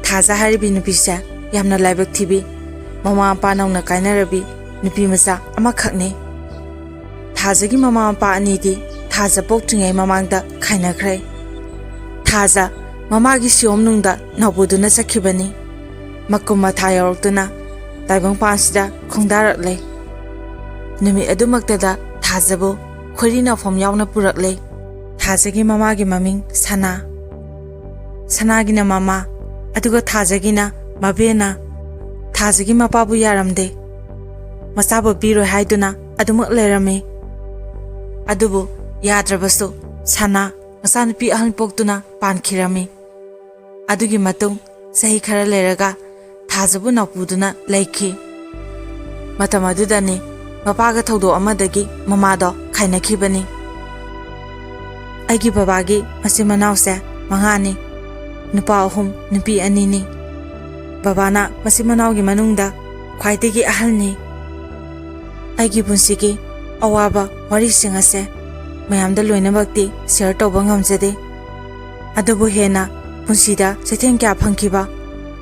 Thaza haribi nupisa yamna laibak thibi mama mapa nauna kainarabi nupi macha amakhakne. Thazagi mama mapa anidi Thaza poktingai mamangda khainakhrei. Thaza mamagi siom nungda nabuduna sakhibani. Makum matha yaroktuna taibang pansida khongdarakle. Numi adumaktada Thazabu khorina fom yauna purakle. Thazagi mamagi maming Sana. Sanagina mama aduga Thazagina mabena. Thazagi mapabu yaramde. Masabu biro haiduna adumak lerame. Adubu yadrabasu Sana masanupi ahal poktuna pankhirami. Adugi matung sahi khara leraga Thazabu napuduna laiki. Matam adudani mapaga thaudo amadagi mamado khainakhibani. Aigi babagi masi manause mangani. Nupa ahum nupi anini. Babana masi manaugi manungda khwaidagi ahalni. Aigi punsigi awaba warising ase mayamda loinabakti share tawba ngamjade. Adubu hena punsida satheng kya phangkiba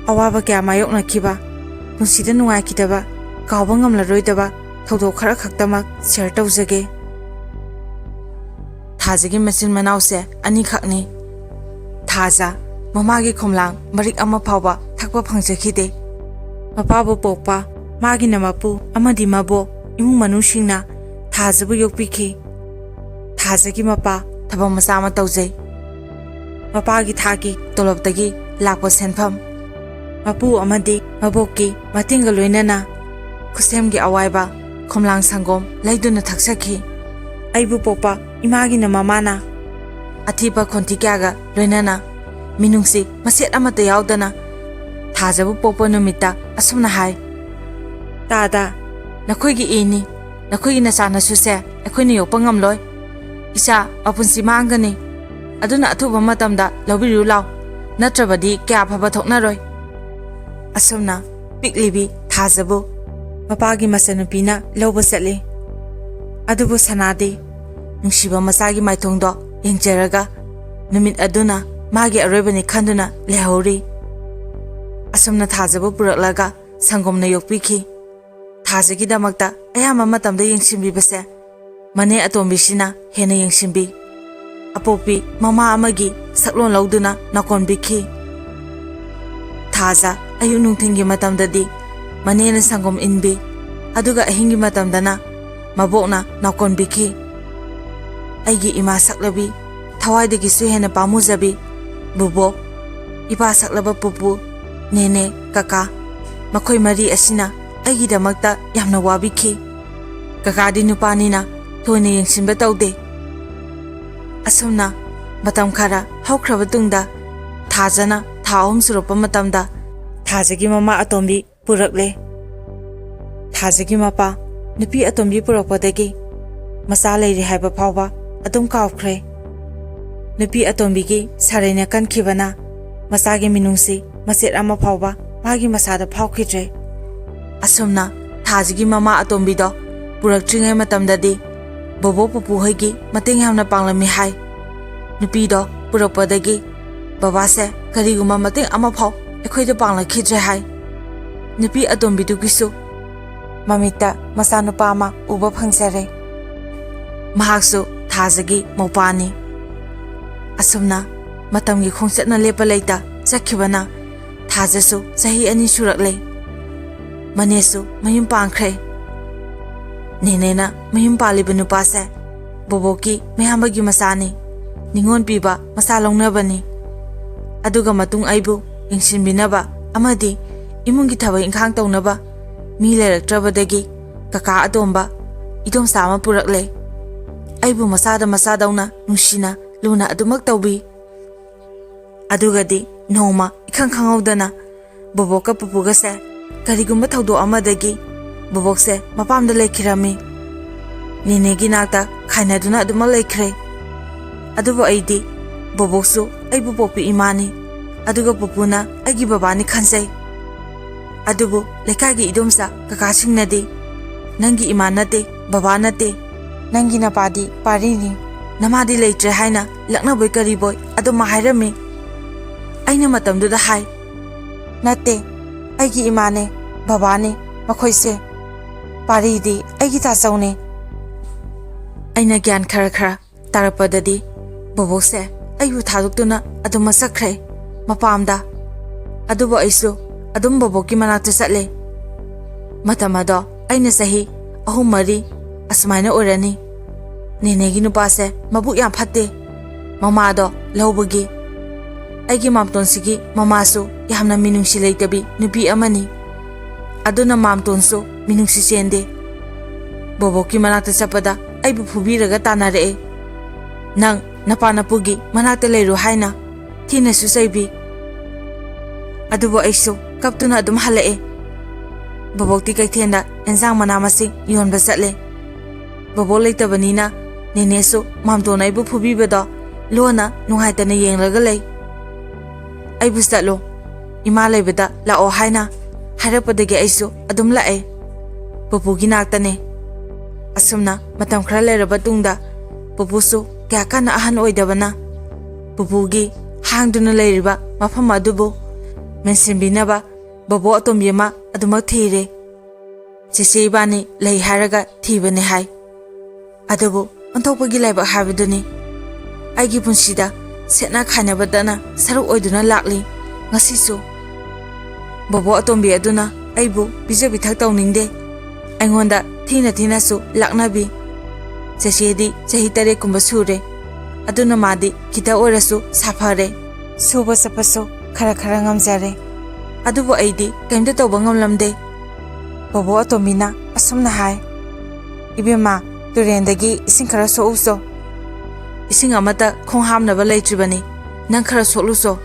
awaba kya mayoknakiba punsida nungaikidaba kawba ngamlaroidaba thaudo khara khaktamak share tawjage. Thazagi masin manause ani khakni. Thaza mamagi khomlang marik ama phawba thakpa phangjakhide. Mapabu pokpa magi namapu amadi mabo imung manusingna Thazabu yokpikhi. Thazagi mapa thaba macha ama tawjai. Mapagi thagi tolopdagi lakpa senpham. Mapu amadi mabokki matinga loinana khusemgi awaiba khomlang sangom laiduna thaksakhi. Aibu pokpa imagi na mamana athiba khonti kyaga loinana minungsi maset amata yaudana Thazabu pokpa numita asumna hai. Tada nakhoigi ini nakhoigi nasana suse akhoina yokpa ngamloi. Isa apunsi mangani aduna athuba matamda lobiru law natrabadi kya phaba thoknaroi. Asumna piklibi Thazabu mapagi masanupina loba setli. Adubu sanadi nungshiba masagi maithongdo yengjaraga numit aduna magi aroibani khanduna lehori. Asumna Thazabu puraklaga sangomna yokpikhi. Thazagi damakta ayama matamda yengsimbibase mane atombisina hena yengsimbi. Apopi mama amagi saklon lauduna nakonbikhi. Thaza ayu nungthingi matamdadi mane na sangom inbi aduga ahingi matamdana mabokna nakonbikhi. Aigi ima saklabi thawaidagi su hena pamujabi bubok ipa saklaba pupu nene kaka makhoi mari asina aigi damakta yamna wabikhi. Kakadi nupanina thoina yengsinba tawde. Asumna matam khara haukraba tungda Thazana tha ahum surupa matamda Thazagi mama atombi purakle. Thazagi mapa nupi atombi purakpadagi macha leiri haiba phawba adum kawkhre. Nupi atombigi saraina kankhibana masagi minungsi maset ama phawba magi masada phawkhidre. Asumna Thazagi mama atombido purakjingai matamdadi bobo pupu hoigi mating yamna panglami hai. Nupido purakpadagi babase kariguma mating ama phaw ekhoida panglakhidre hai. Nupi atombidugisu mamita masanupa ama uba phangsare. Mahaksu Thazagi mopani. Asumna matamgi khongchatna lepa leita chakhibana Thazasu chahi ani surakle. Manesu mayum pangkhre. Nenena mayum paliba nupase boboki mayambagi masani ningon piba masa longnabani. Aduga matung aibu yengsinbinaba amadi imungi thabak inkhang tawnaba mi leraktrabadagi kaka adomba idom sama purakle. Aibu masada masadawna nungsina luna adumak tawbi. Adugadi noma ikhang khangawdana boboka pupugase karigumba thawdo amadagi bobokse mapamda lekhirami. Nenegi nakta khainaduna aduma lekhre. Adubu aidi boboksu aibu popi imani aduga pupuna aigi babani khansai. Adubu lekagi idomsa kakasingnadi nangi imanate babanate nangi napadi parini namadi leitre haina lakna boy kari boy aduma hairami. Aina matamduda hai Nate, aigi imane, babane, makoise. Paridi, aigi tasaune. Aina gyan khara khara, tarapadadi, bobose, ayu thadukuna adum masakre, mapamda. Adubo aisu, adum boboki manakta satle. Matamado, aina sahi, ahumari, asmaina orani. Nenegi nupase, mabuk yam phate. Mamado, laubagi. Aigi mamtonsigi, mamasu, yamna minungsi leitabi, nubi amani. Aduna mamtonsu, minungsi sende. Boboki manakta sapada, aibu phubiraga tanare. Nang, napanapugi, manakta leiru haina. Tina susaibi. Adubo aisu, kaptuna adum halae. Bobokti kaitenda, enzang manamasi, yon basatle. Bobo leitabanina, nenesu, mamtona aibu phubibada, lona, nunghaitana yengragalay. Aibu satlo, ima laibada, lao haina, harapadagi aisu, adum lae. Bobogi naktane. Asumna, matam khara lairaba tungda, bobosu, kaya kana ahan oidabana. Bobogi, hangduna lairiba, mafam adubo. Mensimbinaba, bobo atombiyama, adumak thire. Sisi ibani, lay haraga, thibane hai. Adubo, antokpagi laiba habiduni. Aigi punsida, setna khainabadana, saruk oiduna lakli, ngasisu. Bobo atombi aduna, aibu, bijabi thak tawningde. Aingonda, thina su, laknabi. Sisi chahi tare kumba sure. Aduna madi, kita orasu, safare. Suba sapasu, khara khara ngamjare. Adubo aidi, kaimda tawba ngamlamde. Bobo atomina, asumna hai. Ibema, turendagi ising khara so'uso. Ising amata khong hamnaba leitribani, nang khara so'luso.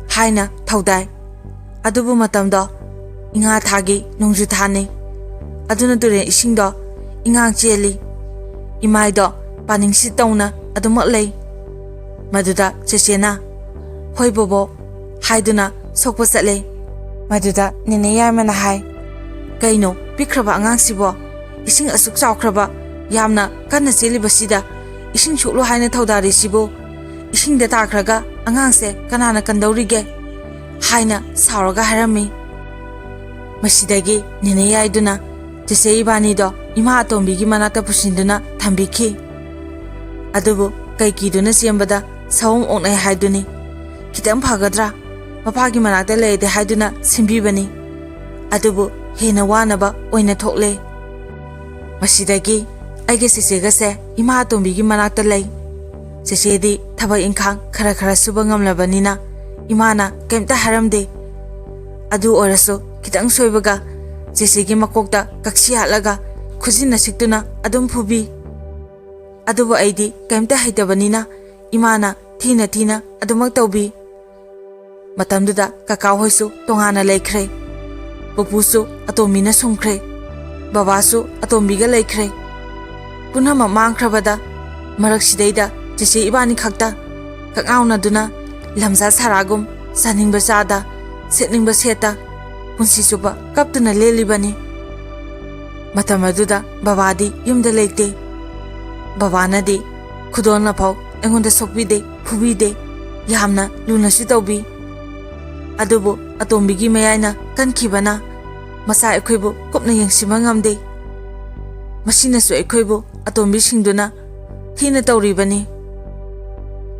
Haina, thawdai. Adubo matamda, inga thagi, nungju thani. Aduna turen isingdo, ingang cheli. Imaido, paningsi tawna, adumak lay. Maduda, chesena. Hoi bobo, haiduna, sokpa satle. Maduda, nene yarmana hai. Kaino, pikraba angang sibo. Ising asuk chawkraba, yamna, kana cheli basida. Ising chuklo haina thawdari sibo. Ising da takraga, angang se, kanana kandaurige. Haina, sauraga harami. Masidagi, nene yaiduna. Jese ibanido, ima atombigi manata pusinduna, thambiki. Adubu, kaikiduna siyambada, sawum onay haiduni. Kitang pagadra, mapagi manakta leide haiduna, simbibani. Adubu, hena wanaba, oina thokle. Masidagi, aige sisegase, ima atombigi manakta lay. Sisedi, thabak ingkhang, khara khara suba ngamlabanina, imana, kemta haramde. Adu oraso, kitang soibaga, Sisigi makokta, kaksi halaga, khuzina siktuna, adum phubi. Adubo aidi, kaimta haitabanina, imana, thina, adumak tawbi. Matamduda, kakao hoisu, tongana laikre. Pupusu, atomina sumkre. Babasu, atombiga laikre. Punama mangkrabada, maraksidayda, jisi ibani khakta, kakao duna, lamza saragum, saning basada, setning baseta. Punsi suba kaptuna lelibani. Matamaduda babadi yumda leite. Babanadi khudona pau engonda sokbide phubide yamna luna sitawbi. Adubo atombigi mayaina kankhibana masa ekhoibu kopna yengsima ngamde. Masina su ekhoibu atombi singduna thina tawribani.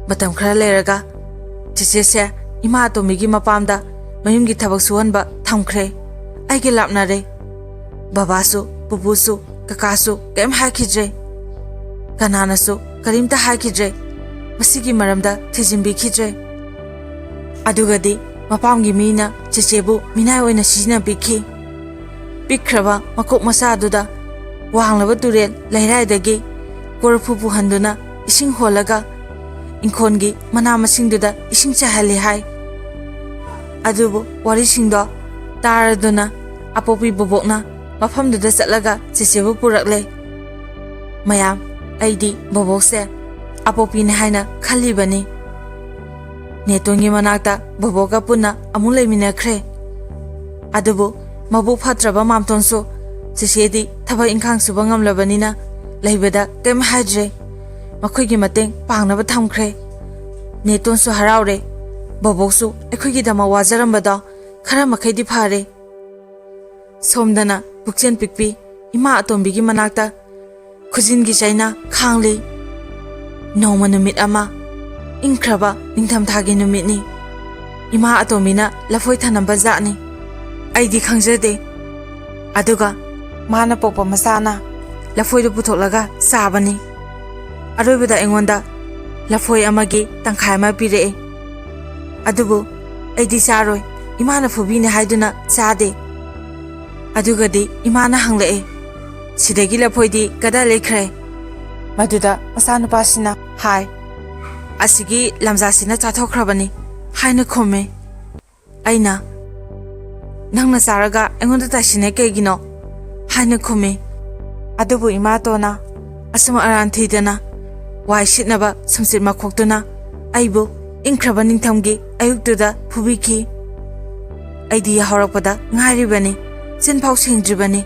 Matam khara leraga chese ima atombigi mapamda mayumgi thabak suhanba thamkhre aige lapnare. Babasu, pupusu, kakasu kem haikidre. Kananasu karimta haikidre. Masigi maramda thijimbi khidre. Adugadi mapamgi mina chechebu minai oina sijina bikhi. Pikraba makok masaduda wahanglaba turel lairaidagi korfu puhanduna ising holaga inkhongi mana masingduda ising chahali hai. Adubu warisingdo taraduna apopi bobokna mafamduda chatlaga chechebu purakle. Mayam aidi bobokse apopine haina khalibani. Netongi manakta boboka punna amung leiminakhre. Adubu mabuk phatraba mamtonso chechedi thaba ingkhang suba ngamlabanina leibada kem haidre. Makhoigi mateng pangnaba thamkhre. Netonso haraure. Boboksu ekhoigi dama wajarambada khara makhai di phare. Somdana pukchen pikpi ima atombi gi manakta khujin gi chaina khangli. Noma numit ama ingkraba ningtham thagi numit ni. Ima atomina lafoi thanamba zani. Aidi khangjade. Aduga mana pokpa masana lafoi do putholaga sabani. Aroibada engonda lafoi amagi tangkhai ma pire. Adubu aidi saroi imana phubine haiduna sade. Adugadi imana hanglae. Sidagi lafoi kada lekhre. Maduda masana pasina hai. Asigi lamjasina chathokhrabani. Haina khome. Aina nangna saraga engonda tasine kegino. Haina khome. Adubu imatona asuma aranthidana wai sitnaba samsit makhoktuna aibu ingkraba ningthamgi ayuktuda phubiki. Aidi haurakpada ngairibani sinphau singdribani.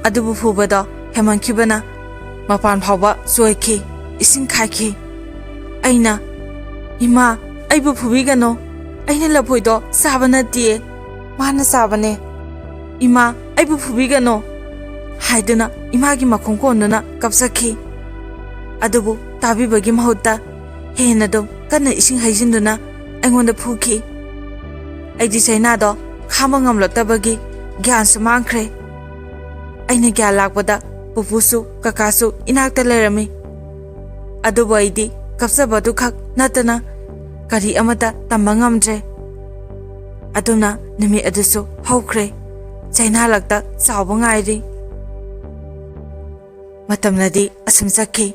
Adubu phubada hemankibana mapan phauba soiki ising khaiki. Aina ima aibu phubigano aina lapoido sabana tie mana sabane. Ima aibu phubigano haiduna imagi makhongkonduna kapsakhi. Adubu tabibagi mahutta henado kana ising haijinduna aingonda phuki. Aidi sainado khama ngamlotabagi gyan samangkhre. Aina gyan lakpada pupusu kakasu inakta lerami. Adubu aidi kapsabadu khak natana kari amata tamba ngamdre. Aduna nimi adusu haukhre. Chaina lakta chawba ngairi. Matamnadi asum sakhi.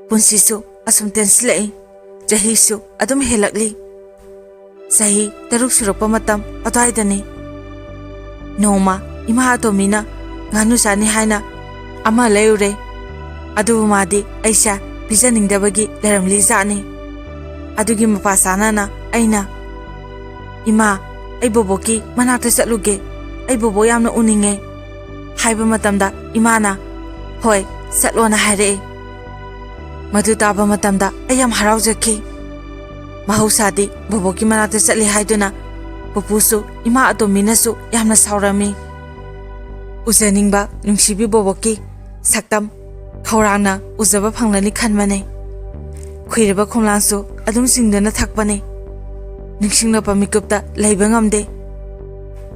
Punsisu asum tenslei. Jahisu adum helakli. Sahi taruk surapa matam ataidani. Noma ima atomina nganu sani haina ama leure. Adubu madi aisha pijaningdabagi leramli zani. Adugi mapasanana aina. Ima ai boboki manakta chatluge. Ai bobo yamna uninge. Haiba matamda imana hoi chatlona haire. Madu taba matamda ayam haraujaki. Mahausadi boboki manakta chatli haiduna pupusu ima atominasu yamna saurami. Ujaningba nungsibi boboki saktam khaurangna uzaba phanglani khanmane. Khuiraba khomlansu adum singdana thakpane. Ningsinglapa mikupta leiba ngamde.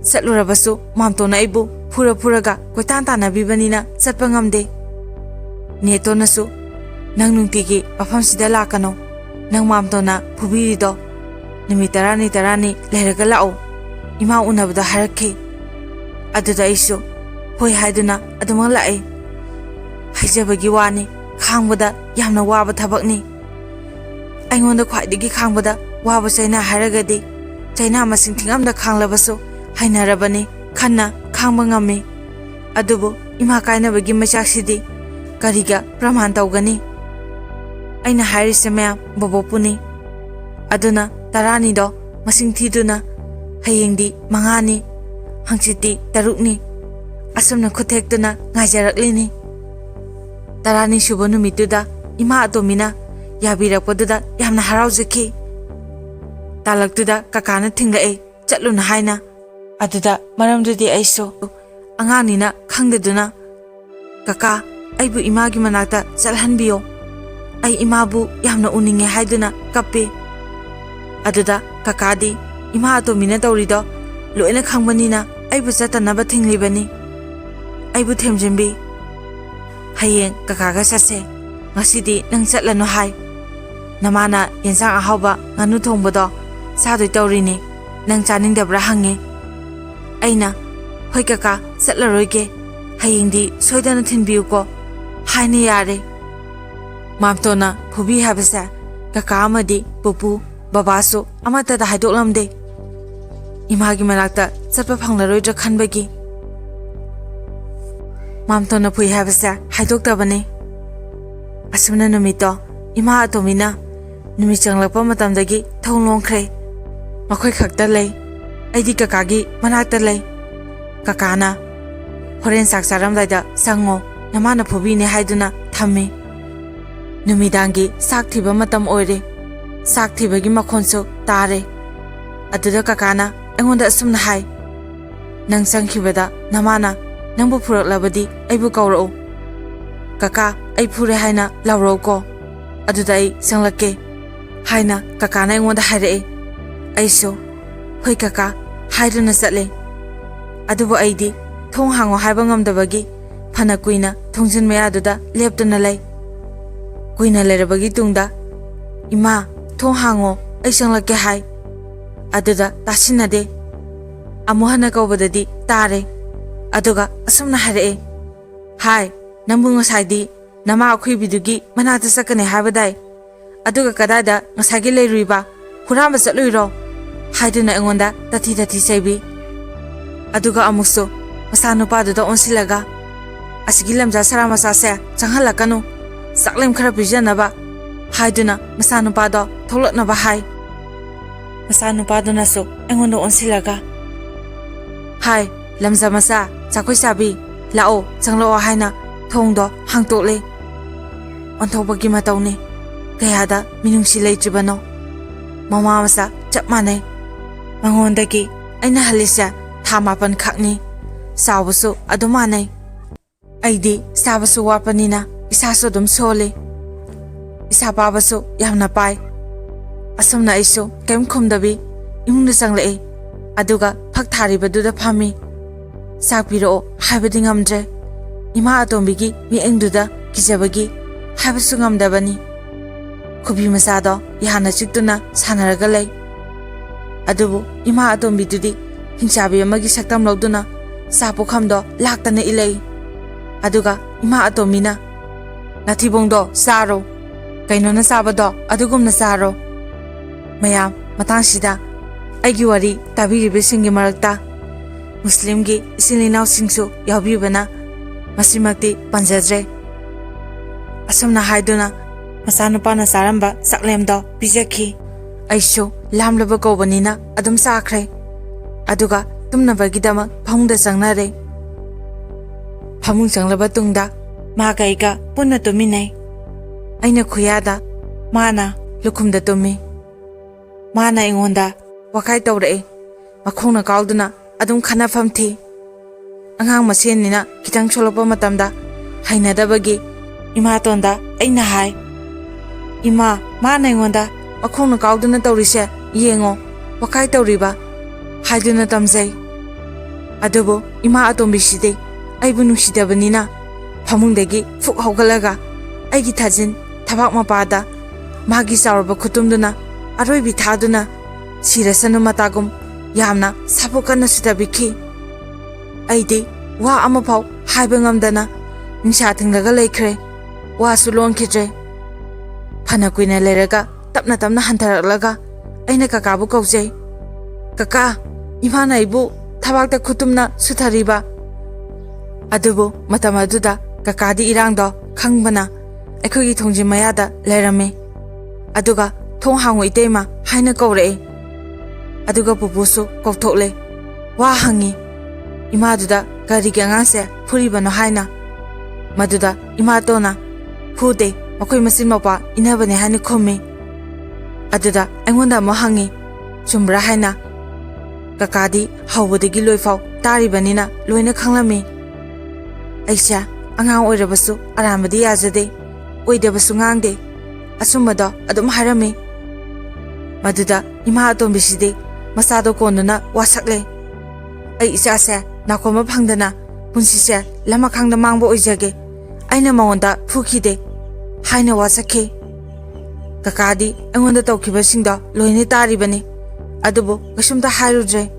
Chatlurabasu mamtona aibu phura phuraga koitan tanabibanina chatpa ngamde. Netonasu nang nungtigi mafamsida lakano. Nang mamtona phubirido nimi tarani leiraga lao. Ima unabada harakhi. Aduda isu hoi haiduna adumang lae. Haijabagi wani khangbada yamna waba thabakni. Aingonda khwaidigi khangbada waba chaina haragadi chaina masing thingamda khanglabasu hainarabani khanna khangba ngami. Adubu ima kainabagi machaksidi kariga praman tawgani. Aina hairise mayam bobopuni. Aduna tarani do masing thiduna hayengdi mangani hangchiti tarukni. Asumna khuthektuna ngajaraklini. Tarani suba numituda ima atomina yabirakpaduda yamna haraujaki. Talaktuda kakana thinglae chatluna haina. Aduda maramdudi aisu anganina khangdaduna kaka aibu imagi manakta chalhanbiyo. Ai imabu yamna uninge haiduna kappe. Aduda kakadi ima atomina tawrido loina khangbanina aibu chatanaba thinglibani. Aibu themjambi. Hayeng kakaga sase ngasidi nang chatlanu hai. Namana yensang ahauba nganu thongbodo sadoi tawrini nang chaningdabra hange. Aina hoi kaka chatlaroige hayengdi soidana thinbiyuko haine yare. Mamtona phubi habasa kaka amadi pupu babasu amatada haidoklamde. Imagi manakta chatpa phanglaroidra khanbagi. Mamtona phui habasa haidoktabane. Asumna numito ima atomina numi changlakpa matamdagi thonglongkhre. Makhoi khakta lei. Aidi kakagi manakta lei. Kakana horen sak charamdaida sango namana phubine haiduna thammi. Numidangi sak thiba matam oire. Sak thibagi makhonso tare. Aduda kakana aingondda asumna hai. Nang sangkhibada namana nangbu phuраklabadi aibu kaurau. Kaka ai phure haina laurau ko. Aduda ai sanglakke. Haina kakana aingondda hairae. Aiso hoi kaka haiduna chatle. Adubu aidi thong hango haiba ngamdabagi phana kuina thongjin mayaduda leptuna lay. Kuina lerabagi tungda ima thong hango ai sanglakke hai. Aduda tasinade. Amuhana kaubadadi tare. Aduga asumna hairae. Hai nambu ngasai nama akhuibidugi manata sakane haibadai. Aduga kadada ngasagi leiruiba huramba chatluiro. Haiduna aingondda tathi saibi. Aduga amuso masanupaduda onsilaga asigi lamja saramachase changhalakanu saklem khara pijanaba haiduna masanupado tholaknaba hai. Masanupadu so aingondda onsilaga hai lamja masa chakhoi sabi lao changlao haina thongdo hangtokle. Onthobagi matawni kayada minungsi leitribano mama masa chap manai. Mangondagi aina halisa thamapan khakni sawasu adumanai. Aidi sabasu wapanina isaso dum sole. Isa babasu yamna pai. Asumna aisu kem khumdabi imungda changlai. Aduga phak tharibaduda phami. Sakpiro haibadi ngamdre. Ima atombigi miengduda kijabagi haibasu ngamdabani. Khubi masado yahana chiktuna sanaraga lay. Adubu ima atombidudi hingsabi amagi saktam lawduna sapokhamdo laktana ilai. Aduga ima atomina nathibongdo saro kainona sabado adugumna saro. Mayam matangsida aigi wari tabiribe singi marakta Muslimgi isinlinaw singsu yawbibana masimakti panjadre. Asumna haiduna masanupana saramba saklemdo pijakhi. Aisho lamlaba kaubanina adum sakre. Aduga tumnabagidama phamungda changnare. Phamung changlaba tungda ma kaiga punna tuminai. Aina khuyada mana lukhumda tumi. Mana ingonda wakai tawrae. Makhongna kauduna adum khanafam thi. Angang masenina kitang cholokpa matamda hainadabagi imatonda aina hai. Ima mana ingonda makhongna kauduna tawrise yengo wakai tawriba haiduna tamjai. Adubu ima atombiside aibu nungsidabanina phamungdagi phuk hawgalaga aigi thajin thabak mapada magi saurba khutumduna aroibi thaduna sirasanu matagum yamna sapokana sitabikhi. Aidi wa amapau haiba ngamdana ningsha thinglaga leikhre wa su lonkhidre. Phana kuina leraga tapna tapna hantaraklaga aina kakabu kaujai. Kaka imana ibu thabakta khutumna suthariba. Adubu matamaduda kakadi irangdo khangbana aikhogi thongji mayada lerame. Aduga thong hangu itema haina kaurae. Aduga pupusu kauthokle wa hangi. Imaduda garigi angase phuribano haina. Maduda imatona phude makhoi masin mapa inabane haina khomme. Aduda aingonda mo hangi chumbra haina. Kakadi hawbadagi loifau taribanina loina khanglami. Aisha angang oirabasu arambadi yazade oidabasu ngangde asumado adum harame. Maduda ima atombiside masado konduna wasakle. Ai isase nakoma phangdana punsise lama khangda mangbo oijage aina maonda phukhide haina wasakhe. Kakadi angonda tawkhibasingda loine taribani. Adubu kasumta hairudre.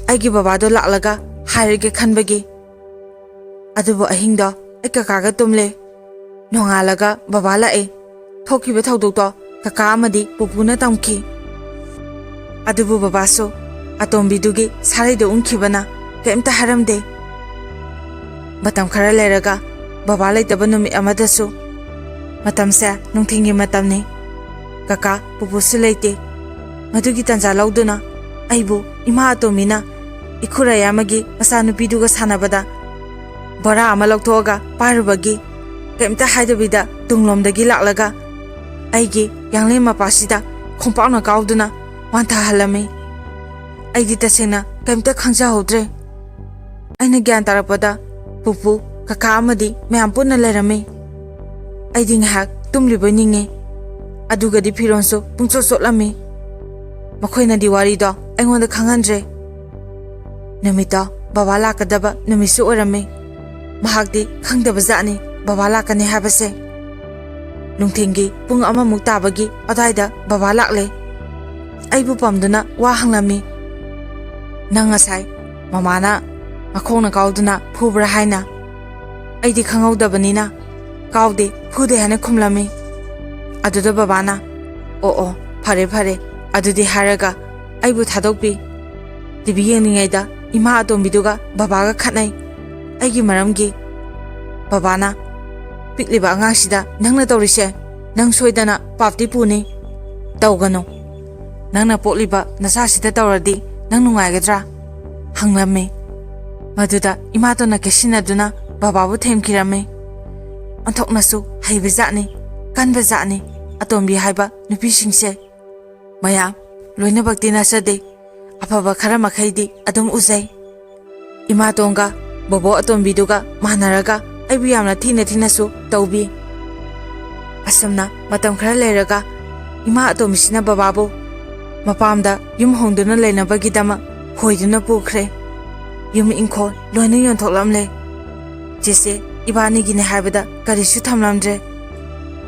Aigi babado laklaga hairige khanbagi. Adubu ahingdo ekakaga tumle. Nongalaga baba lae. Thokiba thaudokto kaka amadi pupuna tamki. Adubu babaso atombidugi saraido unkhibana kaimta haramde. Matam khara leraga baba laitaba numit amadasu. Matamse nungthingi matamni. Kaka pupusu laite. Madugi tanja lauduna aibu ima atomina ikhura yamagi masanupiduga sanabada bara ama lauthoga parubagi kaimta haidabida tunglomdagi laklaga aigi yangle mapasida khompakna kauduna ꯋꯥꯟꯊꯍꯜꯂꯝꯃꯤ꯫ ꯑꯩꯗꯤ ꯇꯁꯦꯡꯅ ꯀꯩꯝꯇ ꯈꯪꯖꯍꯧꯗ꯭ꯔꯦ꯫ ꯑꯩꯅ ꯒ꯭ꯌꯥꯟ ꯇꯥꯔꯛꯄꯗ ꯄꯨꯄꯨ, ꯀꯀꯥ ꯑꯃꯗꯤ ꯃꯌꯥꯝ ꯄꯨꯟꯅ ꯂꯩꯔꯝꯃꯤ꯫ ꯑꯩꯗꯤ ꯉꯥꯏꯍꯥꯛ ꯇꯨꯝꯂꯤꯕꯣꯏ ꯅꯤꯡꯉꯤ, ꯑꯗꯨꯒꯗꯤ ꯐꯤꯔꯣꯟꯁꯨ ꯄꯨꯡꯆꯣꯠ ꯆꯣꯠꯂꯝꯃꯤ꯫ ꯃꯈꯣꯏꯅꯗꯤ ꯋꯥꯔꯤꯗꯣ ꯑꯩꯉꯣꯟꯗ ꯈꯪꯍꯟꯗ꯭ꯔꯦ꯫ ꯅꯨꯃꯤꯠꯇꯣ ꯕꯕꯥ ꯂꯥꯛꯀꯗꯕ ꯅꯨꯃꯤꯠꯁꯨ ꯑꯣꯏꯔꯝꯃꯤ꯫ ꯃꯍꯥꯛꯇꯤ ꯈꯪꯗꯕꯖꯥꯠꯅꯤ ꯕꯕꯥ ꯂꯥꯛꯀꯅꯤ ꯍꯥꯏꯕꯁꯦ꯫ ꯅꯨꯡꯊꯤꯟꯒꯤ ꯄꯨꯡ 1ꯃꯨꯛ ꯇꯥꯕꯒꯤ ꯑꯗ꯭ꯋꯥꯏꯗ ꯕꯕꯥ ꯂꯥꯛꯂꯦ꯫ ꯑꯩꯕꯨ ꯄꯝꯗꯨꯅ ꯋꯥ ꯍꯪꯂꯝꯃꯤ꯫ ꯅꯪ ꯉꯁꯥꯏ ꯃꯃꯥꯅ ꯃꯈꯣꯡꯅ ꯀꯥꯎꯗꯨꯅ ꯐꯨꯕ꯭ꯔꯥ ꯍꯥꯏꯅ꯫ ꯑꯩꯗꯤ ꯈꯪꯍꯧꯗꯕꯅꯤꯅ ꯀꯥꯎꯗꯦ, ꯐꯨꯗꯦ ꯍꯥꯏꯅ ꯈꯨꯝꯂꯝꯃꯤ꯫ ꯑꯗꯨꯗ ꯕꯕꯥꯅ ꯑꯣ ꯐꯔꯦ ꯐꯔꯦ ꯑꯗꯨꯗꯤ ꯍꯥꯏꯔꯒ ꯑꯩꯕꯨ ꯊꯥꯗꯣꯛꯄꯤ꯫ ꯇꯤꯚꯤ ꯌꯦꯡꯂꯤꯉꯩꯗ ꯏꯃꯥ ꯑꯇꯣꯝꯕꯤꯗꯨꯒ ꯕꯕꯥꯒ ꯈꯠꯅꯩ ꯑꯩꯒꯤ ꯃꯔꯝꯒꯤ꯫ ꯕꯕꯥꯅ ꯄꯤꯛꯂꯤꯕ ꯑꯉꯥꯡꯁꯤꯗ ꯅꯪꯅ ꯇꯧꯔꯤꯁꯦ ꯅꯪ ꯁꯣꯏꯗꯅ ꯄꯥꯞꯇꯤ ꯄꯨꯅꯤ, ꯇꯧꯒꯅꯨ, ꯅꯪꯅ ꯄꯣꯛꯂꯤꯕ ꯅꯆꯥꯁꯤꯗ ꯇꯧꯔꯗꯤ ꯅꯪ ꯅꯨꯡꯉꯥꯏꯒꯗ꯭ꯔꯥ ꯍꯪꯂꯝꯃꯤ꯫ ꯃꯗꯨꯗ ꯏꯃꯥꯇꯣꯟꯅ ꯀꯦꯁꯤꯟꯅꯗꯨꯅ ꯕꯕꯥꯕꯨ ꯊꯦꯝꯈꯤꯔꯝꯃꯤ꯫ ꯑꯣꯟꯊꯣꯛꯅꯁꯨ ꯍꯩꯕꯖꯥꯠꯅꯤ, ꯀꯟꯕꯖꯥꯠꯅꯤ ꯑꯇꯣꯝꯕꯤ ꯍꯥꯏꯕ ꯅꯨꯄꯤꯁꯤꯡꯁꯦ꯫ ꯃꯌꯥꯝ ꯂꯣꯏꯅꯃꯛꯇꯤ ꯅꯠꯆꯗꯦ, ꯑꯐꯕ ꯈꯔ ꯃꯈꯩꯗꯤ ꯑꯗꯨꯝ ꯎꯖꯩ꯫ ꯏꯃꯥꯇꯣꯟꯒ ꯕꯣꯕꯣ ꯑꯇꯣꯝꯕꯤꯗꯨꯒ ꯃꯥꯟꯅꯔꯒ ꯑꯩꯕꯨ ꯌꯥꯝꯅ ꯊꯤꯅ ꯊꯤꯅꯁꯨ ꯇꯧꯕꯤ꯫ ꯑꯁꯨꯝꯅ ꯃꯇꯝ ꯈꯔ ꯂꯩꯔꯒ ꯏꯃꯥ ꯑꯇꯣꯝꯕꯤꯁꯤꯅ ꯕꯕꯥꯕꯨ ꯃꯄꯥꯝꯗ ꯌꯨꯝ ꯍꯣꯡꯗꯨꯅ ꯂꯩꯅꯕꯒꯤꯗꯃꯛ ꯍꯣꯏꯗꯨꯅ ꯄꯨꯈ꯭ꯔꯦ꯫ ꯌꯨꯝ ꯏꯪꯈꯣꯜ ꯂꯣꯏꯅ ꯌꯣꯟꯊꯣꯛꯂꯝꯂꯦ꯫ ꯆꯦꯆꯦ ꯏꯕꯥꯅꯤꯒꯤꯅꯦ ꯍꯥꯏꯕꯗ ꯀꯔꯤꯁꯨ ꯊꯝꯂꯝꯗ꯭ꯔꯦ꯫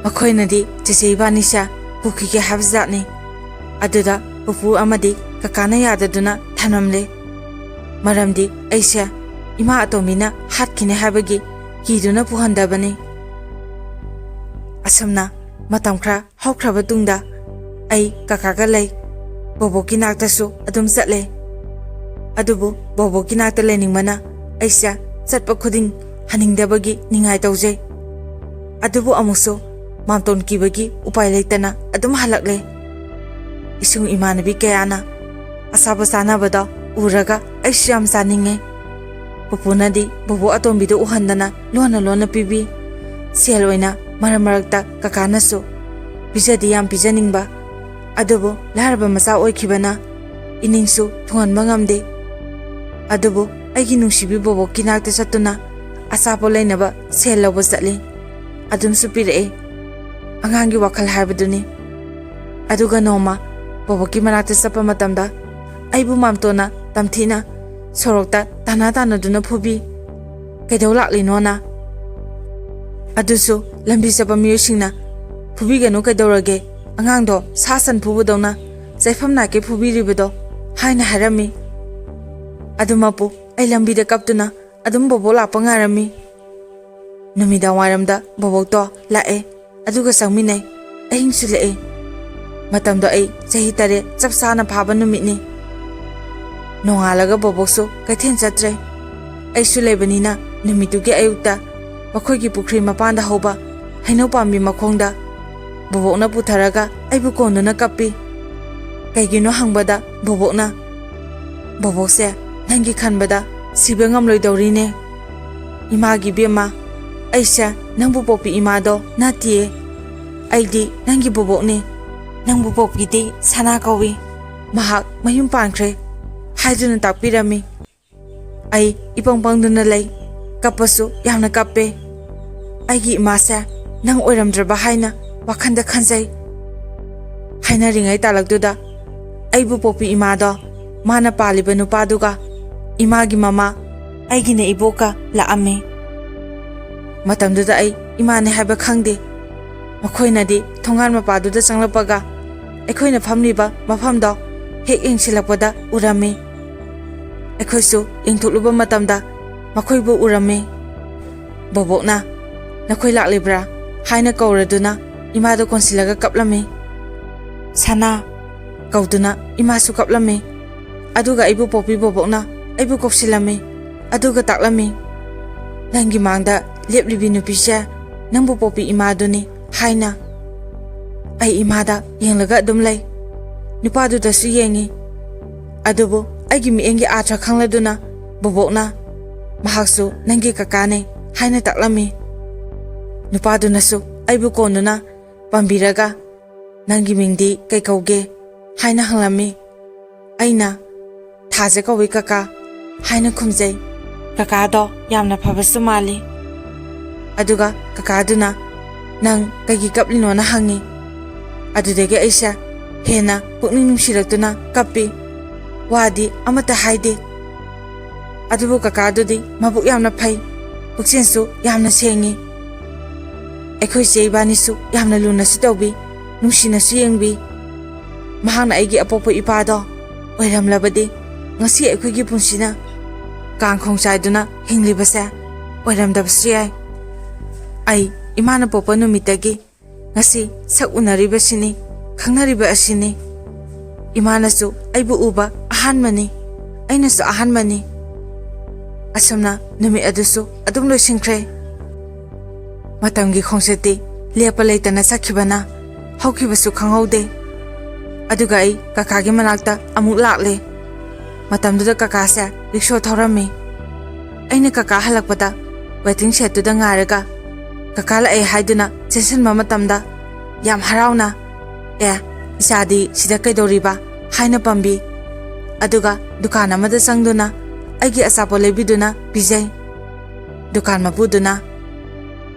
ꯃꯈꯣꯏꯅꯗꯤ ꯆꯦꯆꯦ ꯏꯕꯥꯅꯤꯁꯦ ꯄꯨꯈꯤꯒꯦ ꯍꯥꯏꯕꯖꯥꯠꯅꯤ꯫ ꯑꯗꯨꯗ ꯄꯨꯄꯨ ꯑꯃꯗꯤ ꯀꯀꯥꯅ ꯌꯥꯗꯗꯨꯅ ꯊꯅꯝꯂꯦ꯫ ꯃꯔꯝꯗꯤ ꯑꯩꯁꯦ ꯏꯃꯥ ꯑꯇꯣꯝꯕꯤꯅ ꯍꯥꯠꯈꯤꯅꯦ ꯍꯥꯏꯕꯒꯤ ꯀꯤꯗꯨꯅ ꯄꯨꯍꯟꯗꯕꯅꯤ꯫ ꯑꯁꯨꯝꯅ ꯃꯇꯝ ꯈꯔ ꯍꯧꯈ꯭ꯔꯕ ꯇꯨꯡꯗ ꯑꯩ ꯀꯀꯥꯒ ꯂꯩ, ꯕꯣꯕꯣꯛꯀꯤ ꯅꯥꯛꯇꯁꯨ ꯑꯗꯨꯝ ꯆꯠꯂꯦ꯫ ꯑꯗꯨꯕꯨ ꯕꯣꯕꯣꯛꯀꯤ ꯅꯥꯛꯇ ꯂꯩꯅꯤꯡꯕꯅ ꯑꯩꯁꯦ ꯆꯠꯄ ꯈꯨꯗꯤꯡ ꯍꯟꯅꯤꯡꯗꯕꯒꯤ ꯅꯤꯡꯉꯥꯏ ꯇꯧꯖꯩ꯫ ꯑꯗꯨꯕꯨ ꯑꯃꯨꯛꯁꯨ ꯃꯥꯝꯇꯣꯟ ꯀꯤꯕꯒꯤ ꯎꯄꯥꯏ ꯂꯩꯇꯅ ꯑꯗꯨꯝ ꯍꯜꯂꯛꯂꯦ꯫ ꯏꯁꯨꯡ ꯏꯃꯥꯟꯅꯕꯤ ꯀꯌꯥꯅ ꯑꯆꯥꯄꯣꯠ ꯆꯥꯅꯕꯗꯣ ꯎꯔꯒ ꯑꯩꯁꯨ ꯌꯥꯝ ꯆꯥꯅꯤꯡꯉꯦ꯫ ꯄꯨꯄꯨꯅꯗꯤ ꯕꯣꯕꯣ ꯑꯇꯣꯝꯕꯤꯗꯨ ꯎꯍꯟꯗꯅ ꯂꯣꯟꯅ ꯂꯣꯟꯅ ꯄꯤꯕꯤ꯫ ꯁꯦꯜ ꯑꯣꯏꯅ ꯃꯔꯛ ꯃꯔꯛꯇ ꯀꯀꯥꯅꯁꯨ ꯄꯤꯖꯗꯤ ꯌꯥꯝ ꯄꯤꯖꯅꯤꯡꯕ, ꯑꯗꯨꯕꯨ ꯂꯥꯏꯔꯕ ꯃꯆꯥ ꯑꯣꯏꯈꯤꯕꯅ ꯏꯅꯤꯡꯁꯨ ꯊꯨꯡꯍꯟꯕ ꯉꯝꯗꯦ꯫ ꯑꯗꯨꯕꯨ ꯑꯩꯒꯤ ꯅꯨꯡꯁꯤꯕꯤ ꯕꯣꯕꯣꯛꯀꯤ ꯅꯥꯛꯇ ꯆꯠꯇꯨꯅ ꯑꯆꯥꯄꯣꯠ ꯂꯩꯅꯕ ꯁꯦꯜ ꯂꯧꯕ ꯆꯠꯂꯤ꯫ ꯑꯗꯨꯝꯁꯨ ꯄꯤꯔꯛꯏ꯫ ꯑꯉꯥꯡꯒꯤ ꯋꯥꯈꯜ ꯍꯥꯏꯕꯗꯨꯅꯤ꯫ ꯑꯗꯨꯒ ꯅꯣꯡꯃ ꯕꯣꯕꯣꯛꯀꯤ ꯃꯅꯥꯛꯇ ꯆꯠꯄ ꯃꯇꯝꯗ ꯑꯩꯕꯨ ꯃꯥꯝꯇꯣꯟꯅ ꯇꯝꯊꯤꯅ ꯁꯣꯔꯣꯛꯇ ꯇꯥꯟꯅꯗꯨꯅ ꯐꯨꯕꯤ꯫ ꯀꯩꯗꯧ ꯂꯥꯛꯂꯤꯅꯣꯅ꯫ ꯑꯗꯨꯁꯨ ꯂꯝꯕꯤ ꯆꯠꯄ ꯃꯤꯑꯣꯏꯁꯤꯡꯅ ꯐꯨꯕꯤꯒꯅꯨ ꯀꯩꯗꯧꯔꯒꯦ, ꯑꯉꯥꯡꯗꯣ ꯁꯥ ꯁꯟ ꯐꯨꯕꯗꯧꯅ ꯆꯩꯐꯝ ꯅꯥꯏꯀꯩ ꯐꯨꯕꯤꯔꯤꯕꯗꯣ ꯍꯥꯏꯅ ꯍꯥꯏꯔꯝꯃꯤ꯫ ꯑꯗꯨꯃꯛꯄꯨ ꯑꯩ ꯂꯝꯕꯤꯗ ꯀꯞꯇꯨꯅ ꯑꯗꯨꯝ ꯕꯣꯕꯣꯛ ꯂꯥꯛꯄ ꯉꯥꯏꯔꯝꯃꯤ꯫ ꯅꯨꯃꯤꯗꯥꯡ ꯋꯥꯏꯔꯝꯗ ꯕꯣꯕꯣꯛꯇꯣ ꯂꯥꯛꯑꯦ, ꯑꯗꯨꯒ ꯆꯪꯃꯤꯟꯅꯩ꯫ ꯑꯍꯤꯡꯁꯨ ꯂꯦꯛꯑꯦ꯫ ꯃꯇꯝꯗꯣ ꯑꯩ ꯆꯍꯤ 9 ꯆꯞ ꯆꯥꯅ ꯐꯥꯕ ꯅꯨꯃꯤꯠꯅꯤ꯫ ꯅꯣꯡꯉꯥꯜꯂꯒ ꯕꯣꯕꯣꯛꯁꯨ ꯀꯩꯊꯦꯜ ꯆꯠꯇ꯭ꯔꯦ꯫ ꯑꯩꯁꯨ ꯂꯩꯕꯅꯤꯅ ꯅꯨꯃꯤꯠꯇꯨꯒꯤ ꯑꯌꯨꯛꯇ ꯃꯈꯣꯏꯒꯤ ꯄꯨꯈ꯭ꯔꯤ ꯃꯄꯥꯟꯗ ꯍꯧꯕ ꯍꯩꯅꯧ ꯄꯥꯝꯕꯤ ꯃꯈꯣꯡꯗ ꯕꯣꯕꯣꯛꯅ ꯄꯨꯊꯔꯒ ꯑꯩꯕꯨ ꯀꯣꯟꯗꯨꯅ ꯀꯞꯄꯤ꯫ ꯀꯩꯒꯤꯅꯣ ꯍꯪꯕꯗ ꯕꯣꯕꯣꯛꯅ ꯕꯣꯕꯣꯛꯁꯦ ꯅꯪꯒꯤ ꯈꯟꯕꯗ ꯁꯤꯕ ꯉꯝꯂꯣꯏꯗꯧꯔꯤꯅꯦ꯫ ꯏꯃꯥꯒꯤ ꯕꯦꯝꯃ, ꯑꯩꯁꯦ ꯅꯪꯕꯨ ꯄꯣꯛꯄꯤ ꯏꯃꯥꯗꯣ ꯅꯠꯇꯤꯌꯦ, ꯑꯩꯗꯤ ꯅꯪꯒꯤ ꯕꯣꯕꯣꯛꯅꯤ꯫ ꯅꯪꯕꯨ ꯄꯣꯛꯄꯤꯗꯤ ꯁꯅꯥ ꯀꯧꯏ, ꯃꯍꯥꯛ ꯃꯌꯨꯝ ꯄꯥꯟꯈ꯭ꯔꯦ ꯍꯥꯏꯗꯨꯅ ꯇꯥꯛꯄꯤꯔꯝꯃꯤ꯫ ꯑꯩ ꯏꯄꯪ ꯄꯪꯗꯨꯅ ꯂꯩ, ꯀꯞꯄꯁꯨ ꯌꯥꯝꯅ ꯀꯞꯄꯦ꯫ ꯑꯩꯒꯤ ꯏꯃꯥꯁꯦ ꯅꯪ ꯑꯣꯏꯔꯝꯗ꯭ꯔꯕ ꯍꯥꯏꯅ ꯋꯥꯈꯟꯗ ꯈꯟꯖꯩ꯫ ꯍꯥꯏꯅꯔꯤꯉꯩ ꯇꯥꯂꯛꯇꯨꯗ ꯑꯩꯕꯨ ꯄꯣꯛꯄꯤ ꯏꯃꯥꯗꯣ ꯃꯥꯅ ꯄꯥꯜꯂꯤꯕ ꯅꯨꯄꯥꯗꯨꯒ ꯏꯃꯥꯒꯤ ꯃꯃꯥ ꯑꯩꯒꯤꯅ ꯏꯕꯣꯛꯀ ꯂꯥꯛꯑꯝꯃꯤ꯫ ꯃꯇꯝꯗꯨꯗ ꯑꯩ ꯏꯃꯥꯅꯦ ꯍꯥꯏꯕ ꯈꯪꯗꯦ꯫ ꯃꯈꯣꯏꯅꯗꯤ ꯊꯣꯡꯒꯥꯟ ꯃꯄꯥꯗꯨꯗ ꯆꯪꯂꯛꯄꯒ ꯑꯩꯈꯣꯏꯅ ꯐꯝꯂꯤꯕ ꯃꯐꯝꯗꯣ ꯍꯦꯛ ꯌꯦꯡꯁꯤꯜꯂꯛꯄꯗ ꯎꯔꯝꯃꯤ꯫ ꯑꯩꯈꯣꯏꯁꯨ ꯌꯦꯡꯊꯣꯛꯂꯨꯕ ꯃꯇꯝꯗ ꯃꯈꯣꯏꯕꯨ ꯎꯔꯝꯃꯤ꯫ ꯕꯣꯕꯣꯛꯅ ꯅꯈꯣꯏ ꯂꯥꯛꯂꯤꯕ꯭ꯔꯥ ꯍꯥꯏꯅ ꯀꯧꯔꯗꯨꯅ ꯏꯃꯥꯗꯣ ꯀꯣꯟꯁꯤꯜꯂꯒ ꯀꯞꯂꯝꯃꯤ꯫ ꯁꯅꯥ ꯀꯧꯗꯨꯅ ꯏꯃꯥꯁꯨ ꯀꯞꯂꯝꯃꯤ꯫ ꯑꯗꯨꯒ ꯑꯩꯕꯨ ꯄꯣꯛꯄꯤ ꯕꯣꯕꯣꯛꯅ ꯑꯩꯕꯨ ꯀꯧꯁꯤꯜꯂꯝꯃꯤ, ꯑꯗꯨꯒ ꯇꯥꯛꯂꯝꯃꯤ꯫ ꯅꯪꯒꯤ ꯃꯥꯡꯗ ꯂꯦꯞꯂꯤꯕꯤ ꯅꯨꯄꯤꯁꯦ ꯅꯪꯕꯨ ꯄꯣꯛꯄꯤ ꯏꯃꯥꯗꯨꯅꯤ ꯍꯥꯏꯅ꯫ ꯑꯩ ꯏꯃꯥꯗ ꯌꯦꯡꯂꯒ ꯑꯗꯨꯝ ꯂꯩ, ꯅꯨꯄꯥꯗꯨꯗꯁꯨ ꯌꯦꯡꯉꯤ꯫ ꯑꯗꯨꯕꯨ ꯑꯩꯒꯤ ꯃꯤꯠꯌꯦꯡꯒꯤ ꯑꯥꯔꯊ ꯈꯪꯂꯗꯨꯅ ꯕꯣꯕꯣꯛꯅ ꯃꯍꯥꯛꯁꯨ ꯅꯪꯒꯤ ꯀꯀꯥꯅꯦ ꯍꯥꯏꯅ ꯇꯥꯛꯂꯝꯃꯤ꯫ ꯅꯨꯄꯥꯗꯨꯅꯁꯨ ꯑꯩꯕꯨ ꯀꯣꯟꯗꯨꯅ ꯄꯥꯝꯕꯤꯔꯒ ꯅꯪꯒꯤ ꯃꯤꯡꯗꯤ ꯀꯩ ꯀꯧꯒꯦ haina hanglami. Aina Thaje kawi kaka haina khumjai. Kaka do yamna phabasu mali. Aduga kaka aduna nang kagi kaplino na hangi. Adudege aisha hena pukning nungsirakduna kapi. Wadi amata haide. Adubu kaka adudi mabuk yamna phai. Puksensu yamna sengi. Ekhoi che ibanisu yamna luna su tawbi. Nungsina su yengbi. Mahangna aigi apopo ipado. Oiramlabadi ngasi ekhoigi punsina kangkhong chaiduna hinglibase oiramdabasu yai. Ai imana popa numitagi ngasi sak unaribasini khangnariba asini. Imanasu aibu uba ahanmani ainasu ahanmani. Asamna numi adusu adum loisingkhre. Matamgi khongseti lepa leitana sakhibana haukibasu khanghaude. Aduga ai kakagi manakta amuk lakle. Matamduda kaka se rikshaw thorami. Aina kaka halakpada waiting shed tuda ngaraga kaka la ai haiduna chesan matamda yam harauna isadi sida kaidoriba haina pambi. Aduga dukan amada sangduna aigi asapo lebiduna bijai. Dukan mapuduna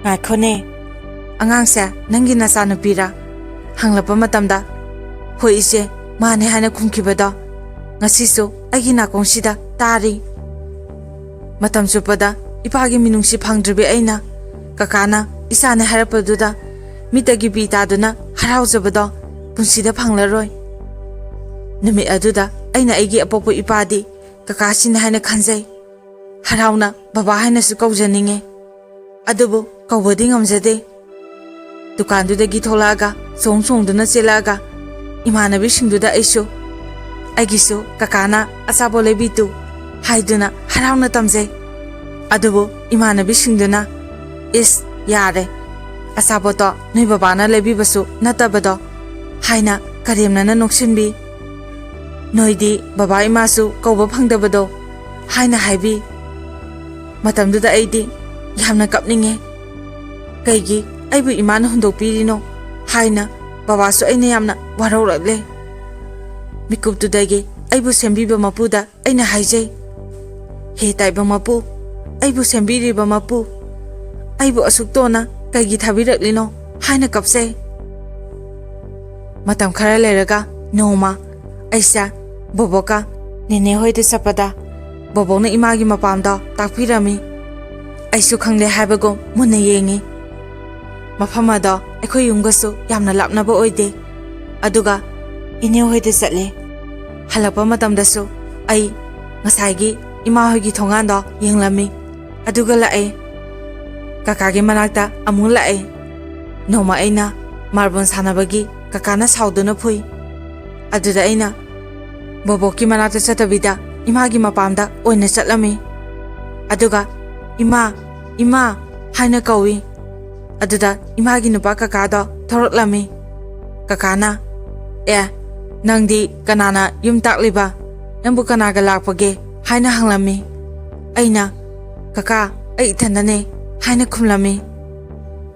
ngakhone angang se nangi nasa nupira hanglapa matamda hoi ise mane haina khumkhibada ngasiso aigi nakongshida tari. Matam chupada ipagi minungsi phangdribe aina kakana isane harapaduda mitagi bitaduna haraujabada punsida phanglaroi. Numi aduda aina aigi apopo ipadi kakasina haina khanjai. Harauna baba haina su kaujaninge. Adubu kaubadi ngamjade. Dukandudagi tholaga songduna chelaga imanabi singduda aisu aigisu kakana asabo lebitu haiduna harauna tamjai. Adubu imanabi singduna is yare asabo to noi babana lebibasu natabado haina karemnana noksinbi. Noidi baba imasu kauba phangdabado haina haibi. Matamduda aidi yamna kapninge. Kaigi aibu imana hundokpirino haina babasu aina yamna waraurakle. Mikuptudagi aibu sembiba mapuda aina haijai. He taiba mapu aibu sembiriba mapu aibu asuktona kaigi thabiraklino haina kapsai. Matam khara leraga noma aisa boboka nene hoide sapada bobona imagi mapamda takpirami. Aisu khangle haibago munna yengi. Mafamada ekhoi yumgasu yamna lapnaba oide. Aduga ine hoide chatle. Halakpa matamdasu ai ngasaigi ima hoigi thonganda yenglami. Aduga lae kakagi manakta amul lae. Noma aina marbon sanabagi kakana sauduna phui. Aduda aina boboki manakta chatabida imagi mapamda oina chatlami. Aduga ima haina kawi. Aduda imagi nupa kakada thoroklami. Kakana nangdi kanana yum takliba nambu kanaga lakpage haina hanglami. Aina kaka ai ithandane haina khumlami.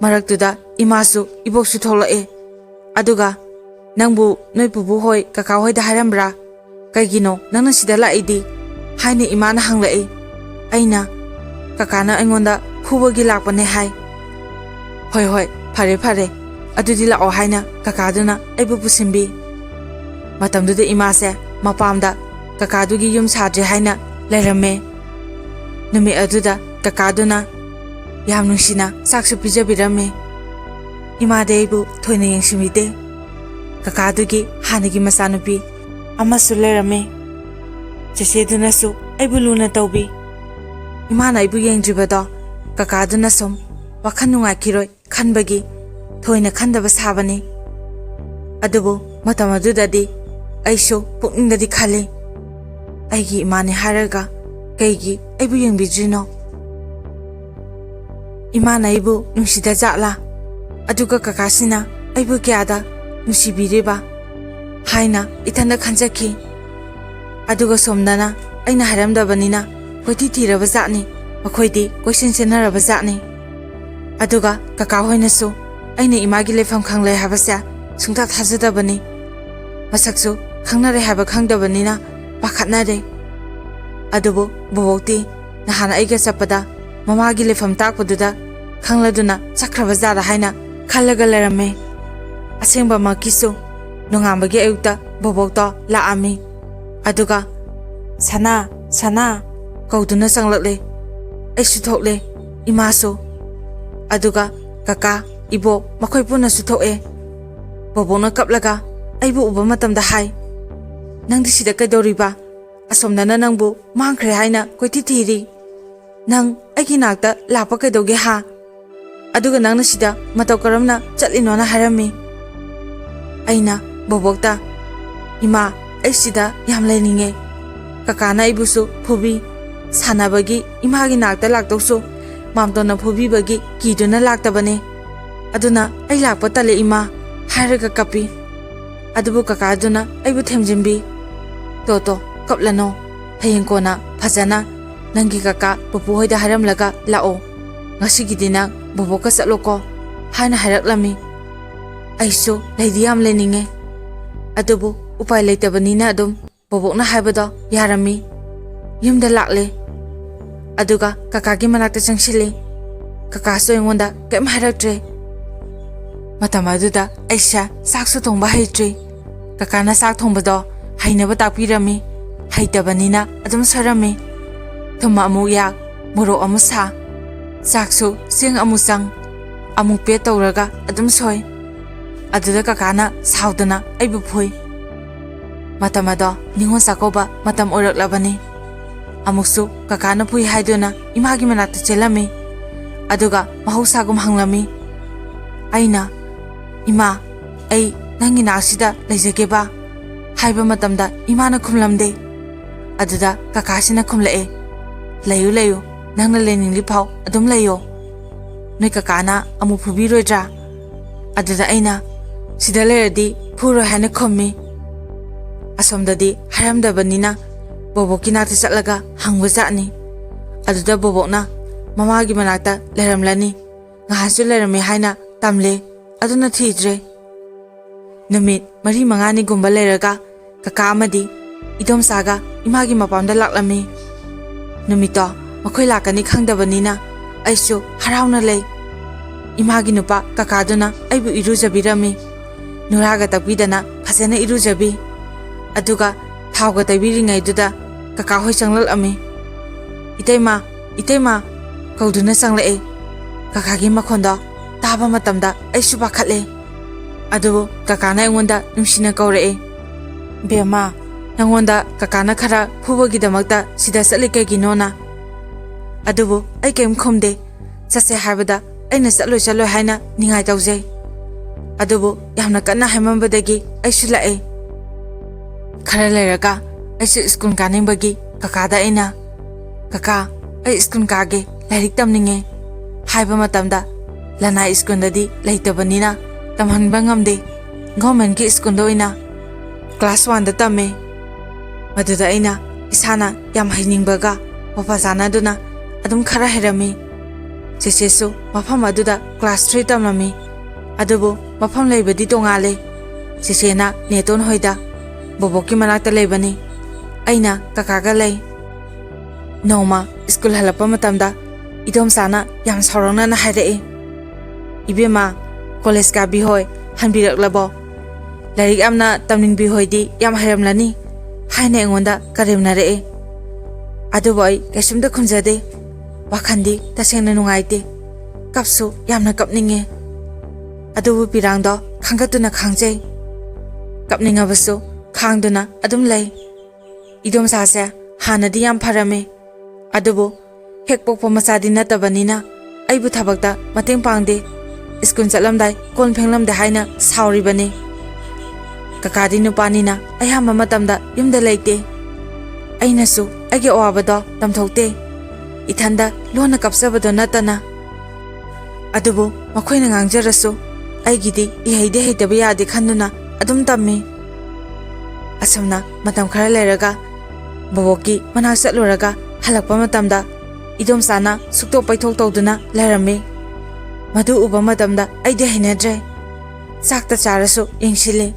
Maraktuda imasu iboksu tholake. Aduga nangbu noi pubu hoi kaka hoi da hairambra kaigino nangna sida laidi haina imana hanglai. Aina kakana aingonda hubagi lakpane hai. Hoi fare adudi lao haina kakaduna aibu pusimbi. Matamduda imase mapamda kakadugi yum sadre haina lairame. Numi aduda kakaduna yam nungsina saksu pijabirame. Imade aibu thoina yengsimide. Kakadugi hanagi masanupi amasu lairame. Chesedunasu aibu luna tawbi. Imana aibu yengdribado kakaduna som wakhan nungaikiroi khanbagi thoina khandaba sabani. Adubu matam adudadi aisu pukningdadi khali. Aigi imane haraga kaigi aibu yengbijrino. Imana aibu nungsida jatla. Aduga kakasina aibu kyada nusibiriba haina ithanda khanjaki. Aduga somdana aina haramdabanina hoiti tiraba jatni makhoidi question senaraba jatni. Aduga kaka hoinasu aina imagi lefam khanglai habasya sungta thajadabani. Masaksu ꯈꯪꯅꯔꯦ ꯍꯥꯏꯕ ꯈꯪꯗꯕꯅꯤꯅ ꯄꯥꯈꯠꯅꯔꯦ꯫ ꯑꯗꯨꯕꯨ ꯕꯣꯕꯣꯛꯇꯤ ꯅꯍꯥꯟ ꯑꯩꯒ ꯆꯠꯄꯗ ꯃꯃꯥꯒꯤ ꯂꯩꯐꯝ ꯇꯥꯛꯄꯗꯨꯗ ꯈꯪꯂꯗꯨꯅ ꯆꯠꯈ꯭ꯔꯕ ꯖꯥꯠꯂ ꯍꯥꯏꯅ ꯈꯜꯂꯒ ꯂꯩꯔꯝꯃꯦ꯫ ꯑꯁꯦꯡꯕꯃꯛꯀꯤꯁꯨ ꯅꯣꯡꯉꯥꯟꯕꯒꯤ ꯑꯌꯨꯛꯇ ꯕꯣꯕꯣꯛꯇꯣ ꯂꯥꯛꯑꯝꯃꯤ꯫ ꯑꯗꯨꯒ ꯁꯅꯥ ꯁꯅꯥ ꯀꯧꯗꯨꯅ ꯆꯪꯂꯛꯂꯦ꯫ ꯑꯩꯁꯨ ꯊꯣꯛꯂꯦ, ꯏꯃꯥꯁꯨ, ꯑꯗꯨꯒ ꯀꯀꯥ, ꯏꯕꯣꯛ ꯃꯈꯣꯏ ꯄꯨꯟꯅꯁꯨ ꯊꯣꯛꯑꯦ꯫ ꯕꯣꯕꯣꯛꯅ ꯀꯞꯂꯒ ꯑꯩꯕꯨ ꯎꯕ ꯃꯇꯝꯗ ꯍꯥꯏ, ꯅꯪꯗꯤ ꯁꯤꯗ ꯀꯩꯗꯧꯔꯤꯕ? ꯑꯁꯣꯝꯗꯅ ꯅꯪꯕꯨ ꯃꯥꯡꯈ꯭ꯔꯦ ꯍꯥꯏꯅ ꯀꯣꯏꯊꯤ ꯊꯤꯔꯤ꯫ ꯅꯪ ꯑꯩꯒꯤ ꯅꯥꯛꯇ ꯂꯥꯛꯄ ꯀꯩꯗꯧꯒꯦ ꯍꯥ? ꯑꯗꯨꯒ ꯅꯪꯅ ꯁꯤꯗ ꯃꯇꯧ ꯀꯔꯝꯅ ꯆꯠꯂꯤꯅꯣꯅ ꯍꯥꯏꯔꯝꯃꯤ꯫ ꯑꯩꯅ ꯕꯣꯕꯣꯛꯇ, ꯏꯃꯥ ꯑꯩ ꯁꯤꯗ ꯌꯥꯝ ꯂꯩꯅꯤꯡꯉꯦ, ꯀꯀꯥꯅ ꯑꯩꯕꯨꯁꯨ ꯐꯨꯕꯤ, ꯁꯥꯟꯅꯕꯒꯤ ꯏꯃꯥꯒꯤ ꯅꯥꯛꯇ ꯂꯥꯛꯇꯧꯁꯨ ꯃꯥꯝꯇꯣꯟꯅ ꯐꯨꯕꯤꯕꯒꯤ ꯀꯤꯗꯨꯅ ꯂꯥꯛꯇꯕꯅꯦ, ꯑꯗꯨꯅ ꯑꯩ ꯂꯥꯛꯄ ꯇꯜꯂꯦ ꯏꯃꯥ ꯍꯥꯏꯔꯒ ꯀꯞꯄꯤ꯫ ꯑꯗꯨꯕꯨ ꯀꯀꯥꯗꯨꯅ ꯑꯩꯕꯨ ꯊꯦꯝꯖꯤꯟꯕꯤ꯫ ꯇꯣ ꯀꯞꯂꯅꯣ, ꯍꯌꯦꯡ ꯀꯣꯟꯅ ꯐꯖꯅ ꯅꯪꯒꯤ ꯀꯀꯥ ꯄꯨꯄꯨ ꯍꯣꯏꯗ ꯍꯥꯏꯔꯝꯂꯒ ꯂꯥꯛꯑꯣ, ꯉꯁꯤꯒꯤꯗꯤ ꯅꯪ ꯕꯣꯕꯣꯛꯀ ꯆꯠꯂꯣꯀꯣ ꯍꯥꯏꯅ ꯍꯥꯏꯔꯛꯂꯝꯃꯤ꯫ ꯑꯩꯁꯨ ꯂꯩꯗꯤ ꯌꯥꯝ ꯂꯩꯅꯤꯡꯉꯦ, ꯑꯗꯨꯕꯨ ꯎꯄꯥꯏ ꯂꯩꯇꯕꯅꯤꯅ ꯑꯗꯨꯝ ꯕꯣꯕꯣꯛꯅ ꯍꯥꯏꯕꯗꯣ ꯌꯥꯔꯝꯃꯤ꯫ ꯌꯨꯝꯗ ꯂꯥꯛꯂꯦ, ꯑꯗꯨꯒ ꯀꯀꯥꯒꯤ ꯃꯅꯥꯛꯇ ꯆꯪꯁꯤꯜꯂꯤ꯫ ꯀꯀꯥꯁꯨ ꯑꯩꯉꯣꯟꯗ ꯀꯩꯝ ꯍꯥꯏꯔꯛꯇ꯭ꯔꯦ꯫ ꯃꯇꯝ ꯑꯗꯨꯗ ꯑꯩꯁꯦ ꯆꯥꯛꯁꯨ ꯊꯣꯡꯕ ꯍꯩꯇ꯭ꯔꯤ꯫ ꯀꯀꯥꯅ ꯆꯥꯛ ꯊꯣꯡꯕꯗꯣ ꯍꯩꯅꯕ ꯇꯥꯛꯄꯤꯔꯝꯃꯤ, ꯍꯩꯇꯕꯅꯤꯅ ꯑꯗꯨꯝ ꯁꯣꯏꯔꯝꯃꯤ꯫ ꯊꯨꯝ ꯑꯃꯨꯛ ꯌꯥꯛ, ꯃꯣꯔꯣꯛ ꯑꯃꯨꯛ ꯁꯥ, ꯆꯥꯛꯁꯨ ꯆꯦꯡ ꯑꯃꯨꯛ ꯆꯪ, ꯑꯃꯨꯛ ꯄꯦꯠ ꯇꯧꯔꯒ ꯑꯗꯨꯝ ꯁꯣꯏ꯫ ꯑꯗꯨꯗ ꯀꯀꯥꯅ ꯁꯥꯎꯗꯅ ꯑꯩꯕꯨ ꯐꯨꯏ꯫ ꯃꯇꯝ ꯑꯗꯣ ꯅꯤꯉꯣꯜ ꯆꯥꯛꯀꯧꯕ ꯃꯇꯝ ꯑꯣꯏꯔꯛꯂꯕꯅꯤ꯫ ꯑꯃꯨꯛꯁꯨ ꯀꯀꯥꯅ ꯐꯨꯏ ꯍꯥꯏꯗꯨꯅ ꯏꯃꯥꯒꯤ ꯃꯅꯥꯛꯇ ꯆꯦꯜꯂꯝꯃꯤ, ꯑꯗꯨꯒ ꯃꯍꯧꯁꯥꯒꯨꯝ ꯍꯪꯂꯝꯃꯤ꯫ ꯑꯩꯅ, ꯏꯃꯥ ꯑꯩ ꯅꯪꯒꯤ ꯅꯥꯛꯁꯤꯗ ꯂꯩꯖꯒꯦꯕ ꯍꯥꯏꯕ ꯃꯇꯝꯗ ꯏꯃꯥꯅ ꯈꯨꯝꯂꯝꯗꯦ꯫ ꯑꯗꯨꯗ ꯀꯀꯥꯁꯤꯅ ꯈꯨꯝꯂꯛꯑꯦ, ꯂꯩꯌꯨ ꯂꯩꯌꯨ, ꯅꯪꯅ ꯂꯩꯅꯤꯡꯂꯤ ꯐꯥꯎ ꯑꯗꯨꯝ ꯂꯩꯌꯣ, ꯅꯣꯏ ꯀꯀꯥꯅ ꯑꯃꯨꯛ ꯐꯨꯕꯤꯔꯣꯏꯗ꯭ꯔꯥ? ꯑꯗꯨꯗ ꯑꯩꯅ ꯁꯤꯗ ꯂꯩꯔꯗꯤ ꯐꯨꯔꯣꯏ ꯍꯥꯏꯅ ꯈꯨꯝꯃꯤ꯫ ꯑꯁꯣꯝꯗꯗꯤ ꯍꯥꯏꯔꯝꯗꯕꯅꯤꯅ ꯕꯣꯕꯣꯛꯀꯤ ꯅꯥꯛꯇ ꯆꯠꯂꯒ ꯍꯪꯕꯖꯥꯠꯅꯤ꯫ ꯑꯗꯨꯗ ꯕꯣꯕꯣꯛꯅ ꯃꯃꯥꯒꯤ ꯃꯅꯥꯛꯇ ꯂꯩꯔꯝꯂꯅꯤ, ꯉꯍꯥꯟꯁꯨ ꯂꯩꯔꯝꯃꯦ ꯍꯥꯏꯅ ꯇꯝꯂꯦ, ꯑꯗꯨꯅ ꯊꯤꯗ꯭ꯔꯦ꯫ ꯅꯨꯃꯤꯠ 4-5ꯅꯤꯒꯨꯝꯕ ꯂꯩꯔꯒ ꯀꯀꯥ ꯑꯃꯗꯤ ꯏꯗꯣꯝꯆꯥꯒ ꯏꯃꯥꯒꯤ ꯃꯄꯥꯝꯗ ꯂꯥꯛꯂꯝꯃꯤ꯫ ꯅꯨꯃꯤꯠꯇꯣ ꯃꯈꯣꯏ ꯂꯥꯛꯀꯅꯤ ꯈꯪꯗꯕꯅꯤꯅ ꯑꯩꯁꯨ ꯍꯔꯥꯎꯅ ꯂꯩ꯫ ꯏꯃꯥꯒꯤ ꯅꯨꯄꯥ ꯀꯀꯥꯗꯨꯅ ꯑꯩꯕꯨ ꯏꯔꯨꯖꯕꯤꯔꯝꯃꯤ, ꯅꯨꯔꯥꯒ ꯇꯛꯄꯤꯗꯅ ꯐꯖꯅ ꯏꯔꯨꯖꯕꯤ꯫ ꯑꯗꯨꯒ ꯊꯥꯎꯒ ꯇꯩꯕꯤꯔꯤꯉꯩꯗꯨꯗ ꯀꯀꯥ ꯍꯣꯏ ꯆꯪꯂꯛꯂꯝꯃꯤ꯫ ꯏꯇꯩꯃ ꯏꯇꯩꯃ ꯀꯧꯗꯨꯅ ꯆꯪꯂꯛꯑꯦ꯫ ꯀꯀꯥꯒꯤ ꯃꯈꯣꯟꯗꯣ ꯇꯥꯕ ꯃꯇꯝꯗ ꯑꯩꯁꯨ ꯄꯥꯈꯠꯂꯦ꯫ ꯑꯗꯨꯕꯨ ꯀꯀꯥꯅ ꯑꯩꯉꯣꯟꯗ ꯅꯨꯡꯁꯤꯅ ꯀꯧꯔꯛꯑꯦ, ꯕꯦꯝꯃ ꯅꯪꯉꯣꯟꯗ ꯀꯀꯥꯅ ꯈꯔ ꯐꯨꯕꯒꯤꯗꯃꯛꯇ ꯁꯤꯗ ꯆꯠꯂꯤ ꯀꯩꯒꯤꯅꯣꯅ꯫ ꯑꯗꯨꯕꯨ ꯑꯩ ꯀꯩꯝ ꯈꯨꯝꯗꯦ꯫ ꯆꯠꯁꯦ ꯍꯥꯏꯕꯗ ꯑꯩꯅ ꯆꯠꯂꯣꯏ ꯍꯥꯏꯅ ꯅꯤꯡꯉꯥꯏ ꯇꯧꯖꯩ꯫ ꯑꯗꯨꯕꯨ ꯌꯥꯝꯅ ꯀꯟꯅ ꯍꯥꯏꯃꯟꯕꯗꯒꯤ ꯑꯩꯁꯨ ꯂꯥꯛꯑꯦ꯫ ꯈꯔ ꯂꯩꯔꯒ ꯑꯩꯁꯨ ꯁ꯭ꯀꯨꯜ ꯀꯥꯅꯤꯡꯕꯒꯤ ꯀꯀꯥꯗ ꯑꯩꯅ, ꯀꯀꯥ ꯑꯩ ꯁ꯭ꯀꯨꯜ ꯀꯥꯒꯦ, ꯂꯥꯏꯔꯤꯛ ꯇꯝꯅꯤꯡꯉꯦ ꯍꯥꯏꯕ ꯃꯇꯝꯗ ꯂꯅꯥꯏ ꯁ꯭ꯀꯨꯜꯗꯗꯤ ꯂꯩꯇꯕꯅꯤꯅ ꯇꯝꯍꯟꯕ ꯉꯝꯗꯦ, ꯒꯚꯔꯟꯃꯦꯟꯠꯀꯤ ꯁ꯭ꯀꯨꯜꯗ ꯑꯣꯏꯅ ꯀ꯭ꯂꯥꯁ 1ꯗ ꯇꯝꯃꯦ꯫ ꯃꯗꯨꯗ ꯑꯩꯅ ꯏꯁꯥꯅ ꯌꯥꯝ ꯍꯩꯅꯤꯡꯕꯒ ꯋꯥꯐ ꯆꯥꯟꯅꯗꯨꯅ ꯑꯗꯨꯝ ꯈꯔ ꯍꯩꯔꯝꯃꯤ꯫ ꯆꯦꯆꯦꯁꯨ ꯃꯐꯝ ꯑꯗꯨꯗ ꯀ꯭ꯂꯥꯁ 3 ꯇꯝꯂꯝꯃꯤ, ꯑꯗꯨꯕꯨ ꯃꯐꯝ ꯂꯩꯕꯗꯤ ꯇꯣꯉꯥꯜꯂꯦ꯫ ꯆꯦꯆꯦꯅ ꯅꯦꯇꯣꯟ ꯍꯣꯏꯗ ꯕꯣꯕꯣꯛꯀꯤ ꯃꯅꯥꯛꯇ ꯂꯩꯕꯅꯤ, ꯑꯩꯅ ꯀꯀꯥꯒ ꯂꯩ꯫ ꯅꯣꯡꯃ ꯁ꯭ꯀꯨꯜ ꯍꯜꯂꯛꯄ ꯃꯇꯝꯗ ꯏꯗꯣꯝꯆꯥꯅ ꯌꯥꯝ ꯁꯥꯎꯔꯥꯡꯅꯅ ꯍꯥꯏꯔꯛꯏ, ꯏꯕꯦꯝꯃ ꯀꯣꯂꯦꯖ ꯀꯥꯕꯤ ꯍꯣꯏ ꯍꯟꯕꯤꯔꯛꯂꯕꯣ? ꯂꯥꯏꯔꯤꯛ ꯌꯥꯝꯅ ꯇꯝꯅꯤꯡꯕꯤ ꯍꯣꯏꯗꯤ ꯌꯥꯝ ꯍꯩꯔꯝꯂꯅꯤ ꯍꯥꯏꯅ ꯑꯩꯉꯣꯟꯗ ꯀꯔꯦꯝꯅꯔꯛꯑꯦ꯫ ꯑꯗꯨꯕꯨ ꯑꯩ ꯀꯩꯁꯨꯝꯇ ꯈꯨꯝꯖꯗꯦ꯫ ꯋꯥꯈꯜꯗꯤ ꯇꯁꯦꯡꯅ ꯅꯨꯡꯉꯥꯏꯇꯦ, ꯀꯞꯁꯨ ꯌꯥꯝꯅ ꯀꯞꯅꯤꯡꯉꯦ꯫ ꯑꯗꯨꯕꯨ ꯄꯤꯔꯥꯡꯗꯣ ꯈꯥꯡꯒꯠꯇꯨꯅ ꯈꯥꯡꯖꯩ, ꯀꯞꯅꯤꯡꯉꯕꯁꯨ ꯈꯥꯡꯗꯨꯅ ꯑꯗꯨꯝ ꯂꯩ꯫ ꯏꯗꯣꯝꯆꯥꯁꯦ ꯍꯥꯟꯅꯗꯤ ꯌꯥꯝ ꯐꯔꯝꯃꯦ, ꯑꯗꯨꯕꯨ ꯍꯦꯛ ꯄꯣꯛꯄ ꯃꯆꯥꯗꯤ ꯅꯠꯇꯕꯅꯤꯅ ꯑꯩꯕꯨ ꯊꯕꯛꯇ ꯃꯇꯦꯡ ꯄꯥꯡꯗꯦ, ꯁ꯭ꯀꯨꯜ ꯆꯠꯂꯝꯗꯥꯏ ꯀꯣꯟ ꯐꯦꯡꯂꯝꯗꯦ ꯍꯥꯏꯅ ꯁꯥꯎꯔꯤꯕꯅꯤ꯫ ꯀꯀꯥꯗꯤ ꯅꯨꯄꯥꯅꯤꯅ ꯑꯌꯥꯝꯕ ꯃꯇꯝꯗ ꯌꯨꯝꯗ ꯂꯩꯇꯦ꯫ ꯑꯩꯅꯁꯨ ꯑꯩꯒꯤ ꯑꯋꯥꯕꯗꯣ ꯇꯝꯊꯣꯛꯇꯦ, ꯏꯊꯟꯗ ꯂꯣꯟꯅ ꯀꯞꯆꯕꯗꯣ ꯅꯠꯇꯅ꯫ ꯑꯗꯨꯕꯨ ꯃꯈꯣꯏꯅ ꯉꯥꯡꯖꯔꯁꯨ ꯑꯩꯒꯤꯗꯤ ꯏꯍꯩꯗꯤ ꯍꯩꯇꯕ ꯌꯥꯗꯦ ꯈꯟꯗꯨꯅ ꯑꯗꯨꯝ ꯇꯝꯃꯤ꯫ ꯑꯁꯨꯝꯅ ꯃꯇꯝ ꯈꯔ ꯂꯩꯔꯒ ꯕꯣꯕꯣꯛꯀꯤ ꯃꯅꯥꯛ ꯆꯠꯂꯨꯔꯒ ꯍꯜꯂꯛꯄ ꯃꯇꯝꯗ ꯏꯗꯣꯝꯆꯥꯅ ꯁꯨꯛꯇꯣꯛ ꯄꯩꯊꯣꯛ ꯇꯧꯗꯨꯅ ꯂꯩꯔꯝꯃꯤ꯫ ꯃꯗꯨ ꯎꯕ ꯃꯇꯝꯗ ꯑꯩꯗꯤ ꯍꯩꯅꯗ꯭ꯔꯦ꯫ ꯆꯥꯛꯇ ꯆꯥꯔꯁꯨ ꯌꯦꯡꯁꯤꯜꯂꯤ,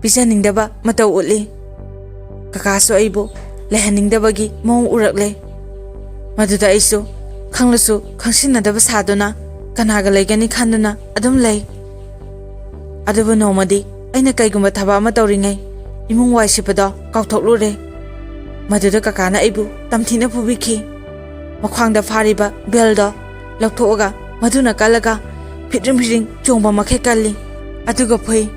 ꯄꯤꯖꯅꯤꯡꯗꯕ ꯃꯇꯧ ꯎꯠꯂꯤ꯫ Kakasu aibu lehaningdabagi mong urakle. Maduda aisu khanglasu khangsinadaba saduna kanaga laigani khanduna adum lay. Adubu nomadi aina kaigumba thaba ama tawringai imung wai sipado kauthoklure. Maduda kakana aibu tamthina phubikhi. Makhwangda phariba beldo lauthoga maduna kalaga pitrim chongba makhe kalli aduga phoi.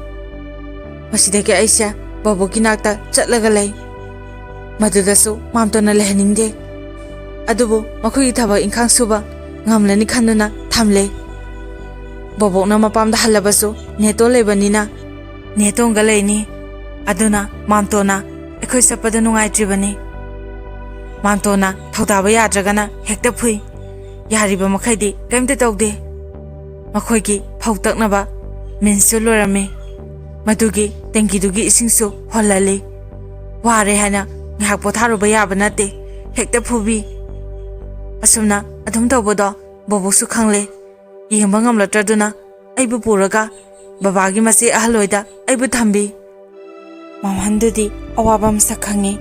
Masidagi aisha baboki nakta chatlaga lay. Madudasu mamtona lehaningde. Adubu makhoi thaba inkhang suba ngamlani khanduna thamle. Bobokna mapamda halabasu neto lebanina netonga leini. Aduna mamtona ekhoi sapada nungai tribani. Mamtona thaudaba yadragana hekta phui. Yariba makhaidi kaimta tawde. Makhoigi phautaknaba minsu lorame. Madugi tengidugi isingsu hollali. Ware hana ngahak potharuba yaba nate hekta phubi. Asumna adum tawbodo boboksu khangle. Yengba ngamlatraduna aibu puraga babagi mase ahaloida aibu thambi. Mamhandudi awaba msak khangi.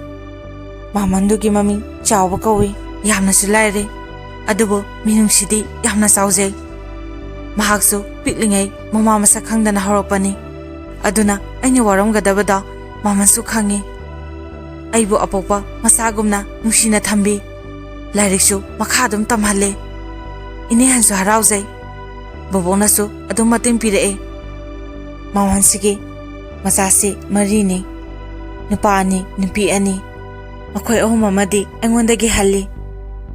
Mamandugi maming chawba kawi yamnasu laire. Adubu minungsidi yamna saujai. Mahaksu piklingai mama masak khangdana horopani. Aduna aina waramgadabada mamansu khangi. Aibu apopa masagumna nungsina thambi. Lairiksu makhadum tamhalle. Ine hansu haraujai. Bobonasu adum mating pirae. Mamansigi masasi marini. Nupa ani nupi ani. Makhoi ahum amadi aingondagi halli.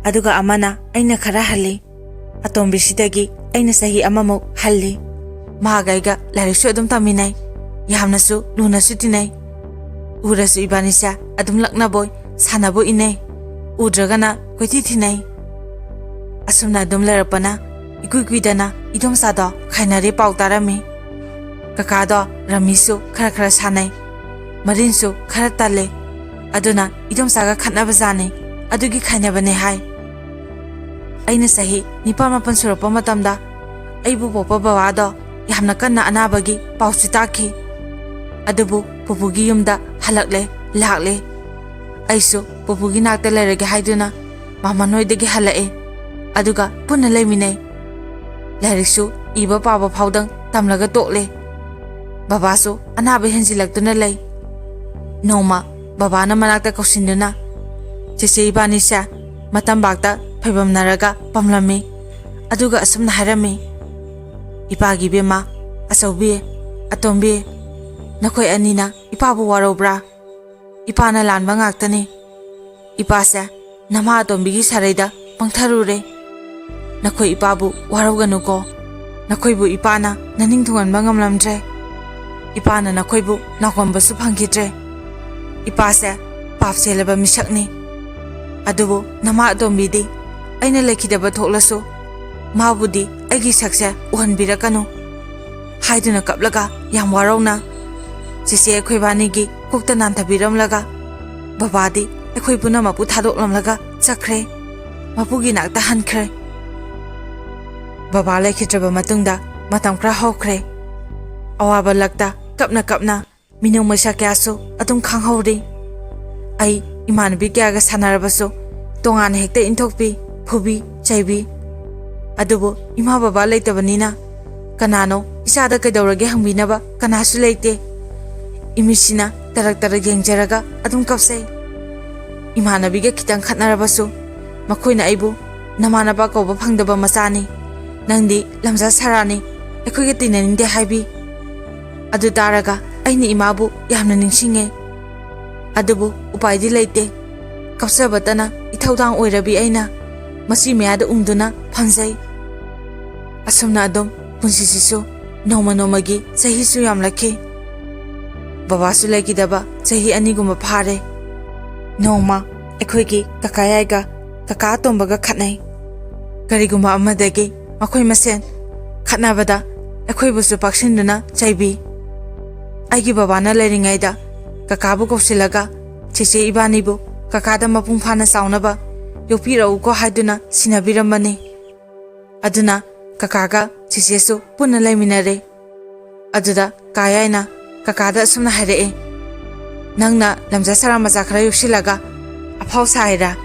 Aduga amana aina khara halli. Atombisidagi aina sahi amamuk halli. Mahagaiga lairiksu adum taminai. Yamnasu lunasu tinai. Urasu ibanisa adum laknaboy sanabu inai. Udragana koiti thinai. Asumna adum larapana ikuikuidana idom sado khainare pautarami. Kakado ramisu khara sanai. Marinsu khara tale. Aduna idom saga khatnabazani. Adugi khainabane hai. Aina sahi nipa mapan surapa matamda aibu popa bawado yamna kanna anabagi pausitaki. Adubu pupugi yumda halakle lakle. Aisu pupugi nakta lairage haiduna mamanoidagi halae. Aduga punna laiminai. Lairiksu iba paba phaudang tamlaga tokle. Babasu anaba henjilaktuna lay. Noma babana manakta kausinduna chese ibanisa matambakta phaibamnaraga pamlami. Aduga asumna harami. Ipagi bema asaubi atombi nakoi anina ipabu warobra. Ipana lanba ngaktani. Ipasa nama atombigi saraida pangtharure. Nakoi ipabu warauganuko. Nakoibu ipana naning thunganba ngamlamdre. Ipana nakoibu nakwambasu phangkidre. Ipasa papselaba misakni. Adubu nama atombidi aina lekhidaba thoklasu mabudi aigi sakse uhanbirakanu haiduna kaplaga yam warauna. Chise ekhoibanigi kokta nanthabiramlaga babadi ekhoi punamapu thadoklamlaga chakre. Mapugi nakta hankre. Baba lekhidraba matungda matam kra hokre. Awaba lakta kapna minung masa kyasu atum khanghauri. Ai imanbi kyaga sanarabasu tongana hekta inthokpi phubi chaibi. Adubu ima baba leitabanina kanano isada kaidawrage hangbinaba kanasu leite. Imisina tarak yengjaraga adum kapsai. Imanabiga kitang khatnarabasu makoina aibu namanaba kauba phangdaba masani. Nangdi lamza sarani ekhoige tinaninde haibi. Adu taraga aini imabu yamna ningsinge. Adubu upaidi leite. Kapsabatana ithaudang oirabi aina masi meyada umduna phanjai. Asumna adum punsisisu nomagi sahisu yamlakhi. Babasu lekidaba sahi aniguma phare. Noma ekhoigi kakayaiga kaka tombaga khatnai. Kariguma amadagi makhoi masen khatnabada ekhoibusu paksinduna chaibi. Aigi babana leiringaida kakabu kopsilaga chese ibanibu kakada mapung phana saunaba yopirau ko haiduna sinabiramani. Aduna kakaga chisesu punna laiminare. Aduda kayaina kakada asumna hairee. ꯅꯪꯅ ꯂꯝꯖꯥ ꯁꯔꯥ ꯃꯆꯥ ꯈꯔ ꯌꯣꯛꯁꯤꯜꯂꯒ ꯑꯐꯥꯎ ꯁꯥꯏꯔꯥ?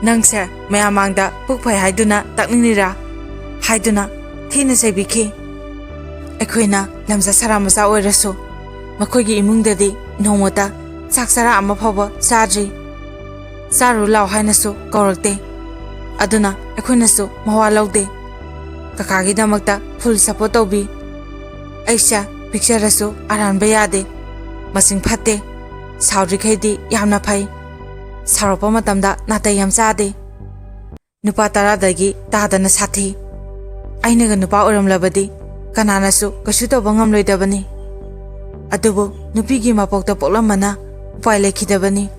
ꯅꯪꯁꯦ ꯃꯌꯥꯝ ꯃꯥꯡꯗ ꯄꯨꯛ ꯐꯩ ꯍꯥꯏꯗꯨꯅ ꯇꯛꯅꯤꯡꯂꯤꯔꯥ? ꯍꯥꯏꯗꯨꯅ ꯊꯤꯅ ꯆꯩꯕꯤꯈꯤ꯫ ꯑꯩꯈꯣꯏꯅ ꯂꯝꯖꯥ ꯁꯔꯥ ꯃꯆꯥ ꯑꯣꯏꯔꯁꯨ ꯃꯈꯣꯏꯒꯤ ꯏꯃꯨꯡꯗꯗꯤ ꯅꯣꯡꯃꯇ ꯆꯥꯛ ꯆꯔꯥ ꯑꯃ ꯐꯥꯎꯕ ꯆꯥꯗ꯭ꯔꯤ꯫ ꯆꯥꯔꯨ ꯂꯥꯎ ꯍꯥꯏꯅꯁꯨ ꯀꯧꯔꯛꯇꯦ꯫ ꯑꯗꯨꯅ ꯑꯩꯈꯣꯏꯅꯁꯨ ꯃꯋꯥ ꯂꯧꯗꯦ꯫ ꯀꯀꯥꯒꯤꯗꯃꯛꯇ ꯐꯨꯜ ꯁꯄꯣꯔꯠ ꯇꯧꯕꯤ꯫ ꯑꯩꯁꯦ ꯄꯤꯛꯆꯔꯁꯨ ꯑꯔꯥꯟꯕ ꯌꯥꯗꯦ, ꯃꯁꯤꯡ ꯐꯠꯇꯦ, ꯁꯥꯎꯗ꯭ꯔꯤꯈꯩꯗꯤ ꯌꯥꯝꯅ ꯐꯩ, ꯁꯥꯎꯔꯛꯄ ꯃꯇꯝꯗ ꯅꯥꯇꯩ ꯌꯥꯝ ꯆꯥꯗꯦ, ꯅꯨꯄꯥ 10ꯗꯒꯤ ꯇꯥꯗꯅ ꯁꯥꯊꯤ꯫ ꯑꯩꯅꯒ ꯅꯨꯄꯥ ꯑꯣꯏꯔꯝꯂꯕꯗꯤ ꯀꯅꯥꯅꯁꯨ ꯀꯩꯁꯨ ꯇꯧꯕ ꯉꯝꯂꯣꯏꯗꯕꯅꯤ꯫ ꯑꯗꯨꯕꯨ ꯅꯨꯄꯤꯒꯤ ꯃꯄꯣꯛꯇ ꯄꯣꯛꯂꯝꯕꯅ ꯎꯄꯥꯏ ꯂꯩꯈꯤꯗꯕꯅꯤ꯫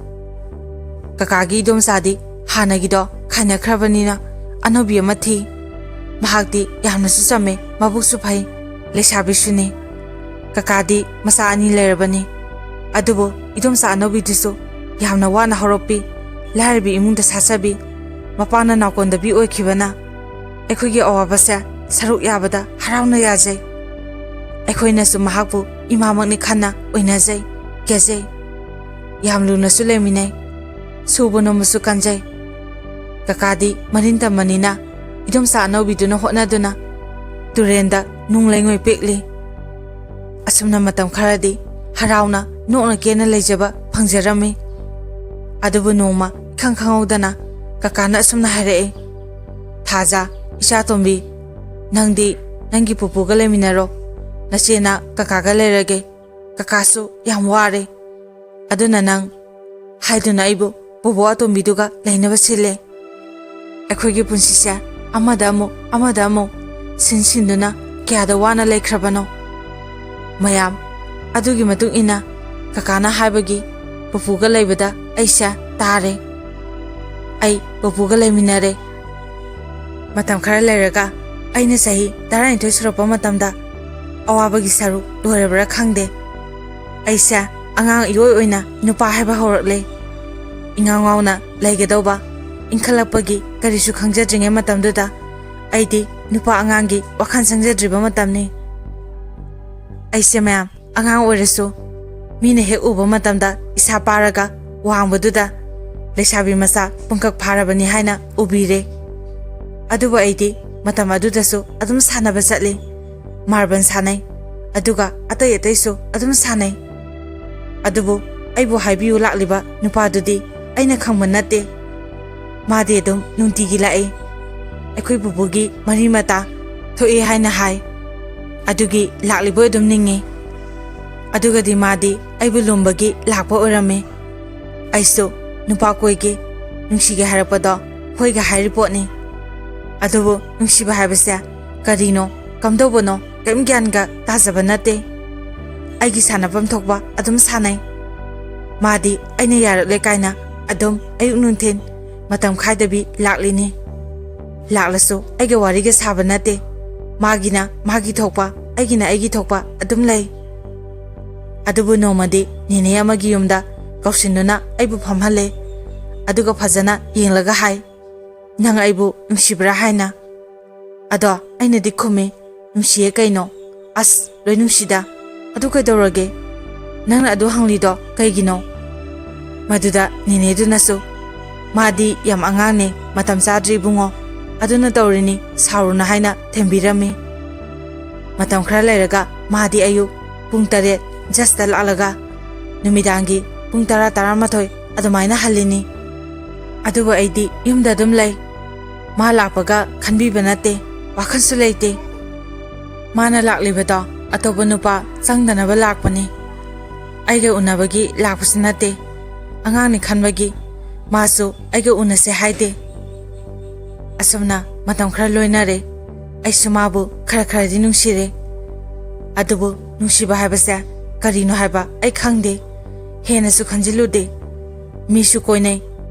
ꯀꯀꯥꯒꯤ ꯏꯗꯣꯝꯆꯥꯗꯤ ꯍꯥꯟꯅꯒꯤꯗꯣ ꯈꯥꯏꯅꯈ꯭ꯔꯕꯅꯤꯅ ꯑꯅꯧꯕꯤ ꯑꯃ ꯊꯤ꯫ ꯃꯍꯥꯛꯇꯤ ꯌꯥꯝꯅꯁꯨ ꯆꯝꯃꯦ, ꯃꯕꯨꯛꯁꯨ ꯐꯩ, ꯂꯩꯁꯥꯕꯤꯁꯨꯅꯤ꯫ ꯀꯀꯥꯗꯤ ꯃꯆꯥ 2 ꯂꯩꯔꯕꯅꯤ꯫ ꯑꯗꯨꯕꯨ ꯏꯗꯣꯝꯆꯥ ꯑꯅꯧꯕꯤꯗꯨꯁꯨ ꯌꯥꯝꯅ ꯋꯥꯅ ꯍꯧꯔꯛꯄꯤ, ꯂꯥꯏꯔꯕꯤ ꯏꯃꯨꯡꯗ ꯁꯥꯠꯆꯕꯤ, ꯃꯄꯥꯅ ꯅꯥꯎꯀꯣꯟꯗꯕꯤ ꯑꯣꯏꯈꯤꯕꯅ ꯑꯩꯈꯣꯏꯒꯤ ꯑꯋꯥꯕꯁꯦ ꯁꯔꯨꯛ ꯌꯥꯕꯗ ꯍꯔꯥꯎꯅ ꯌꯥꯖꯩ꯫ ꯑꯩꯈꯣꯏꯅꯁꯨ ꯃꯍꯥꯛꯄꯨ ꯏꯃꯥꯃꯛꯅꯤ ꯈꯟꯅ ꯑꯣꯏꯅꯖꯩ, ꯀꯦꯖꯩ꯫ ꯌꯥꯝ ꯂꯨꯅꯁꯨ ꯂꯩꯃꯤꯟꯅꯩ, ꯁꯨꯕ ꯅꯣꯝꯕꯁꯨ ꯀꯟꯖꯩ꯫ ꯀꯀꯥꯗꯤ ꯃꯔꯤꯟ ꯇꯝꯕꯅꯤꯅ ꯏꯗꯣꯝꯆꯥ ꯑꯅꯧꯕꯤꯗꯨꯅ ꯍꯣꯠꯅꯗꯨꯅ ꯇꯨꯔꯦꯟꯗ ꯅꯨꯡ ꯂꯩꯉꯣꯏ ꯄꯦꯛꯂꯤ꯫ ꯑꯁꯨꯝꯅ ꯃꯇꯝ ꯈꯔꯗꯤ ꯍꯔꯥꯎꯅ ꯅꯣꯛꯅ ꯀꯦꯅ ꯂꯩꯖꯕ ꯐꯪꯖꯔꯝꯃꯤ꯫ ꯑꯗꯨꯕꯨ ꯅꯣꯡꯃ ꯏꯈꯪ ꯈꯪꯍꯧꯗꯅ ꯀꯀꯥꯅ ꯑꯁꯨꯝꯅ ꯍꯥꯏꯔꯛꯏ, "ꯊꯥꯖ, ꯏꯆꯥꯇꯣꯝꯕꯤ, ꯅꯪꯗꯤ ꯅꯪꯒꯤ ꯄꯨꯄꯨꯒ ꯂꯩꯃꯤꯟꯅꯔꯣ, ꯅꯆꯦꯅ ꯀꯀꯥꯒ ꯂꯩꯔꯒꯦ, ꯀꯀꯥꯁꯨ ꯌꯥꯝ ꯋꯥꯔꯦ, ꯑꯗꯨꯅ ꯅꯪ" ꯍꯥꯏꯗꯨꯅ ꯑꯩꯕꯨ ꯕꯣꯕꯣꯛ ꯑꯇꯣꯝꯕꯤꯗꯨꯒ ꯂꯩꯅꯕ ꯁꯤꯜꯂꯦ꯫ ꯑꯩꯈꯣꯏꯒꯤ ꯄꯨꯟꯁꯤꯁꯦ ꯑꯃꯗ ꯑꯃꯨꯛ ꯁꯤꯟꯗꯨꯅ ꯀꯌꯥꯗ ꯋꯥꯅ ꯂꯩꯈ꯭ꯔꯕꯅꯣ꯫ ꯃꯌꯥꯝ ꯑꯗꯨꯒꯤ ꯃꯇꯨꯡ ꯏꯟꯅ ꯀꯀꯥꯅ ꯍꯥꯏꯕꯒꯤ ꯄꯨꯄꯨꯒ ꯂꯩꯕꯗ ꯑꯩꯁꯦ ꯇꯥꯔꯦ꯫ ꯑꯩ ꯄꯨꯄꯨꯒ ꯂꯩꯃꯤꯟꯅꯔꯦ꯫ ꯃꯇꯝ ꯈꯔ ꯂꯩꯔꯒ ꯑꯩꯅ ꯆꯍꯤ 12 ꯁꯨꯔꯛꯄ ꯃꯇꯝꯗ ꯑꯋꯥꯕꯒꯤ ꯁꯔꯨꯛ ꯂꯣꯏꯔꯕ꯭ꯔꯥ ꯈꯪꯗꯦ, ꯑꯩꯁꯦ ꯑꯉꯥꯡ ꯏꯑꯣꯏ ꯑꯣꯏꯅ ꯅꯨꯄꯥ ꯍꯥꯏꯕ ꯍꯧꯔꯛꯂꯦ꯫ ꯏꯉꯥꯎ ꯉꯥꯎꯅ ꯂꯩꯒꯗꯧꯕ, ꯏꯟꯈꯠꯂꯛꯄꯒꯤ ꯀꯔꯤꯁꯨ ꯈꯪꯖꯗ꯭ꯔꯤꯉꯩ ꯃꯇꯝꯗꯨꯗ ꯑꯩꯗꯤ ꯅꯨꯄꯥ ꯑꯉꯥꯡꯒꯤ ꯋꯥꯈꯜ ꯆꯪꯖꯗ꯭ꯔꯤꯕ ꯃꯇꯝꯅꯤ꯫ ꯑꯩꯁꯦ ꯃꯌꯥꯝ ꯑꯉꯥꯡ ꯑꯣꯏꯔꯁꯨ ꯃꯤꯅ ꯍꯦꯛ ꯎꯕ ꯃꯇꯝꯗ ꯏꯁꯥ ꯄꯥꯔꯒ ꯋꯥꯡꯕꯗꯨꯗ ꯂꯩꯁꯥꯕꯤ ꯃꯆꯥ ꯄꯨꯡꯀꯛ ꯐꯥꯔꯕꯅꯤ ꯍꯥꯏꯅ ꯎꯕꯤꯔꯦ꯫ ꯑꯗꯨꯕꯨ ꯑꯩꯗꯤ ꯃꯇꯝ ꯑꯗꯨꯗꯁꯨ ꯑꯗꯨꯝ ꯁꯥꯟꯅꯕ ꯆꯠꯂꯤ, ꯃꯥꯔꯕꯜ ꯁꯥꯟꯅꯩ, ꯑꯗꯨꯒ ꯑꯇꯩ ꯑꯇꯩꯁꯨ ꯑꯗꯨꯝ ꯁꯥꯟꯅꯩ꯫ ꯑꯗꯨꯕꯨ ꯑꯩꯕꯨ ꯍꯥꯏꯕꯤꯌꯨ ꯂꯥꯛꯂꯤꯕ ꯅꯨꯄꯥꯗꯨꯗꯤ ꯑꯩꯅ ꯈꯪꯕ ꯅꯠꯇꯦ꯫ ꯃꯥꯗꯤ ꯑꯗꯨꯝ ꯅꯨꯡꯇꯤꯒꯤ ꯂꯥꯛꯏ꯫ ꯑꯩꯈꯣꯏ ꯄꯨꯄꯨꯒꯤ ꯃꯔꯤ ꯃꯇꯥ ꯊꯣꯛꯏ ꯍꯥꯏꯅ ꯍꯥꯏ, ꯑꯗꯨꯒꯤ ꯂꯥꯛꯂꯤꯕꯣꯏ ꯑꯗꯨꯝ ꯅꯤꯡꯉꯤ꯫ ꯑꯗꯨꯒꯗꯤ ꯃꯥꯗꯤ ꯑꯩꯕꯨ ꯂꯨꯝꯕꯒꯤ ꯂꯥꯛꯄ ꯑꯣꯏꯔꯝꯃꯤ꯫ ꯑꯩꯁꯨ ꯅꯨꯄꯥ ꯀꯣꯏꯒꯦ, ꯅꯨꯡꯁꯤꯒꯦ ꯍꯥꯏꯔꯛꯄꯗꯣ ꯍꯣꯏꯒ ꯍꯥꯏꯔꯤ ꯄꯣꯠꯅꯤ꯫ ꯑꯗꯨꯕꯨ ꯅꯨꯡꯁꯤꯕ ꯍꯥꯏꯕꯁꯦ ꯀꯔꯤꯅꯣ, ꯀꯝꯗꯧꯕꯅꯣ, ꯀꯔꯤꯝ ꯒ꯭ꯌꯥꯟꯒ ꯇꯥꯖꯕ ꯅꯠꯇꯦ꯫ ꯑꯩꯒꯤ ꯁꯥꯟꯅꯐꯝ ꯊꯣꯛꯄ ꯑꯗꯨꯝ ꯁꯥꯟꯅꯩ꯫ ꯃꯥꯗꯤ ꯑꯩꯅ ꯌꯥꯔꯛꯂꯦ ꯀꯥꯏꯅ ꯑꯗꯨꯝ ꯑꯌꯨꯛ ꯅꯨꯡꯊꯤꯟ ꯃꯇꯝ ꯈꯥꯏꯗꯕꯤ ꯂꯥꯛꯂꯤꯅꯤ꯫ ꯂꯥꯛꯂꯁꯨ ꯑꯩꯒ ꯋꯥꯔꯤꯒ ꯁꯥꯕ ꯅꯠꯇꯦ꯫ ꯃꯥꯒꯤꯅ ꯃꯥꯒꯤ ꯊꯣꯛꯄ, ꯑꯩꯒꯤꯅ ꯑꯩꯒꯤ ꯊꯣꯛꯄ ꯑꯗꯨꯝ ꯂꯩ꯫ ꯑꯗꯨꯕꯨ ꯅꯣꯡꯃꯗꯤ ꯅꯦꯅꯦ ꯑꯃꯒꯤ ꯌꯨꯝꯗ ꯀꯧꯁꯤꯟꯗꯨꯅ ꯑꯩꯕꯨ ꯐꯝꯍꯜꯂꯦ, ꯑꯗꯨꯒ ꯐꯖꯅ ꯌꯦꯡꯂꯒ ꯍꯥꯏ, "ꯅꯪ ꯑꯩꯕꯨ ꯅꯨꯡꯁꯤꯕ꯭ꯔꯥ?" ꯍꯥꯏꯅ꯫ ꯑꯗꯣ ꯑꯩꯅꯗꯤ ꯈꯨꯝꯃꯤ, "ꯅꯨꯡꯁꯤꯌꯦ ꯀꯩꯅꯣ, ꯑꯁ ꯂꯣꯏ ꯅꯨꯡꯁꯤꯗ, ꯑꯗꯨ ꯀꯩꯗꯧꯔꯒꯦ? ꯅꯪꯅ ꯑꯗꯨ ꯍꯪꯂꯤꯗꯣ ꯀꯩꯒꯤꯅꯣ?" ꯃꯗꯨꯗ ꯅꯦꯅꯦꯗꯨꯅꯁꯨ, "ꯃꯥꯗꯤ ꯌꯥꯝ ꯑꯉꯥꯡꯅꯦ, ꯃꯇꯝ ꯆꯥꯗ꯭ꯔꯤ ꯏꯕꯨꯡꯉꯣ, ꯑꯗꯨꯅ ꯇꯧꯔꯤꯅꯤ, ꯁꯥꯎꯔꯨꯅ" ꯍꯥꯏꯅ ꯊꯦꯝꯕꯤꯔꯝꯃꯤ꯫ ꯃꯇꯝ ꯈꯔ ꯂꯩꯔꯒ ꯃꯥꯗꯤ ꯑꯌꯨꯛ ꯄꯨꯡ 7 ꯖꯁꯇ ꯂꯥꯛꯂꯒ ꯅꯨꯃꯤꯗꯥꯡꯒꯤ ꯄꯨꯡ 10-11 ꯑꯗꯨꯃꯥꯏꯅ ꯍꯜꯂꯤꯅꯤ꯫ ꯑꯗꯨꯕꯨ ꯑꯩꯗꯤ ꯌꯨꯝꯗ ꯑꯗꯨꯝ ꯂꯩ꯫ ꯃꯥ ꯂꯥꯛꯄꯒ ꯈꯟꯕꯤꯕ ꯅꯠꯇꯦ, ꯋꯥꯈꯜꯁꯨ ꯂꯩꯇꯦ꯫ ꯃꯥꯅ ꯂꯥꯛꯂꯤꯕꯗꯣ ꯑꯇꯣꯞꯄ ꯅꯨꯄꯥ ꯆꯪꯗꯅꯕ ꯂꯥꯛꯄꯅꯤ, ꯑꯩꯒ ꯎꯅꯕꯒꯤ ꯂꯥꯛꯄꯁꯨ ꯅꯠꯇꯦ꯫ ꯑꯉꯥꯡꯅꯤ ꯈꯟꯕꯒꯤ ꯃꯥꯁꯨ ꯑꯩꯒ ꯎꯅꯁꯦ ꯍꯥꯏꯗꯦ꯫ ꯑꯁꯨꯝꯅ ꯃꯇꯝ ꯈꯔ ꯂꯣꯏꯅꯔꯦ꯫ ꯑꯩꯁꯨ ꯃꯥꯕꯨ ꯈꯔ ꯈꯔꯗꯤ ꯅꯨꯡꯁꯤꯔꯦ꯫ ꯑꯗꯨꯕꯨ ꯅꯨꯡꯁꯤꯕ ꯍꯥꯏꯕꯁꯦ ꯀꯔꯤꯅꯣ ꯍꯥꯏꯕ ꯑꯩ ꯈꯪꯗꯦ, ꯍꯦꯟꯅꯁꯨ ꯈꯟꯖꯤꯜꯂꯨꯗꯦ꯫ ꯃꯤꯁꯨ ꯀꯣꯏꯅꯩ꯫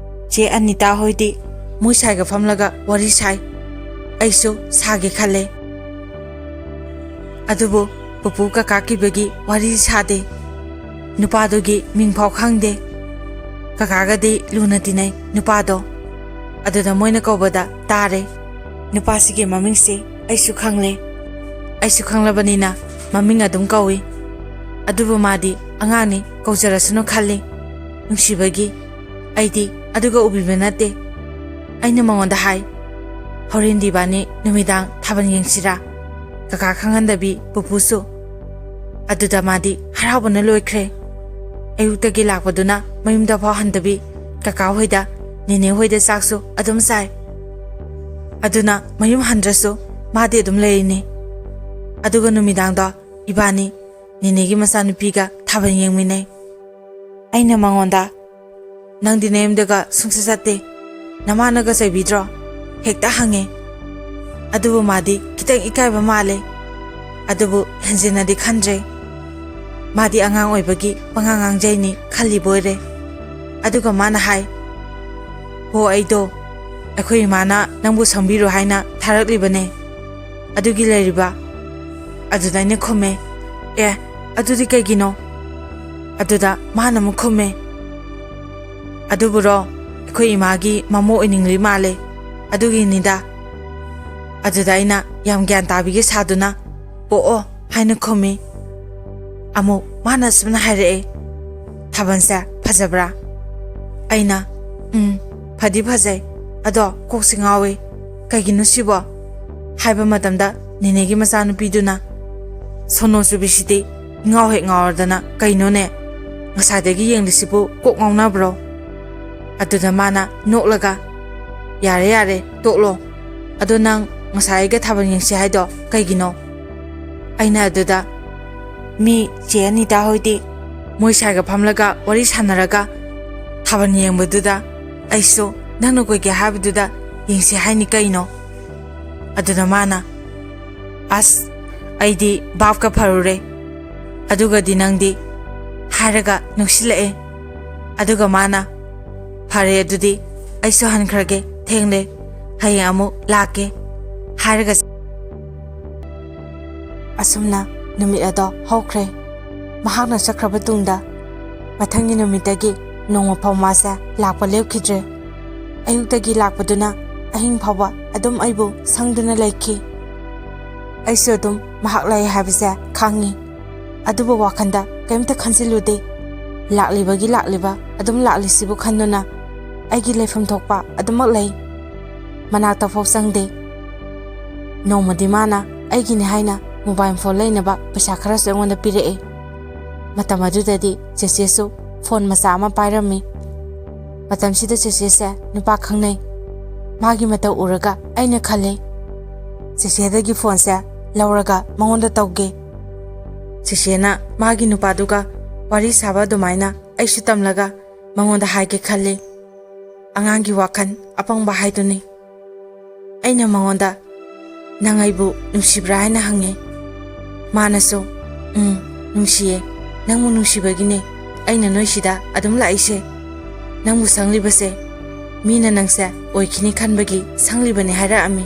ꯆꯦ ꯑꯅꯤꯇꯥ ꯍꯣꯏꯗꯤ ꯃꯣꯏ ꯁꯥꯏꯒ ꯐꯝꯂꯒ ꯋꯥꯔꯤ ꯁꯥꯏ, ꯑꯩꯁꯨ ꯁꯥꯒꯦ ꯈꯜꯂꯦ꯫ ꯑꯗꯨꯕꯨ ꯄꯨꯄꯨ ꯀꯀꯥ ꯀꯤꯕꯒꯤ ꯋꯥꯔꯤ ꯁꯥꯗꯦ꯫ ꯅꯨꯄꯥꯗꯨꯒꯤ ꯃꯤꯡꯐꯥꯎ ꯈꯪꯗꯦ꯫ ꯀꯀꯥꯒꯗꯤ ꯂꯨꯅ ꯇꯤꯟꯅꯩ ꯅꯨꯄꯥꯗꯣ, ꯑꯗꯨꯗ ꯃꯣꯏꯅ ꯀꯧꯕꯗ ꯇꯥꯔꯦ꯫ ꯅꯨꯄꯥꯁꯤꯒꯤ ꯃꯃꯤꯡꯁꯤ ꯑꯩꯁꯨ ꯈꯪꯂꯦ꯫ ꯑꯩꯁꯨ ꯈꯪꯂꯕꯅꯤꯅ ꯃꯃꯤꯡ ꯑꯗꯨꯝ ꯀꯧꯏ꯫ ꯑꯗꯨꯕꯨ ꯃꯥꯗꯤ ꯑꯉꯥꯡꯅꯤ, ꯀꯧꯖꯔꯁꯅꯨ ꯈꯜꯂꯤ꯫ ꯅꯨꯡꯁꯤꯕꯒꯤ ꯑꯩꯗꯤ ꯑꯗꯨꯒ ꯎꯕꯤꯕ ꯅꯠꯇꯦ ꯑꯩꯅ ꯃꯉꯣꯟꯗ ꯍꯥꯏ ꯍꯣꯔꯦꯟꯗꯤ ꯏꯕꯥꯅꯤ ꯅꯨꯃꯤꯗꯥꯡ ꯊꯥꯕꯜ ꯌꯦꯡꯁꯤꯔꯥ ꯀꯀꯥ ꯈꯪꯍꯟꯗꯕꯤ ꯄꯨꯄꯨꯁꯨ ꯑꯗꯨꯗ ꯃꯥꯗꯤ ꯍꯔꯥꯎꯕꯅ ꯂꯣꯏꯈ꯭ꯔꯦ ꯑꯌꯨꯛꯇꯒꯤ ꯂꯥꯛꯄꯗꯨꯅ ꯃꯌꯨꯝꯗ ꯐꯥꯎ ꯍꯟꯗꯕꯤ ꯀꯀꯥ ꯍꯣꯏꯗ ꯅꯦꯅꯦ ꯍꯣꯏꯗ ꯆꯥꯛꯁꯨ ꯑꯗꯨꯝ ꯆꯥꯏ ꯑꯗꯨꯅ ꯃꯌꯨꯝ ꯍꯟꯗ꯭ꯔꯁꯨ ꯃꯥꯗꯤ ꯑꯗꯨꯝ ꯂꯩꯔꯤꯅꯤ ꯑꯗꯨꯒ ꯅꯨꯃꯤꯗꯥꯡꯗꯣ ꯏꯕꯥꯅꯤ ꯅꯦꯅꯦꯒꯤ ꯃꯆꯥꯅꯨꯄꯤꯒ ꯊꯥꯕꯜ ꯌꯦꯡꯃꯤꯟꯅꯩ ꯑꯩꯅ ꯃꯉꯣꯟꯗ ꯅꯪꯗꯤ ꯅꯌꯨꯝꯗꯒ ꯁꯨꯡꯆꯠ ꯆꯠꯇꯦ ꯅꯃꯥꯅꯒ ꯆꯩꯕꯤꯗ꯭ꯔꯣ ꯍꯦꯛꯇ ꯍꯪꯉꯦ ꯑꯗꯨꯕꯨ ꯃꯥꯗꯤ ꯈꯤꯇꯪ ꯏꯀꯥꯏꯕ ꯃꯥꯜꯂꯦ ꯑꯗꯨꯕꯨ ꯍꯦꯟꯖꯤꯟꯅꯗꯤ ꯈꯟꯗ꯭ꯔꯦ ꯃꯥꯗꯤ ꯑꯉꯥꯡ ꯑꯣꯏꯕꯒꯤ ꯄꯉꯥꯡ ꯉꯥꯡꯖꯩꯅꯤ ꯈꯜꯂꯤꯕꯣꯏꯔꯦ ꯑꯗꯨꯒ ꯃꯥꯅ ꯍꯥꯏ ꯍꯣ ꯑꯩꯗꯣ ꯑꯩꯈꯣꯏ ꯏꯃꯥꯅ ꯅꯪꯕꯨ ꯁꯪꯕꯤꯔꯣ ꯍꯥꯏꯅ ꯊꯥꯔꯛꯂꯤꯕꯅꯦ ꯑꯗꯨꯒꯤ ꯂꯩꯔꯤꯕ ꯑꯗꯨꯗ ꯑꯩꯅ ꯈꯨꯝꯃꯦ ꯑꯦ ꯑꯗꯨꯗꯤ ꯀꯩꯒꯤꯅꯣ ꯑꯗꯨꯗ ꯃꯥꯅ ꯑꯃꯨꯛ ꯈꯨꯝꯃꯦ ꯑꯗꯨꯕꯨꯔꯣ ꯑꯩꯈꯣꯏ ꯏꯃꯥꯒꯤ ꯃꯃꯧ ꯑꯣꯏꯅꯤꯡꯂꯤ ꯃꯥꯜꯂꯦ ꯑꯗꯨꯒꯤꯅꯤꯗ ꯑꯗꯨꯗ ꯑꯩꯅ ꯌꯥꯝ ꯒ꯭ꯌꯥꯟ ꯇꯥꯕꯤꯒꯦ ꯁꯥꯗꯨꯅ ꯑꯣ ꯍꯥꯏꯅ ꯈꯨꯝꯃꯤ ꯑꯃꯨꯛ ꯃꯥꯅ ꯑꯁꯨꯝꯅ ꯍꯥꯏꯔꯛꯑꯦ ꯊꯥꯕꯜꯁꯦ ꯐꯖꯕ꯭ꯔꯥ ꯑꯩꯅ ꯐꯗꯤ ꯐꯖꯩ ꯑꯗꯣ ꯀꯣꯛꯁꯤ ꯉꯥꯎꯋꯦ ꯀꯩꯒꯤꯅꯣ ꯁꯤꯕꯣ ꯍꯥꯏꯕ ꯃꯇꯝꯗ ꯅꯦꯅꯦꯒꯤ ꯃꯆꯥꯅꯨꯄꯤꯗꯨꯅ ꯁꯣꯅꯣ ꯆꯨꯕꯤꯁꯤꯗꯤ ꯉꯥꯎ ꯍꯦꯛ ꯉꯥꯎꯔꯗꯅ ꯀꯩꯅꯣꯅꯦ ꯉꯁꯥꯏꯗꯒꯤ ꯌꯦꯡꯂꯤꯁꯤꯕꯨ ꯀꯣꯛ ꯉꯥꯎꯅꯕ꯭ꯔꯣ ꯑꯗꯨꯗ ꯃꯥꯅ ꯅꯣꯛꯂꯒ ꯌꯥꯔꯦ ꯌꯥꯔꯦ ꯇꯣꯛꯂꯣ ꯑꯗꯣ ꯅꯪ ꯉꯁꯥꯏ ꯑꯩꯒ ꯊꯥꯕꯜ ꯌꯦꯡꯁꯤ ꯍꯥꯏꯗꯣ ꯀꯩꯒꯤꯅꯣ ꯑꯩꯅ ꯑꯗꯨꯗ ꯃꯤ ꯆꯦ ꯑꯅꯤꯇꯥ ꯍꯣꯏꯗꯤ ꯃꯣꯏ ꯁꯥꯏꯒ ꯐꯝꯂꯒ ꯋꯥꯔꯤ ꯁꯥꯟꯅꯔꯒ ꯊꯥꯕꯜ ꯌꯦꯡꯕꯗꯨꯗ ꯑꯩꯁꯨ ꯅꯪꯅ ꯀꯣꯏꯒꯦ ꯍꯥꯏꯕꯗꯨꯗ ꯌꯦꯡꯁꯤ ꯍꯥꯏꯅꯤ ꯀꯩꯅꯣ ꯑꯗꯨꯗ ꯃꯥꯅ ꯑꯁ ꯑꯩꯗꯤ ꯚꯥꯞꯀ ꯐꯔꯨꯔꯦ ꯑꯗꯨꯒꯗꯤ ꯅꯪꯗꯤ ꯍꯥꯏꯔꯒ ꯅꯨꯡꯁꯤꯜꯂꯛꯑꯦ ꯑꯗꯨꯒ ꯃꯥꯅ ꯐꯔꯦ ꯑꯗꯨꯗꯤ ꯑꯩꯁꯨ ꯍꯟꯈ꯭ꯔꯒꯦ ꯊꯦꯡꯂꯦ ꯍꯌꯦꯡ ꯑꯃꯨꯛ ꯂꯥꯛꯀꯦ ꯍꯥꯏꯔꯒ ꯑꯁꯨꯝꯅ ꯅꯨꯃꯤꯠ ꯑꯗꯣ ꯍꯧꯈ꯭ꯔꯦ ꯃꯍꯥꯛꯅ ꯆꯠꯈ꯭ꯔꯕ ꯇꯨꯡꯗ ꯃꯊꯪꯒꯤ ꯅꯨꯃꯤꯠꯇꯒꯤ ꯅꯣꯡꯃ ꯐꯥꯎ ꯃꯥꯁꯦ ꯂꯥꯛꯄ ꯂꯦꯞꯈꯤꯗ꯭ꯔꯦ ꯑꯌꯨꯛꯇꯒꯤ ꯂꯥꯛꯄꯗꯨꯅ ꯑꯍꯤꯡ ꯐꯥꯎꯕ ꯑꯗꯨꯝ ꯑꯩꯕꯨ ꯁꯪꯗꯨꯅ ꯂꯩꯈꯤ ꯑꯩꯁꯨ ꯑꯗꯨꯝ ꯃꯍꯥꯛ ꯂꯩ ꯍꯥꯏꯕꯁꯦ ꯈꯪꯉꯤ ꯑꯗꯨꯕꯨ ꯋꯥꯈꯟꯗ ꯀꯔꯤꯝꯇ ꯈꯟꯖꯤꯜꯂꯨꯗꯦ ꯂꯥꯛꯂꯤꯕꯒꯤ ꯂꯥꯛꯂꯤꯕ ꯑꯗꯨꯝ ꯂꯥꯛꯂꯤꯁꯤꯕꯨ ꯈꯟꯗꯨꯅ ꯑꯩꯒꯤ ꯂꯩꯐꯝ ꯊꯣꯛꯄ ꯑꯗꯨꯃꯛ ꯂꯩ ꯃꯅꯥꯛꯇ ꯐꯥꯎ ꯆꯪꯗꯦ ꯅꯣꯡꯃꯗꯤ ꯃꯥꯅ ꯑꯩꯒꯤꯅꯤ ꯍꯥꯏꯅ ꯃꯣꯕꯥꯏꯜ ꯐꯣꯟ ꯂꯩꯅꯕ ꯄꯩꯁꯥ ꯈꯔꯁꯨ ꯑꯩꯉꯣꯟꯗ ꯄꯤꯔꯛꯑꯦ ꯃꯇꯝ ꯑꯗꯨꯗꯗꯤ ꯆꯦꯆꯦꯁꯨ ꯐꯣꯟ ꯃꯆꯥ ꯑꯃ ꯄꯥꯏꯔꯝꯃꯤ ꯃꯇꯝꯁꯤꯗ ꯆꯦꯆꯦꯁꯦ ꯅꯨꯄꯥ ꯈꯪꯅꯩ ꯃꯥꯒꯤ ꯃꯇꯧ ꯎꯔꯒ ꯑꯩꯅ ꯈꯜꯂꯦ ꯆꯦꯆꯦꯗꯒꯤ ꯐꯣꯟꯁꯦ ꯂꯧꯔꯒ ꯃꯉꯣꯟꯗ ꯇꯧꯒꯦ ꯆꯦꯆꯦꯅ ꯃꯥꯒꯤ ꯅꯨꯄꯥꯗꯨꯒ ꯋꯥꯔꯤ ꯁꯥꯕ ꯑꯗꯨꯃꯥꯏꯅ ꯑꯩꯁꯨ ꯇꯝꯂꯒ ꯃꯉꯣꯟꯗ ꯍꯥꯏꯒꯦ ꯈꯜꯂꯤ ꯑꯉꯥꯡꯒꯤ ꯋꯥꯈꯜ ꯑꯄꯪꯕ ꯍꯥꯏꯗꯨꯅꯤ ꯑꯩꯅ ꯃꯉꯣꯟꯗ ꯅꯪ ꯑꯩꯕꯨ ꯅꯨꯡꯁꯤꯕ꯭ꯔꯥ ꯍꯥꯏꯅ ꯍꯪꯉꯦ ꯃꯥꯅꯁꯨ ꯅꯨꯡꯁꯤꯌꯦ ꯅꯪꯕꯨ ꯅꯨꯡꯁꯤꯕꯒꯤꯅꯦ ꯑꯩꯅ ꯅꯣꯏꯁꯤꯗ ꯑꯗꯨꯝ ꯂꯥꯛꯏꯁꯦ ꯅꯪꯕꯨ ꯁꯪꯂꯤꯕꯁꯦ ꯃꯤꯅ ꯅꯪꯁꯦ ꯑꯣꯏꯈꯤꯅꯤ ꯈꯟꯕꯒꯤ ꯁꯪꯂꯤꯕꯅꯦ ꯍꯥꯏꯔꯛꯑꯝꯃꯤ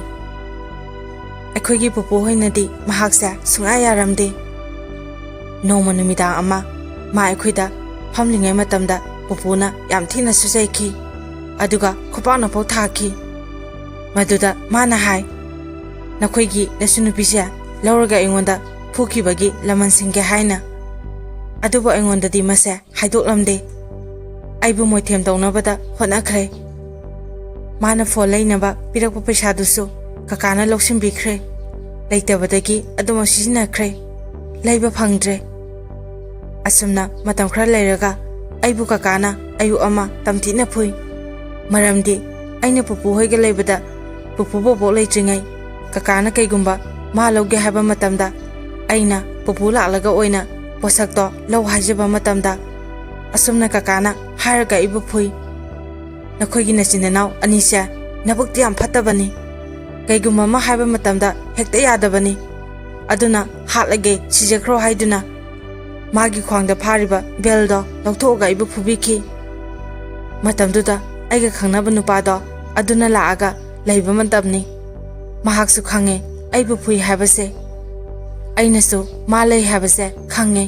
ꯑꯩꯈꯣꯏꯒꯤ ꯄꯨꯄꯨ ꯍꯣꯏꯅꯗꯤ ꯃꯍꯥꯛꯁꯦ ꯁꯨꯡꯌꯥ ꯌꯥꯔꯝꯗꯦ ꯅꯣꯡꯃ ꯅꯨꯃꯤꯗꯥꯡ ꯑꯃ ꯃꯥ ꯑꯩꯈꯣꯏꯗ ꯐꯝꯂꯤꯉꯩ ꯃꯇꯝꯗ ꯄꯨꯄꯨꯅ ꯌꯥꯝ ꯊꯤꯅꯁꯨ ꯆꯩꯈꯤ ꯑꯗꯨꯒ ꯈꯨꯄꯥꯛꯅꯐꯥꯎ ꯊꯥꯈꯤ ꯃꯗꯨꯗ ꯃꯥꯅ ꯍꯥꯏ ꯅꯈꯣꯏꯒꯤ ꯅꯁꯨ ꯅꯨꯄꯤꯁꯦ ꯂꯧꯔꯒ ꯑꯩꯉꯣꯟꯗ ꯐꯨꯈꯤꯕꯒꯤ ꯂꯃꯟ ꯁꯤꯡꯒꯦ ꯍꯥꯏꯅ ꯑꯗꯨꯕꯨ ꯑꯩꯉꯣꯟꯗꯗꯤ ꯃꯁꯦ ꯍꯥꯏꯗꯣꯛꯂꯝꯗꯦ ꯑꯩꯕꯨ ꯃꯣꯏꯊꯦꯝ ꯇꯧꯅꯕꯗ ꯍꯣꯠꯅꯈ꯭ꯔꯦ ꯃꯥꯅ ꯐꯣꯟ ꯂꯩꯅꯕ ꯄꯤꯔꯛꯄ ꯄꯩꯁꯥꯗꯨꯁꯨ ꯀꯀꯥꯅ ꯂꯧꯁꯤꯟꯕꯤꯈ꯭ꯔꯦ ꯂꯩꯇꯕꯗꯒꯤ ꯑꯗꯨꯃꯛ ꯁꯤꯖꯤꯟꯅꯈ꯭ꯔꯦ ꯂꯩꯕ ꯐꯪꯗ꯭ꯔꯦ ꯑꯁꯨꯝꯅ ꯃꯇꯝ ꯈꯔ ꯂꯩꯔꯒ ꯑꯩꯕꯨ ꯀꯀꯥꯅ ꯑꯌꯨꯛ ꯑꯃ ꯇꯝꯊꯤꯅ ꯐꯨꯏ ꯃꯔꯝꯗꯤ ꯑꯩꯅ ꯄꯨꯄꯨ ꯍꯣꯏꯒ ꯂꯩꯕꯗ ꯄꯨꯄꯨ ꯕꯣꯕꯣꯛ ꯂꯩꯇ꯭ꯔꯤꯉꯩ ꯀꯀꯥꯅ ꯀꯩꯒꯨꯝꯕ ꯃꯥ ꯂꯧꯒꯦ ꯍꯥꯏꯕ ꯃꯇꯝꯗ ꯑꯩꯅ ꯄꯨꯄꯨ ꯂꯥꯛꯂꯒ ꯑꯣꯏꯅ ꯄꯣꯠꯁꯛꯇꯣ ꯂꯧ ꯍꯥꯏꯖꯕ ꯃꯇꯝꯗ ꯑꯁꯨꯝꯅ ꯀꯀꯥꯅ ꯍꯥꯏꯔꯒ ꯑꯩꯕꯨ ꯐꯨꯏ ꯅꯈꯣꯏꯒꯤ ꯅꯆꯤꯟ ꯅꯅꯥꯎ ꯑꯅꯤꯁꯦ ꯅꯕꯨꯛꯇꯤ ꯌꯥꯝ ꯐꯠꯇꯕꯅꯤ ꯀꯩꯒꯨꯝꯕ ꯑꯃ ꯍꯥꯏꯕ ꯃꯇꯝꯗ ꯍꯦꯛꯇ ꯌꯥꯗꯕꯅꯤ ꯑꯗꯨꯅ ꯍꯥꯠꯂꯒꯦ ꯁꯤꯖꯈ꯭ꯔꯣ ꯍꯥꯏꯗꯨꯅ ꯃꯥꯒꯤ ꯈ꯭ꯋꯥꯡꯗ ꯐꯥꯔꯤꯕ ꯕꯦꯜꯗꯣ ꯂꯧꯊꯣꯛꯑꯒ ꯑꯩꯕꯨ ꯐꯨꯕꯤꯈꯤ ꯃꯇꯝꯗꯨꯗ ꯑꯩꯒ ꯈꯪꯅꯕ ꯅꯨꯄꯥꯗꯣ ꯑꯗꯨꯅ ꯂꯥꯛꯑꯒ ꯂꯩꯕ ꯃꯇꯝꯅꯤ ꯃꯍꯥꯛꯁꯨ ꯈꯪꯉꯦ ꯑꯩꯕꯨ ꯐꯨꯏ ꯍꯥꯏꯕꯁꯦ ꯑꯩꯅꯁꯨ ꯃꯥ ꯂꯩ ꯍꯥꯏꯕꯁꯦ ꯈꯪꯉꯦ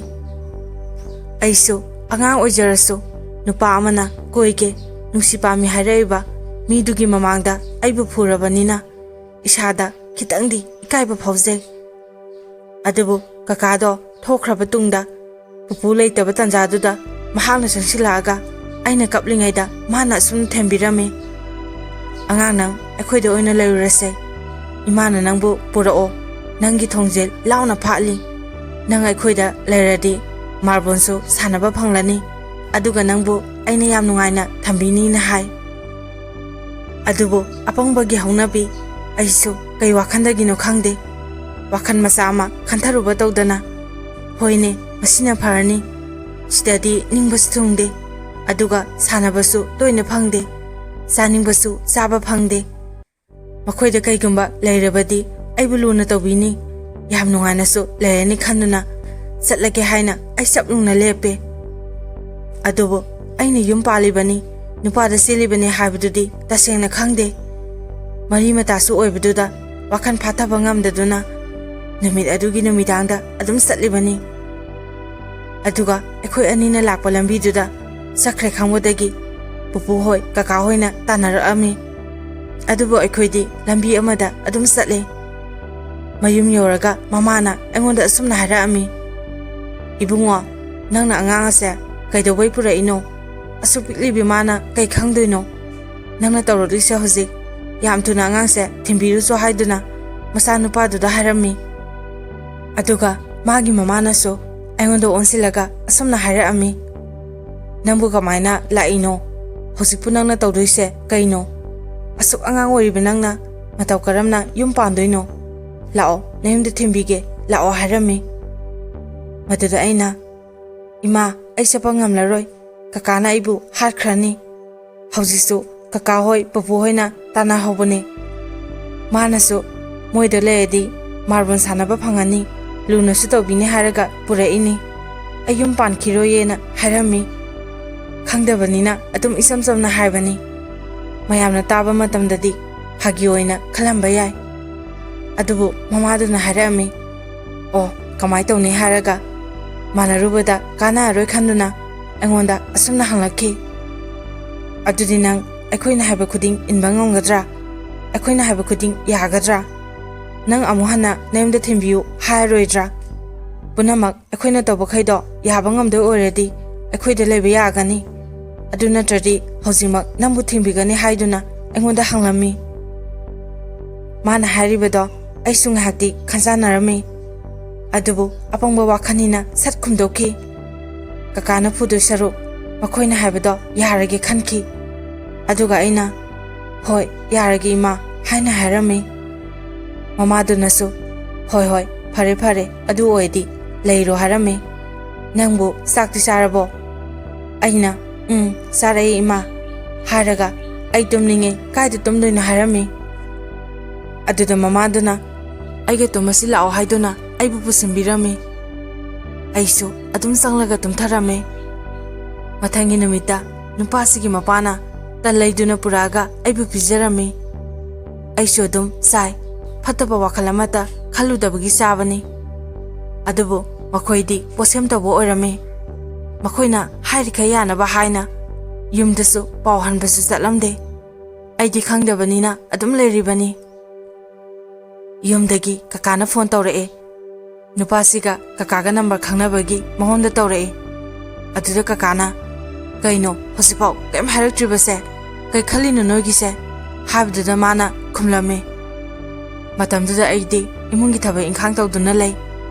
ꯑꯩꯁꯨ ꯑꯉꯥꯡ ꯑꯣꯏꯖꯔꯁꯨ ꯅꯨꯄꯥ ꯑꯃꯅ ꯀꯣꯏꯒꯦ ꯅꯨꯡꯁꯤ ꯄꯥꯝꯃꯤ ꯍꯥꯏꯔꯛꯏꯕ ꯃꯤꯗꯨꯒꯤ ꯃꯃꯥꯡꯗ ꯑꯩꯕꯨ ꯐꯨꯔꯕꯅꯤꯅ ꯏꯁꯥꯗ ꯈꯤꯇꯪꯗꯤ ꯏꯀꯥꯏꯕ ꯐꯥꯎꯖꯩ ꯑꯗꯨꯕꯨ ꯀꯀꯥꯗꯣ ꯊꯣꯛꯈ꯭ꯔꯕ ꯇꯨꯡꯗ ꯄꯨꯄꯨ ꯂꯩꯇꯕ ꯇꯥꯟꯖꯥꯗꯨꯗ ꯃꯍꯥꯛꯅ ꯆꯪꯁꯤꯜꯂꯛꯑꯒ ꯑꯩꯅ ꯀꯞꯂꯤꯉꯩꯗ ꯃꯥꯅ ꯑꯁꯨꯝ ꯊꯦꯝꯕꯤꯔꯝꯃꯤ. ꯑꯉꯥꯡ ꯅꯪ ꯑꯩꯈꯣꯏꯗ ꯑꯣꯏꯅ ꯂꯩꯔꯨꯔꯁꯦ. ꯏꯃꯥꯅ ꯅꯪꯕꯨ ꯄꯨꯔꯛꯑꯣ. ꯅꯪꯒꯤ ꯊꯣꯡꯖꯦꯜ ꯂꯥꯎꯅ ꯐꯥꯠꯂꯤ. ꯅꯪ ꯑꯩꯈꯣꯏꯗ ꯂꯩꯔꯗꯤ ꯃꯥꯔꯕꯣꯜꯁꯨ ꯁꯥꯟꯅꯕ ꯐꯪꯂꯅꯤ. ꯑꯗꯨꯒ ꯅꯪꯕꯨ ꯑꯩꯅ ꯌꯥꯝ ꯅꯨꯡꯉꯥꯏꯅ ꯊꯝꯕꯤꯅꯤꯅ ꯍꯥꯏ. ꯑꯗꯨꯕꯨ ꯑꯄꯪꯕꯒꯤ ꯍꯧꯅꯕꯤ ꯑꯩꯁꯨ ꯀꯩ ꯋꯥꯈꯟꯗꯒꯤꯅꯣ ꯈꯪꯗꯦ. ꯋꯥꯈꯟ ꯃꯆꯥ ꯑꯃ ꯈꯟꯊꯔꯨꯕ ꯇꯧꯗꯅ ꯍꯣꯏꯅꯦ ꯃꯁꯤꯅ ꯐꯔꯅꯤ. ꯁꯤꯗꯗꯤ ꯅꯤꯡꯕꯁꯨ ꯊꯨꯡꯗꯦ. ꯑꯗꯨꯒ ꯁꯥꯟꯅꯕꯁꯨ ꯇꯣꯏꯅ ꯐꯪꯗꯦ. ꯆꯥꯅꯤꯡꯕꯁꯨ ꯆꯥꯕ ꯐꯪꯗꯦ. ꯃꯈꯣꯏꯗ ꯀꯩꯒꯨꯝꯕ ꯂꯩꯔꯕꯗꯤ ꯑꯩꯕꯨ ꯂꯨꯅ ꯇꯧꯕꯤꯅꯤ. ꯌꯥꯝ ꯅꯨꯡꯉꯥꯏꯅꯁꯨ ꯂꯩꯔꯅꯤ ꯈꯟꯗꯨꯅ ꯆꯠꯂꯒꯦ ꯍꯥꯏꯅ ꯑꯩ ꯆꯞꯂꯨꯡꯅ ꯂꯦꯞꯄꯦ. ꯑꯗꯨꯕꯨ ꯑꯩꯅ ꯌꯨꯝ ꯄꯥꯜꯂꯤꯕꯅꯤ, ꯅꯨꯄꯥꯗ ꯆꯦꯜꯂꯤꯕꯅꯤ ꯍꯥꯏꯕꯗꯨꯗꯤ ꯇꯁꯦꯡꯅ ꯈꯪꯗꯦ. ꯃꯔꯤ ꯃꯇꯥꯁꯨ ꯑꯣꯏꯕꯗꯨꯗ ꯋꯥꯈꯟ ꯐꯥꯊꯕ ꯉꯝꯗꯗꯨꯅ ꯅꯨꯃꯤꯠ ꯑꯗꯨꯒꯤ ꯅꯨꯃꯤꯗꯥꯡꯗ ꯑꯗꯨꯝ ꯆꯠꯂꯤꯕꯅꯤ. ꯑꯗꯨꯒ ꯑꯩꯈꯣꯏ ꯑꯅꯤꯅ ꯂꯥꯛꯄ ꯂꯝꯕꯤꯗꯨꯗ ꯆꯠꯈ꯭ꯔꯦ ꯈꯪꯕꯗꯒꯤ ꯄꯨꯄꯨ ꯍꯣꯏ ꯀꯀꯥ ꯍꯣꯏꯅ ꯇꯥꯟꯅꯔꯛꯑꯝꯃꯤ. ꯑꯗꯨꯕꯨ ꯑꯩꯈꯣꯏꯗꯤ ꯂꯝꯕꯤ ꯑꯃꯗ ꯑꯗꯨꯝ ꯆꯠꯂꯦ. ꯃꯌꯨꯝ ꯌꯧꯔꯒ ꯃꯃꯥꯅ ꯑꯩꯉꯣꯟꯗ ꯑꯁꯨꯝꯅ ꯍꯥꯏꯔꯛꯑꯝꯃꯤ. ꯏꯕꯨꯡꯉꯣ, ꯅꯪꯅ ꯑꯉꯥꯡ ꯑꯁꯦ ꯀꯩꯗꯧꯕꯩ ꯄꯨꯔꯛꯏꯅꯣ? ꯑꯁꯨꯛ ꯄꯤꯛꯂꯤꯕꯤ ꯃꯥꯅ ꯀꯩ ꯈꯪꯗꯣꯏꯅꯣ? ꯅꯪꯅ ꯇꯧꯔꯛꯂꯤꯁꯦ ꯍꯧꯖꯤꯛ ꯌꯥꯝ ꯊꯨꯅ ꯑꯉꯥꯡꯁꯦ ꯊꯤꯟꯕꯤꯔꯨꯆꯣ ꯍꯥꯏꯗꯨꯅ ꯃꯆꯥꯅꯨꯄꯥꯗꯨꯗ ꯍꯥꯏꯔꯝꯃꯤ. ꯑꯗꯨꯒ ꯃꯥꯒꯤ ꯃꯃꯥꯅꯁꯨ ꯑꯩꯉꯣꯟꯗ ꯑꯣꯟꯁꯤꯜꯂꯒ ꯑꯁꯨꯝꯅ ꯍꯥꯏꯔꯛꯑꯝꯃꯤ. ꯅꯪꯕꯨ ꯀꯃꯥꯏꯅ ꯂꯥꯛꯏꯅꯣ? ꯍꯧꯖꯤꯛꯄꯨ ꯅꯪꯅ ꯇꯧꯗꯣꯏꯁꯦ ꯀꯩꯅꯣ? ꯑꯁꯨꯛ ꯑꯉꯥꯡ ꯑꯣꯏꯔꯤꯕ ꯅꯪꯅ ꯃꯇꯧ ꯀꯔꯝꯅ ꯌꯨꯝ ꯄꯥꯟꯗꯣꯏꯅꯣ? ꯂꯥꯛꯑꯣ ꯅꯌꯨꯝꯗ ꯊꯤꯟꯕꯤꯒꯦ, ꯂꯥꯛꯑꯣ ꯍꯥꯏꯔꯝꯃꯤ. ꯃꯗꯨꯗ ꯑꯩꯅ ꯏꯃꯥ ꯑꯩ ꯆꯠꯄ ꯉꯝꯂꯔꯣꯏ. ꯀꯀꯥꯅ ꯑꯩꯕꯨ ꯍꯥꯠꯈ꯭ꯔꯅꯤ. ꯍꯧꯖꯤꯛꯁꯨ ꯀꯀꯥ ꯍꯣꯏ ꯄꯨꯄꯨ ꯍꯣꯏꯅ ꯇꯥꯟꯅꯍꯧꯕꯅꯤ. ꯃꯥꯅꯁꯨ ꯃꯣꯏꯗ ꯂꯩꯔꯗꯤ ꯃꯥꯔꯕꯣꯜ ꯁꯥꯟꯅꯕ ꯐꯪꯉꯅꯤ, ꯂꯨꯅꯁꯨ ꯇꯧꯕꯤꯅꯤ ꯍꯥꯏꯔꯒ ꯄꯨꯔꯛꯏꯅꯤ. ꯑꯩ ꯌꯨꯝ ꯄꯥꯟꯈꯤꯔꯣꯏꯌꯦꯅ ꯍꯥꯏꯔꯝꯃꯤ. ꯈꯪꯗꯕꯅꯤꯅ ꯑꯗꯨꯝ ꯏꯆꯝ ꯆꯝꯅ ꯍꯥꯏꯕꯅꯤ. ꯃꯌꯥꯝꯅ ꯇꯥꯕ ꯃꯇꯝꯗꯗꯤ ꯐꯥꯒꯤ ꯑꯣꯏꯅ ꯈꯜꯂꯝꯕ ꯌꯥꯏ. ꯑꯗꯨꯕꯨ ꯃꯃꯥꯗꯨꯅ ꯍꯥꯏꯔꯛꯑꯝꯃꯤ. ꯑꯣ ꯀꯃꯥꯏ ꯇꯧꯅꯤ ꯍꯥꯏꯔꯒ ꯃꯥꯟꯅꯔꯨꯕꯗ ꯀꯥꯟꯅꯔꯔꯣꯏ ꯈꯟꯗꯨꯅ ꯑꯩꯉꯣꯟꯗ ꯑꯁꯨꯝꯅ ꯍꯪꯂꯛꯈꯤ. ꯑꯗꯨꯗꯤ ꯅꯪ ꯑꯩꯈꯣꯏꯅ ꯍꯥꯏꯕ ꯈꯨꯗꯤꯡ ꯏꯟꯕ ꯉꯝꯒꯗ꯭ꯔꯥ? ꯑꯩꯈꯣꯏꯅ ꯍꯥꯏꯕ ꯈꯨꯗꯤꯡ ꯌꯥꯒꯗ꯭ꯔꯥ? ꯅꯪ ꯑꯃꯨꯛ ꯍꯟꯅ ꯅꯌꯨꯝꯗ ꯊꯤꯟꯕꯤꯌꯨ ꯍꯥꯏꯔꯔꯣꯏꯗ꯭ꯔꯥ? ꯄꯨꯝꯅꯃꯛ ꯑꯩꯈꯣꯏꯅ ꯇꯧꯕꯈꯩꯗꯣꯌꯥꯕ ꯉꯝꯗꯣꯏ ꯑꯣꯏꯔꯗꯤ ꯑꯩꯈꯣꯏꯗ ꯂꯩꯕ ꯌꯥꯒꯅꯤ. ꯑꯗꯨ ꯅꯠꯇ꯭ꯔꯗꯤ ꯍꯧꯖꯤꯛꯃꯛ ꯅꯪꯕꯨ ꯊꯤꯟꯕꯤꯒꯅꯤ ꯍꯥꯏꯗꯨꯅ ꯑꯩꯉꯣꯟꯗ ꯍꯪꯂꯝꯃꯤ. ꯃꯥꯅ ꯍꯥꯏꯔꯤꯕꯗꯣ ꯑꯩꯁꯨ ꯉꯥꯏꯍꯥꯛꯇꯤ ꯈꯟꯖꯥꯟꯅꯔꯝꯃꯤ. ꯑꯗꯨꯕꯨ ꯑꯄꯪꯕ ꯋꯥꯈꯜꯅꯤꯅ ꯁꯠ ꯈꯨꯝꯗꯣꯛꯈꯤ. ꯀꯀꯥꯅ ꯐꯨꯗꯣꯏ ꯁꯔꯨꯛ ꯃꯈꯣꯏꯅ ꯍꯥꯏꯕꯗꯣ ꯌꯥꯔꯒꯦ ꯈꯟꯈꯤ. ꯑꯗꯨꯒ ꯑꯩꯅ ꯍꯣꯏ ꯌꯥꯔꯒꯦ ꯏꯃꯥ ꯍꯥꯏꯅ ꯍꯥꯏꯔꯝꯃꯤ. ꯃꯃꯥꯗꯨꯅꯁꯨ ꯍꯣꯏ ꯍꯣꯏ ꯐꯔꯦ ꯐꯔꯦ ꯑꯗꯨ ꯑꯣꯏꯔꯗꯤ ꯂꯩꯔꯣ ꯍꯥꯏꯔꯝꯃꯤ. ꯅꯪꯕꯨ ꯆꯥꯛꯇꯤ ꯆꯥꯔꯕꯣ? ꯑꯩꯅ ꯆꯥꯔꯛꯏ ꯏꯃꯥ ꯍꯥꯏꯔꯒ ꯑꯩ ꯇꯨꯝꯅꯤꯡꯉꯦ, ꯀꯥꯏꯗ ꯇꯨꯝꯗꯣꯏꯅꯣ ꯍꯥꯏꯔꯝꯃꯤ. ꯑꯗꯨꯗ ꯃꯃꯥꯗꯨꯅ ꯑꯩꯒ ꯇꯨꯝꯃꯁꯤ ꯂꯥꯛꯑꯣ ꯍꯥꯏꯗꯨꯅ ꯑꯩꯕꯨ ꯄꯨꯁꯤꯟꯕꯤꯔꯝꯃꯤ. ꯑꯩꯁꯨ ꯑꯗꯨꯝ ꯆꯪꯂꯒ ꯇꯨꯝꯊꯔꯝꯃꯤ. ꯃꯊꯪꯒꯤ ꯅꯨꯃꯤꯠꯇ ꯅꯨꯄꯥꯁꯤꯒꯤ ꯃꯄꯥꯅ ꯇꯟ ꯂꯩꯗꯨꯅ ꯄꯨꯔꯛꯑꯒ ꯑꯩꯕꯨ ꯄꯤꯖꯔꯝꯃꯤ. ꯑꯩꯁꯨ ꯑꯗꯨꯝ ꯆꯥꯏ. ꯐꯠꯇꯕ ꯋꯥꯈꯜ ꯑꯃꯠꯇ ꯈꯜꯂꯨꯗꯕꯒꯤ ꯆꯥꯕꯅꯤ. ꯑꯗꯨꯕꯨ ꯃꯈꯣꯏꯗꯤ ꯄꯣꯠꯁꯦꯝ ꯇꯧꯕ ꯑꯣꯏꯔꯝꯃꯤ. ꯃꯈꯣꯏꯅ ꯍꯥꯏꯔꯤꯈꯩ ꯌꯥꯅꯕ ꯍꯥꯏꯅ ꯌꯨꯝꯗꯁꯨ ꯄꯥꯎ ꯍꯟꯕꯁꯨ ꯆꯠꯂꯝꯗꯦ. ꯑꯩꯗꯤ ꯈꯪꯗꯕꯅꯤꯅ ꯑꯗꯨꯝ ꯂꯩꯔꯤꯕꯅꯤ. ꯌꯨꯝꯗꯒꯤ ꯀꯀꯥꯅ ꯐꯣꯟ ꯇꯧꯔꯛꯑꯦ. ꯅꯨꯄꯥꯁꯤꯒ ꯀꯀꯥꯒ ꯅꯝꯕꯔ ꯈꯪꯅꯕꯒꯤ ꯃꯉꯣꯟꯗ ꯇꯧꯔꯛꯑꯦ. ꯑꯗꯨꯗ ꯀꯀꯥꯅ ꯀꯩꯅꯣ ꯍꯧꯖꯤꯛꯐꯥꯎ ꯀꯩꯝ ꯍꯥꯏꯔꯛꯇ꯭ꯔꯤꯕꯁꯦ? ꯀꯩ ꯈꯜꯂꯤꯅꯣ ꯅꯣꯏꯒꯤꯁꯦ? ꯍꯥꯏꯕꯗꯨꯗ ꯃꯥꯅ ꯈꯨꯝꯂꯝꯃꯤ. ꯃꯇꯝꯗꯨꯗ ꯑꯩꯗꯤ ꯏꯃꯨꯡꯒꯤ ꯊꯕꯛ ꯏꯪꯈꯥꯡ ꯇꯧꯗꯨꯅ ꯂꯩ.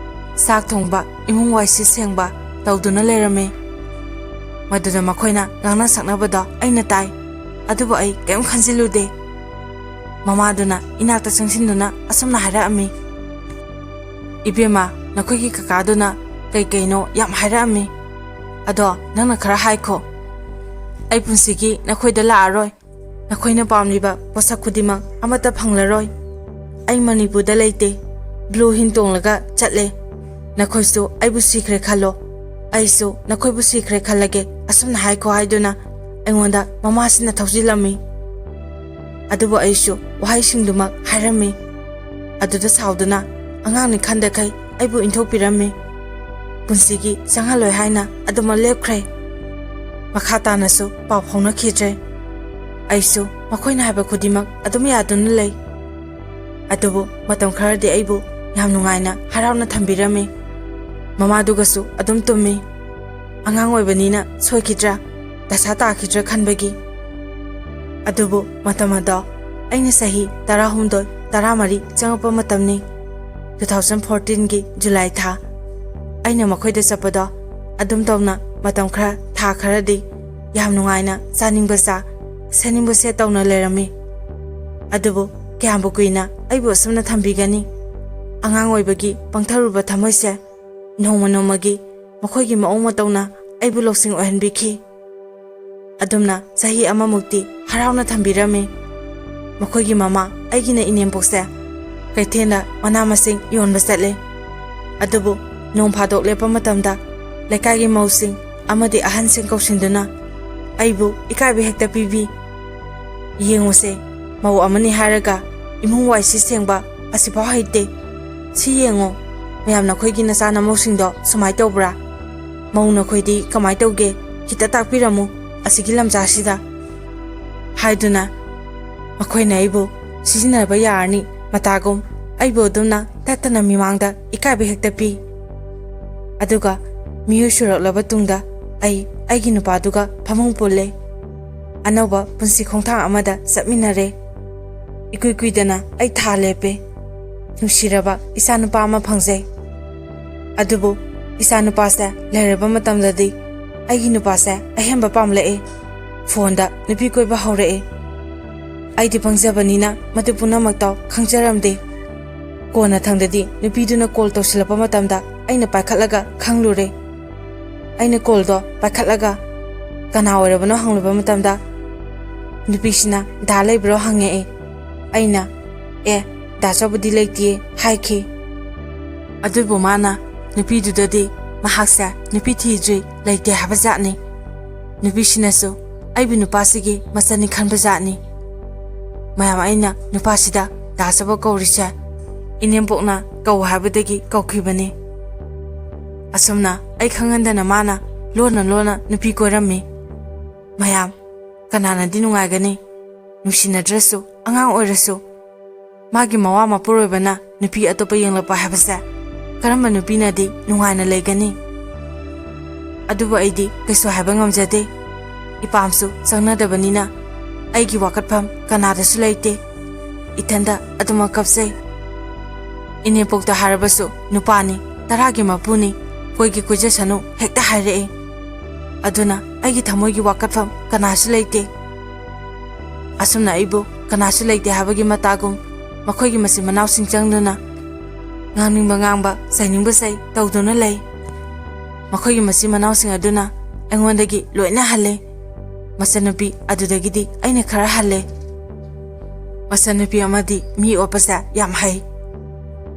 ꯆꯥꯛ ꯊꯣꯡꯕ, ꯏꯃꯨꯡ ꯋꯥꯏꯁꯤꯠ ꯁꯦꯡꯕ ꯇꯧꯗꯨꯅ ꯂꯩꯔꯝꯃꯤ. ꯃꯗꯨꯗ ꯃꯈꯣꯏꯅ ꯉꯥꯡꯅ ꯁꯛꯅꯕꯗꯣ ꯑꯩꯅ ꯇꯥꯏ. ꯑꯗꯨꯕꯨ ꯑꯩ ꯀꯩꯝ ꯈꯟꯖꯤꯜꯂꯨꯗꯦ. ꯃꯃꯥꯗꯨꯅ ꯏꯅꯥꯛꯇ ꯆꯪꯁꯤꯟꯗꯨꯅ ꯑꯁꯨꯝꯅ ꯍꯥꯏꯔꯛꯑꯝꯃꯤ. ꯏꯕꯦꯝꯃ, ꯅꯈꯣꯏꯒꯤ ꯀꯀꯥꯗꯨꯅ ꯀꯩꯅꯣ ꯌꯥꯝ ꯍꯥꯏꯔꯛꯑꯝꯃꯤ. ꯑꯗꯣ ꯅꯪꯅ ꯈꯔ ꯍꯥꯏꯈꯣ. ꯑꯩ ꯄꯨꯟꯁꯤꯒꯤ ꯅꯈꯣꯏꯗ ꯂꯥꯛꯑꯔꯣꯏ. ꯅꯈꯣꯏꯅ ꯄꯥꯝꯂꯤꯕ ꯄꯣꯠꯁꯛ ꯈꯨꯗꯤꯡꯃꯛ ꯑꯃꯠꯇ ꯐꯪꯂꯔꯣꯏ. ꯑꯩ ꯃꯅꯤꯄꯨꯔꯗ ꯂꯩꯇꯦ. ꯕ꯭ꯂꯨ ꯍꯤꯜ ꯇꯣꯡꯂꯒ ꯆꯠꯂꯦ. ꯅꯈꯣꯏꯁꯨ ꯑꯩꯕꯨ ꯁꯤꯈ꯭ꯔꯦ ꯈꯜꯂꯣ. ꯑꯩꯁꯨ ꯅꯈꯣꯏꯕꯨ ꯁꯤꯈ꯭ꯔꯦ ꯈꯜꯂꯒꯦ ꯑꯁꯨꯝꯅ ꯍꯥꯏꯈꯣ ꯍꯥꯏꯗꯨꯅ ꯑꯩꯉꯣꯟꯗ ꯃꯃꯥꯁꯤꯅ ꯊꯧꯖꯤꯜꯂꯝꯃꯤ. ꯑꯗꯨꯕꯨ ꯑꯩꯁꯨ ꯋꯥꯍꯩꯁꯤꯡꯗꯨꯃꯛ ꯍꯥꯏꯔꯝꯃꯤ. ꯑꯗꯨꯗ ꯁꯥꯎꯗꯨꯅ ꯑꯉꯥꯡꯅꯤ ꯈꯟꯗꯈꯩ ꯑꯩꯕꯨ ꯏꯟꯊꯣꯛꯄꯤꯔꯝꯃꯤ. ꯄꯨꯟꯁꯤꯒꯤ ꯆꯪꯍꯜꯂꯣꯏ ꯍꯥꯏꯅ ꯑꯗꯨꯃꯛ ꯂꯦꯞꯈ꯭ꯔꯦ. ꯃꯈꯥ ꯇꯥꯅꯁꯨ ꯄꯥꯎ ꯐꯥꯎꯅꯈꯤꯗ꯭ꯔꯦ. ꯑꯩꯁꯨ ꯃꯈꯣꯏꯅ ꯍꯥꯏꯕ ꯈꯨꯗꯤꯡꯃꯛ ꯑꯗꯨꯝ ꯌꯥꯗꯨꯅ ꯂꯩ. ꯑꯗꯨꯕꯨ ꯃꯇꯝ ꯈꯔꯗꯤ ꯑꯩꯕꯨ ꯌꯥꯝ ꯅꯨꯡꯉꯥꯏꯅ ꯍꯔꯥꯎꯅ ꯊꯝꯕꯤꯔꯝꯃꯤ. ꯃꯃꯥꯗꯨꯒꯁꯨ ꯑꯗꯨꯝ ꯇꯨꯝꯃꯤ. ꯑꯉꯥꯡ ꯑꯣꯏꯕꯅꯤꯅ ꯁꯣꯏꯈꯤꯗ꯭ꯔꯥ ꯗꯁꯥ ꯇꯥꯈꯤꯗ꯭ꯔꯥ ꯈꯟꯕꯒꯤ ꯑꯗꯨꯕꯨ ꯃꯇꯝ ꯑꯗꯣ ꯑꯩꯅ ꯆꯍꯤ 18 13 ꯆꯪꯉꯛꯄ ꯃꯇꯝꯅꯤ 2014ꯒꯤ ꯖꯨꯂꯥꯏ ꯊꯥ ꯑꯩꯅ ꯃꯈꯣꯏꯗ ꯆꯠꯄꯗꯣ ꯑꯗꯨꯝ ꯇꯧꯅ ꯃꯇꯝ ꯈꯔ ꯊꯥ ꯈꯔꯗꯤ ꯌꯥꯝ ꯅꯨꯡꯉꯥꯏꯅ ꯆꯥꯅꯤꯡꯕ ꯆꯥ ꯁꯦꯠꯅꯤꯡꯕ ꯁꯦꯠ ꯇꯧꯅ ꯂꯩꯔꯝꯃꯤ ꯑꯗꯨꯕꯨ ꯀꯌꯥꯝꯕꯨ ꯀꯨꯏꯅ ꯑꯩꯕꯨ ꯑꯁꯨꯝꯅ ꯊꯝꯕꯤꯒꯅꯤ ꯑꯉꯥꯡ ꯑꯣꯏꯕꯒꯤ ꯄꯪꯊꯔꯨꯕ ꯊꯃꯣꯏꯁꯦ ꯅꯣꯡꯃ ꯅꯣꯡꯃꯒꯤ ꯃꯈꯣꯏꯒꯤ ꯃꯑꯣꯡ ꯃꯇꯧꯅ ꯑꯩꯕꯨ ꯂꯧꯁꯤꯡ ꯑꯣꯏꯍꯟꯕꯤꯈꯤ ꯑꯗꯨꯝꯅ ꯆꯍꯤ ꯑꯃꯃꯨꯛꯇꯤ ꯍꯔꯥꯎꯅ ꯊꯝꯕꯤꯔꯝꯃꯤ ꯃꯈꯣꯏꯒꯤ ꯃꯃꯥ ꯑꯩꯒꯤꯅ ꯏꯅꯦꯝꯄꯣꯛꯁꯦ ꯀꯩꯊꯦꯜꯗ ꯃꯅꯥ ꯃꯁꯤꯡ ꯌꯣꯟꯕ ꯆꯠꯂꯦ ꯑꯗꯨꯕꯨ ꯅꯣꯡ ꯐꯥꯗꯣꯛ ꯂꯦꯞꯄ ꯃꯇꯝꯗ ꯂꯩꯀꯥꯏꯒꯤ ꯃꯧꯁꯤꯡ ꯑꯃꯗꯤ ꯑꯍꯟꯁꯤꯡ ꯀꯧꯁꯤꯟꯗꯨꯅ ꯑꯩꯕꯨ ꯏꯀꯥꯏꯕ ꯍꯦꯛꯇ ꯄꯤꯕꯤ ꯌꯦꯡꯉꯨꯁꯦ ꯃꯧ ꯑꯃꯅꯤ ꯍꯥꯏꯔꯒ ꯏꯃꯨꯡ ꯋꯥꯏꯁꯤ ꯁꯦꯡꯕ ꯑꯁꯤꯐꯥꯎ ꯍꯩꯇꯦ ꯁꯤ ꯌꯦꯡꯉꯣ ꯃꯌꯥꯝ ꯅꯈꯣꯏꯒꯤ ꯅꯆꯥ ꯅꯃꯧꯁꯤꯡꯗꯣ ꯁꯨꯃꯥꯏ ꯇꯧꯕ꯭ꯔꯥ ꯃꯧ ꯅꯈꯣꯏꯗꯤ ꯀꯃꯥꯏ ꯇꯧꯒꯦ ꯈꯤꯇ ꯇꯥꯛꯄꯤꯔꯝꯃꯨ ꯑꯁꯤꯒꯤ ꯂꯝꯆꯥꯁꯤꯗ ꯍꯥꯏꯗꯨꯅ ꯃꯈꯣꯏꯅ ꯑꯩꯕꯨ ꯁꯤꯖꯤꯟꯅꯕ ꯌꯥꯔꯅꯤ ꯃꯇꯥꯒꯨꯝ ꯑꯩꯕꯨ ꯑꯗꯨꯝꯅ ꯇꯠꯇꯅ ꯃꯤꯃꯥꯡꯗ ꯏꯀꯥꯏꯕ ꯍꯦꯛꯇ ꯄꯤ ꯑꯗꯨꯒ ꯃꯤꯑꯣꯏ ꯁꯨꯔꯛꯂꯕ ꯇꯨꯡꯗ ꯑꯩꯒꯤ ꯅꯨꯄꯥꯗꯨꯒ ꯐꯃꯨꯡ ꯄꯨꯜꯂꯦ ꯑꯅꯧꯕ ꯄꯨꯟꯁꯤ ꯈꯣꯡꯊꯥꯡ ꯑꯃꯗ ꯆꯠꯃꯤꯟꯅꯔꯦ ꯏꯀꯨꯏ ꯀꯨꯏꯗꯅ ꯑꯩ ꯊꯥ ꯂꯦꯞꯄꯦ ꯅꯨꯡꯁꯤꯔꯕ ꯏꯆꯥꯅꯨꯄꯥ ꯑꯃ ꯐꯪꯖꯩ ꯑꯗꯨꯕꯨ ꯏꯆꯥꯅꯨꯄꯥꯁꯦ ꯂꯩꯔꯕ ꯃꯇꯝꯗꯗꯤ ꯑꯩꯒꯤ ꯅꯨꯄꯥꯁꯦ ꯑꯍꯦꯟꯕ ꯄꯥꯝꯂꯛꯑꯦ ꯐꯣꯟꯗ ꯅꯨꯄꯤ ꯀꯣꯏꯕ ꯍꯧꯔꯛꯑꯦ ꯑꯩꯗꯤ ꯄꯪꯖꯕꯅꯤꯅ ꯃꯗꯨ ꯄꯨꯝꯅꯃꯛꯇꯣ ꯈꯪꯖꯔꯝꯗꯦ ꯀꯣꯟꯅ ꯊꯪꯗꯗꯤ ꯅꯨꯄꯤꯗꯨꯅ ꯀꯣꯜ ꯇꯧꯁꯤꯜꯂꯛꯄ ꯃꯇꯝꯗ ꯑꯩꯅ ꯄꯥꯏꯈꯠꯂꯒ ꯈꯪꯂꯨꯔꯦ ꯑꯩꯅ ꯀꯣꯜꯗꯣ ꯄꯥꯏꯈꯠꯂꯒ ꯀꯅꯥ ꯑꯣꯏꯔꯕꯅꯣ ꯍꯪꯂꯨꯕ ꯃꯇꯝꯗ ꯅꯨꯄꯤꯁꯤꯅ ꯗꯥ ꯂꯩꯕ꯭ꯔꯣ ꯍꯪꯉꯛꯑꯦ ꯑꯩꯅ ꯗꯥꯆꯧꯕꯗꯤ ꯂꯩꯇꯦ ꯍꯥꯏꯈꯤ ꯑꯗꯨꯕꯨ ꯃꯥꯅ ꯅꯨꯄꯤꯗꯨꯗꯗꯤ ꯃꯍꯥꯛꯁꯦ ꯅꯨꯄꯤ ꯊꯤꯗ꯭ꯔꯤ ꯂꯩꯇꯦ ꯍꯥꯏꯕ ꯖꯥꯠꯅꯤ ꯅꯨꯄꯤꯁꯤꯅꯁꯨ ꯑꯩꯕꯨ ꯅꯨꯄꯥꯁꯤꯒꯤ ꯃꯆꯟꯅꯤ ꯈꯟꯕ ꯖꯥꯠꯅꯤ ꯃꯌꯥꯝ ꯑꯩꯅ ꯅꯨꯄꯥꯁꯤꯗ ꯗꯥꯆꯧꯕ ꯀꯧꯔꯤꯁꯦ ꯏꯅꯦꯝꯄꯣꯛꯅ ꯀꯧ ꯍꯥꯏꯕꯗꯒꯤ ꯀꯧꯈꯤꯕꯅꯤ ꯑꯁꯨꯝꯅ ꯑꯩ ꯈꯪꯍꯟꯗꯅ ꯃꯥꯅ ꯂꯣꯟꯅ ꯂꯣꯟꯅ ꯅꯨꯄꯤ ꯀꯣꯏꯔꯝꯃꯤ ꯃꯌꯥꯝ ꯀꯅꯥꯅꯗꯤ ꯅꯨꯡꯉꯥꯏꯒꯅꯤ ꯅꯨꯡꯁꯤꯅꯗ꯭ꯔꯁꯨ ꯑꯉꯥꯡ ꯑꯣꯏꯔꯁꯨ ꯃꯥꯒꯤ ꯃꯋꯥ ꯃꯄꯨꯔꯣꯏꯕꯅ ꯅꯨꯄꯤ ꯑꯇꯣꯞꯄ ꯌꯦꯡꯂꯛꯄ ꯍꯥꯏꯕꯁꯦ ꯀꯔꯝꯕ ꯅꯨꯄꯤꯅꯗꯤ ꯅꯨꯡꯉꯥꯏꯅ ꯂꯩꯒꯅꯤ ꯑꯗꯨꯕꯨ ꯑꯩꯗꯤ ꯀꯩꯁꯨ ꯍꯥꯏꯕ ꯉꯝꯖꯗꯦ ꯏꯄꯥꯝꯁꯨ ꯆꯪꯅꯗꯕꯅꯤꯅ ꯑꯩꯒꯤ ꯋꯥꯀꯠꯐꯝ ꯀꯅꯥꯗꯁꯨ ꯂꯩꯇꯦ ꯏꯊꯟꯗ ꯑꯗꯨꯃꯛ ꯀꯞꯆꯩ ꯏꯅꯦꯝꯄꯣꯛꯇ ꯍꯥꯏꯔꯕꯁꯨ ꯅꯨꯄꯥꯅꯤ 10ꯒꯤ ꯃꯄꯨꯅꯤ ꯀꯣꯏꯒꯤ ꯀꯣꯏꯖꯁꯅꯨ ꯍꯦꯛꯇ ꯍꯥꯏꯔꯛꯑꯦ ꯑꯗꯨꯅ ꯑꯩꯒꯤ ꯊꯃꯣꯏꯒꯤ ꯋꯥꯀꯠꯐꯝ ꯀꯅꯥꯁꯨ ꯂꯩꯇꯦ ꯑꯁꯨꯝꯅ ꯑꯩꯕꯨ ꯀꯅꯥꯁꯨ ꯂꯩꯇꯦ ꯍꯥꯏꯕꯒꯤ ꯃꯇꯥꯒꯨꯝ ꯃꯈꯣꯏꯒꯤ ꯃꯆꯤꯟ ꯃꯅꯥꯎꯁꯤꯡ ꯆꯪꯗꯨꯅ ꯉꯥꯡꯅꯤꯡꯕ ꯉꯥꯡꯕ ꯆꯩꯅꯤꯡꯕ ꯆꯩ ꯇꯧꯗꯨꯅ ꯂꯩ ꯃꯈꯣꯏꯒꯤ ꯃꯆꯤꯟ ꯃꯅꯥꯎꯁꯤꯡ ꯑꯗꯨꯅ ꯑꯩꯉꯣꯟꯗꯒꯤ ꯂꯣꯏꯅ ꯍꯜꯂꯦ ꯃꯆꯟꯅꯨꯄꯤ ꯑꯗꯨꯗꯒꯤꯗꯤ ꯑꯩꯅ ꯈꯔ ꯍꯜꯂꯦ ꯃꯆꯟꯅꯨꯄꯤ ꯑꯃꯗꯤ ꯃꯤ ꯑꯣꯠꯄꯁꯦ ꯌꯥꯝ ꯍꯩ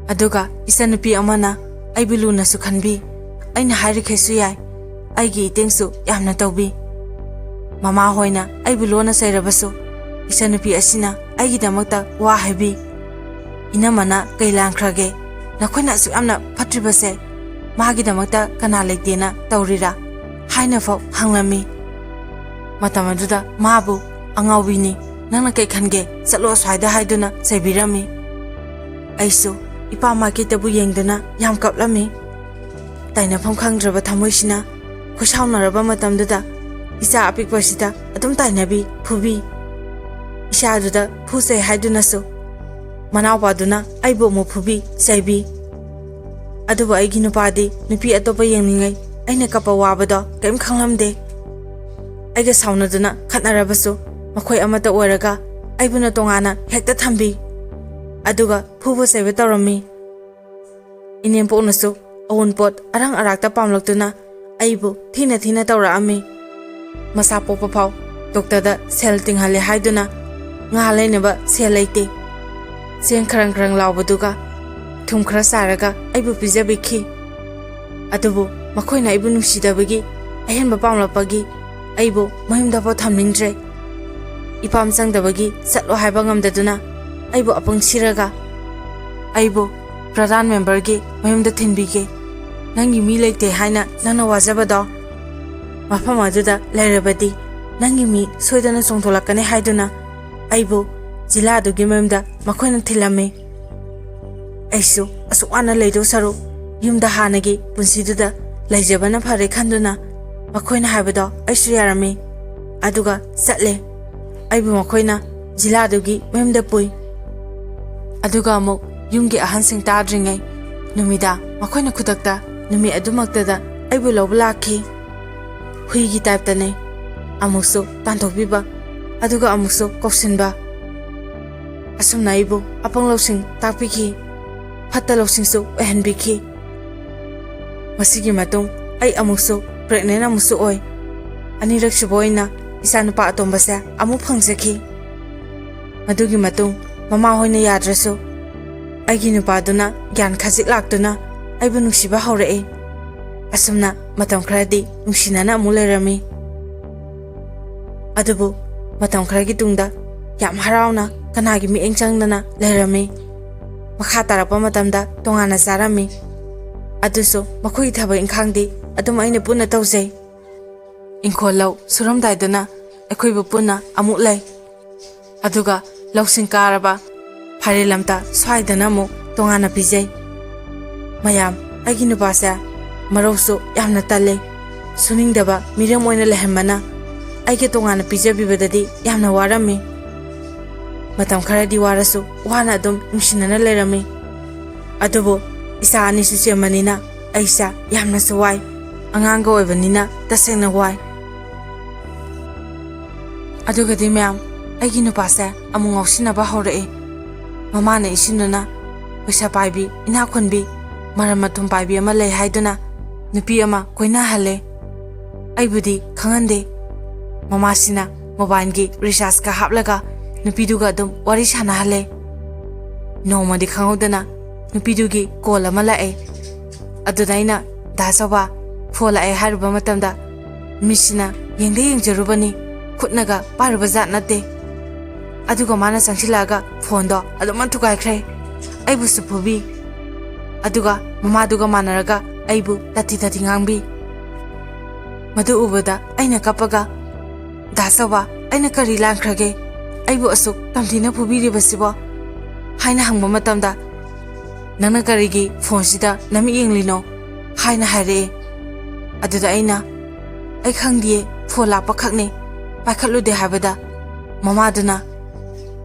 ꯑꯗꯨꯒ ꯏꯆꯟꯅꯨꯄꯤ ꯑꯃꯅ ꯑꯩꯕꯨ ꯂꯨꯅꯁꯨ ꯈꯟꯕꯤ ꯑꯩꯅ ꯍꯥꯏꯔꯤꯈꯩꯁꯨ ꯌꯥꯏ ꯑꯩꯒꯤ ꯏꯇꯦꯡꯁꯨ ꯌꯥꯝꯅ ꯇꯧꯕꯤ ꯃꯃꯥ ꯍꯣꯏꯅ ꯑꯩꯕꯨ ꯂꯣꯟꯅ ꯆꯩꯔꯕꯁꯨ ꯏꯆꯟꯅꯨꯄꯤ ꯑꯁꯤꯅ ꯑꯩꯒꯤꯗꯃꯛꯇ ꯋꯥ ꯍꯥꯏꯕꯤ ꯏꯅꯝꯃꯅ ꯀꯩ ꯂꯥꯟꯈ꯭ꯔꯒꯦ ꯅꯈꯣꯏꯅ ꯑꯁꯨꯛ ꯌꯥꯝꯅ ꯐꯠꯇ꯭ꯔꯤꯕꯁꯦ ꯃꯥꯒꯤꯗꯃꯛꯇ ꯀꯅꯥ ꯂꯩꯇꯦꯅ ꯇꯧꯔꯤꯔꯥ ꯍꯥꯏꯅꯐꯥꯎ ꯍꯪꯂꯝꯃꯤ ꯃꯇꯝ ꯑꯗꯨꯗ ꯃꯥꯕꯨ ꯑꯉꯥꯎꯕꯤꯅꯤ ꯅꯪꯅ ꯀꯩ ꯈꯟꯒꯦ ꯆꯠꯂꯣ ꯑꯁ꯭ꯋꯥꯏꯗ ꯍꯥꯏꯗꯨꯅ ꯆꯩꯕꯤꯔꯝꯃꯤ ꯑꯩꯁꯨ ꯏꯄꯥ ꯃꯥꯏꯀꯩꯗꯕꯨ ꯌꯦꯡꯗꯨꯅ ꯌꯥꯝ ꯀꯞꯂꯝꯃꯤ ꯇꯥꯏꯅꯐꯝ ꯈꯪꯗ꯭ꯔꯕ ꯊꯃꯣꯏꯁꯤꯅ ꯈꯣꯏꯁꯥꯎꯅꯔꯕ ꯃꯇꯝꯗꯨꯗ ꯏꯆꯥ ꯑꯄꯤꯛꯄꯁꯤꯗ ꯑꯗꯨꯝ ꯇꯥꯏꯅꯕꯤ ꯐꯨꯕꯤ ꯏꯆꯥꯗꯨꯗ ꯐꯨꯆꯩ ꯍꯥꯏꯗꯨꯅꯁꯨ ꯃꯅꯥꯎꯄꯥꯗꯨꯅ ꯑꯩꯕꯨ ꯑꯃꯨꯛ ꯐꯨꯕꯤ ꯆꯩꯕꯤ ꯑꯗꯨꯕꯨ ꯑꯩꯒꯤ ꯅꯨꯄꯥꯗꯤ ꯅꯨꯄꯤ ꯑꯇꯣꯞꯄ ꯌꯦꯡꯅꯤꯡꯉꯩ ꯑꯩꯅ ꯀꯞꯄ ꯋꯥꯕꯗꯣ ꯀꯔꯤꯝ ꯈꯪꯂꯝꯗꯦ ꯑꯩꯒ ꯁꯥꯎꯅꯗꯨꯅ ꯈꯠꯅꯔꯕꯁꯨ ꯃꯈꯣꯏ ꯑꯃꯠꯇ ꯑꯣꯏꯔꯒ ꯑꯩꯕꯨꯅ ꯇꯣꯉꯥꯟꯅ ꯍꯦꯛꯇ ꯊꯝꯕꯤ ꯑꯗꯨꯒ ꯐꯨꯕ ꯆꯩꯕ ꯇꯧꯔꯝꯃꯤ ꯏꯅꯦꯝꯄꯣꯛꯅꯁꯨ ꯑꯋꯨꯟꯄꯣꯠ ꯑꯔꯪ ꯑꯔꯥꯛꯇ ꯄꯥꯝꯂꯛꯇꯨꯅ ꯑꯩꯕꯨ ꯊꯤꯅ ꯊꯤꯅ ꯇꯧꯔꯛꯑꯝꯃꯤ ꯃꯆꯥ ꯄꯣꯛꯄ ꯐꯥꯎ ꯗꯣꯛꯇꯔꯗ ꯁꯦꯜ ꯇꯤꯡꯍꯜꯂꯦ ꯍꯥꯏꯗꯨꯅ ꯉꯥ ꯂꯩꯅꯕ ꯁꯦꯜ ꯂꯩꯇꯦ ꯆꯦꯡ ꯈꯔꯪ ꯈꯔꯪ ꯂꯥꯎꯕꯗꯨꯒ ꯊꯨꯝ ꯈꯔ ꯆꯥꯏꯔꯒ ꯑꯩꯕꯨ ꯄꯤꯖꯕꯤꯈꯤ ꯑꯗꯨꯕꯨ ꯃꯈꯣꯏꯅ ꯑꯩꯕꯨ ꯅꯨꯡꯁꯤꯗꯕꯒꯤ ꯑꯍꯦꯟꯕ ꯄꯥꯝꯂꯛꯄꯒꯤ ꯑꯩꯕꯨ ꯃꯌꯨꯝꯗꯐꯥꯎ ꯊꯝꯅꯤꯡꯗ꯭ꯔꯦ ꯏꯄꯥꯝ ꯆꯪꯗꯕꯒꯤ ꯆꯠꯂꯣ ꯍꯥꯏꯕ ꯉꯝꯗꯗꯨꯅ ꯑꯩꯕꯨ ꯑꯄꯪ ꯁꯤꯔꯒ ꯑꯩꯕꯨ ꯄ꯭ꯔꯙꯥꯟ ꯃꯦꯝꯕꯔꯒꯤ ꯃꯌꯨꯝꯗ ꯊꯤꯟꯕꯤꯒꯦ ꯅꯪꯒꯤ ꯃꯤ ꯂꯩꯇꯦ ꯍꯥꯏꯅ ꯅꯪꯅ ꯋꯥꯖꯕꯗꯣ ꯃꯐꯝ ꯑꯗꯨꯗ ꯂꯩꯔꯕꯗꯤ ꯅꯪꯒꯤ ꯃꯤ ꯁꯣꯏꯗꯅ ꯆꯣꯡꯊꯣꯂꯛꯀꯅꯤ ꯍꯥꯏꯗꯨꯅ ꯑꯩꯕꯨ ꯖꯤꯂꯥꯗꯨꯒꯤ ꯃꯌꯨꯝꯗ ꯃꯈꯣꯏꯅ ꯊꯤꯜꯂꯝꯃꯤ ꯑꯩꯁꯨ ꯑꯁꯨꯛ ꯋꯥꯅ ꯂꯩꯗꯧ ꯁꯔꯨꯛ ꯌꯨꯝꯗ ꯍꯥꯟꯅꯒꯤ ꯄꯨꯟꯁꯤꯗꯨꯗ ꯂꯩꯖꯕꯅ ꯐꯔꯦ ꯈꯟꯗꯨꯅ ꯃꯈꯣꯏꯅ ꯍꯥꯏꯕꯗꯣ ꯑꯩꯁꯨ ꯌꯥꯔꯝꯃꯤ ꯑꯗꯨꯒ ꯆꯠꯂꯦ꯫ ꯑꯩꯕꯨ ꯃꯈꯣꯏꯅ ꯖꯤꯂꯥꯗꯨꯒꯤ ꯃꯌꯨꯝꯗ ꯄꯨꯏ꯫ ꯑꯗꯨꯒ ꯑꯃꯨꯛ ꯌꯨꯝꯒꯤ ꯑꯍꯟꯁꯤꯡ ꯇꯥꯗ꯭ꯔꯤꯉꯩ ꯅꯨꯃꯤꯗꯥꯡ ꯃꯈꯣꯏꯅ ꯈꯨꯗꯛꯇ ꯅꯨꯃꯤꯠ ꯑꯗꯨꯃꯛꯇꯗ ꯑꯩꯕꯨ ꯂꯧꯕ ꯂꯥꯛꯈꯤ꯫ ꯍꯨꯏꯒꯤ ꯇꯥꯏꯞꯇꯅꯦ, ꯑꯃꯨꯛꯁꯨ ꯇꯥꯟꯊꯣꯛꯄꯤꯕ ꯑꯗꯨꯒ ꯑꯃꯨꯛꯁꯨ ꯀꯧꯁꯤꯟꯕ꯫ ꯑꯁꯨꯝꯅ ꯑꯩꯕꯨ ꯑꯄꯪ ꯂꯧꯁꯤꯡ ꯇꯥꯛꯄꯤꯈꯤ, ꯐꯠꯇ ꯂꯧꯁꯤꯡꯁꯨ ꯑꯣꯏꯍꯟꯕꯤꯈꯤ꯫ ꯃꯁꯤꯒꯤ ꯃꯇꯨꯡ ꯑꯩ ꯑꯃꯨꯛꯁꯨ ꯄ꯭ꯔꯦꯒꯅꯦꯟ ꯑꯃꯨꯛꯁꯨ ꯑꯣꯏ꯫ ꯑꯅꯤꯔꯛ ꯁꯨꯕ ꯑꯣꯏꯅ ꯏꯆꯥꯅꯨꯄꯥ ꯑꯇꯣꯝꯕꯁꯦ ꯑꯃꯨꯛ ꯐꯪꯖꯈꯤ꯫ ꯃꯗꯨꯒꯤ ꯃꯇꯨꯡ ꯃꯃꯥ ꯍꯣꯏꯅ ꯌꯥꯗ꯭ꯔꯁꯨ ꯑꯩꯒꯤ ꯅꯨꯄꯥꯗꯨꯅ ꯒ꯭ꯌꯥꯟ ꯈꯖꯤꯛ ꯂꯥꯛꯇꯨꯅ ꯑꯩꯕు ꯅꯨꯡꯁꯤꯕ ꯍꯧꯔꯛꯏ꯫ ꯑꯁꯨꯝꯅ ꯃꯇꯝ ꯈꯔꯗꯤ ꯅꯨꯡꯁꯤꯅꯅ ꯑꯃꯨꯛ ꯂꯩꯔꯝꯃꯤ꯫ ꯑꯗꯨꯕꯨ ꯃꯇꯝ ꯈꯔꯒꯤ ꯇꯨꯡꯗ ꯌꯥꯝ ꯍꯔꯥꯎꯅ ꯀꯅꯥꯒꯤ ꯃꯤꯠꯌꯦꯡ ꯆꯪꯗꯅ ꯂꯩꯔꯝꯃꯤ꯫ ꯃꯈꯥ ꯇꯥꯔꯛꯄ ꯃꯇꯝꯗ ꯇꯣꯉꯥꯟꯅ ꯆꯥꯔꯝꯃꯤ꯫ ꯑꯗꯨꯁꯨ ꯃꯈꯣꯏꯒꯤ ꯊꯕꯛ ꯏꯪꯈꯥꯡꯗꯤ ꯑꯗꯨꯝ ꯑꯩꯅ ꯄꯨꯟꯅ ꯇꯧꯖꯩ꯫ ꯏꯪꯈꯣꯜ ꯂꯧ ꯁꯨꯔꯝꯗꯥꯏꯗꯅ ꯑꯩꯈꯣꯏꯕꯨ ꯄꯨꯟꯅ ꯑꯃꯨꯛ ꯂꯩ꯫ ꯑꯗꯨꯒ ꯂꯧꯁꯤꯡ ꯀꯥꯔꯕ ꯐꯥꯏꯔꯦꯜ ꯂꯝꯇꯥ ꯁ꯭ꯋꯥꯏꯗꯅ ꯑꯃꯨꯛ ꯇꯣꯉꯥꯟꯅ ꯄꯤꯖꯩ꯫ ꯃꯌꯥꯝ, ꯑꯩꯒꯤ ꯅꯨꯄꯥꯁꯦ ꯃꯔꯧꯁꯨ ꯌꯥꯝꯅ ꯇꯜꯂꯤ꯫ ꯁꯨꯅꯤꯡꯗꯕ ꯃꯤꯔꯝ ꯑꯣꯏꯅ ꯂꯩꯍꯟꯕꯅ ꯑꯩꯒꯤ ꯇꯣꯉꯥꯟꯅ ꯄꯤꯖꯕꯤꯕꯗꯗꯤ ꯌꯥꯝꯅ ꯋꯥꯔꯝꯃꯤ꯫ ꯃꯇꯝ ꯈꯔꯗꯤ ꯋꯥꯔꯁꯨ ꯋꯥꯅ ꯑꯗꯨꯝ ꯅꯨꯡꯁꯤꯅꯅ ꯂꯩꯔꯝꯃꯤ꯫ ꯑꯗꯨꯕꯨ ꯏꯆꯥ ꯑꯅꯤꯁꯨ ꯆꯦꯟꯕꯅꯤꯅ ꯑꯩꯁꯦ ꯌꯥꯝꯅꯁꯨ ꯋꯥꯏ, ꯑꯉꯥꯡꯒ ꯑꯣꯏꯕꯅꯤꯅ ꯇꯁꯦꯡꯅ ꯋꯥꯏ꯫ ꯑꯗꯨꯒꯗꯤ ꯃꯌꯥꯝ, ꯑꯩꯒꯤ ꯅꯨꯄꯥꯁꯦ ꯑꯃꯨꯛ ꯉꯥꯎꯁꯤꯟꯅꯕ ꯍꯧꯔꯛꯏ꯫ ꯃꯃꯥꯅ ꯏꯟꯁꯤꯟꯗꯨꯅ ꯄꯩꯁꯥ ꯄꯥꯏꯕꯤ, ꯏꯅꯥꯛ ꯈꯨꯟꯕꯤ, ꯃꯔꯝ ꯃꯊꯨꯝ ꯄꯥꯏꯕꯤ ꯑꯃ ꯂꯩ ꯍꯥꯏꯗꯨꯅ ꯅꯨꯄꯤ ꯑꯃ ꯀꯣꯏꯅꯍꯜꯂꯦ꯫ ꯑꯩꯕꯨꯗꯤ ꯈꯪꯍꯟꯗꯦ꯫ ꯃꯃꯥꯁꯤꯅ ꯃꯣꯕꯥꯏꯜꯒꯤ ꯔꯤꯆꯥꯔꯖꯀ ꯍꯥꯞꯂꯒ ꯅꯨꯄꯤꯗꯨꯒ ꯑꯗꯨꯝ ꯋꯥꯔꯤ ꯁꯥꯟꯅꯍꯜꯂꯦ꯫ ꯅꯣꯡꯃꯗꯤ ꯈꯪꯍꯧꯗꯅ ꯅꯨꯄꯤꯗꯨꯒꯤ ꯀꯣꯜ ꯑꯃ ꯂꯥꯛꯑꯦ꯫ ꯑꯗꯨꯗ ꯑꯩꯅ ꯗꯥ ꯆꯧꯕ ꯐꯣꯟ ꯂꯥꯛꯑꯦ ꯍꯥꯏꯔꯨꯕ ꯃꯇꯝꯗ ꯃꯤꯠꯁꯤꯅ ꯌꯦꯡꯗ ꯌꯦꯡꯖꯔꯨꯕꯅꯤ, ꯈꯨꯠꯅꯒ ꯄꯥꯏꯔꯨꯕ ꯖꯥꯠ ꯅꯠꯇꯦ꯫ ꯑꯗꯨꯒ ꯃꯥꯅ ꯆꯪꯁꯤꯜꯂꯛꯑꯒ ꯐꯣꯟꯗꯣ ꯑꯗꯨꯝ ꯊꯨꯒꯥꯏꯈ꯭ꯔꯦ꯫ ꯑꯩꯕꯨꯁꯨ ꯐꯨꯕꯤ꯫ ꯑꯗꯨꯒ ꯃꯃꯥꯗꯨꯒ ꯃꯥꯟꯅꯔꯒ ꯑꯩꯕꯨ ꯇꯊꯤ ꯇꯊꯤ ꯉꯥꯡꯕꯤ꯫ ꯃꯗꯨ ꯎꯕꯗ ꯑꯩꯅ ꯀꯞꯄꯒ, ꯗꯥ ꯆꯧꯕ, ꯑꯩꯅ ꯀꯔꯤ ꯂꯥꯟꯈ꯭ꯔꯒꯦ? ꯑꯩꯕꯨ ꯑꯁꯨꯛ ꯇꯝꯊꯤꯅ ꯐꯨꯕꯤꯔꯤꯕꯁꯤꯕꯣ? ꯍꯥꯏꯅ ꯍꯪꯕ ꯃꯇꯝꯗ ꯅꯪꯅ ꯀꯔꯤꯒꯤ ꯐꯣꯟꯁꯤꯗ ꯅꯃꯤꯠ ꯌꯦꯡꯂꯤꯅꯣ? ꯍꯥꯏꯅ ꯍꯥꯏꯔꯛꯑꯦ꯫ ꯑꯗꯨꯗ ꯑꯩꯅ, ꯑꯩ ꯈꯪꯗꯤꯌꯦ, ꯐꯣꯟ ꯂꯥꯛꯄ ꯈꯛꯅꯦ, ꯄꯥꯏꯈꯠꯂꯨꯗꯦ ꯍꯥꯏꯕꯗ ꯃꯃꯥꯗꯨꯅ,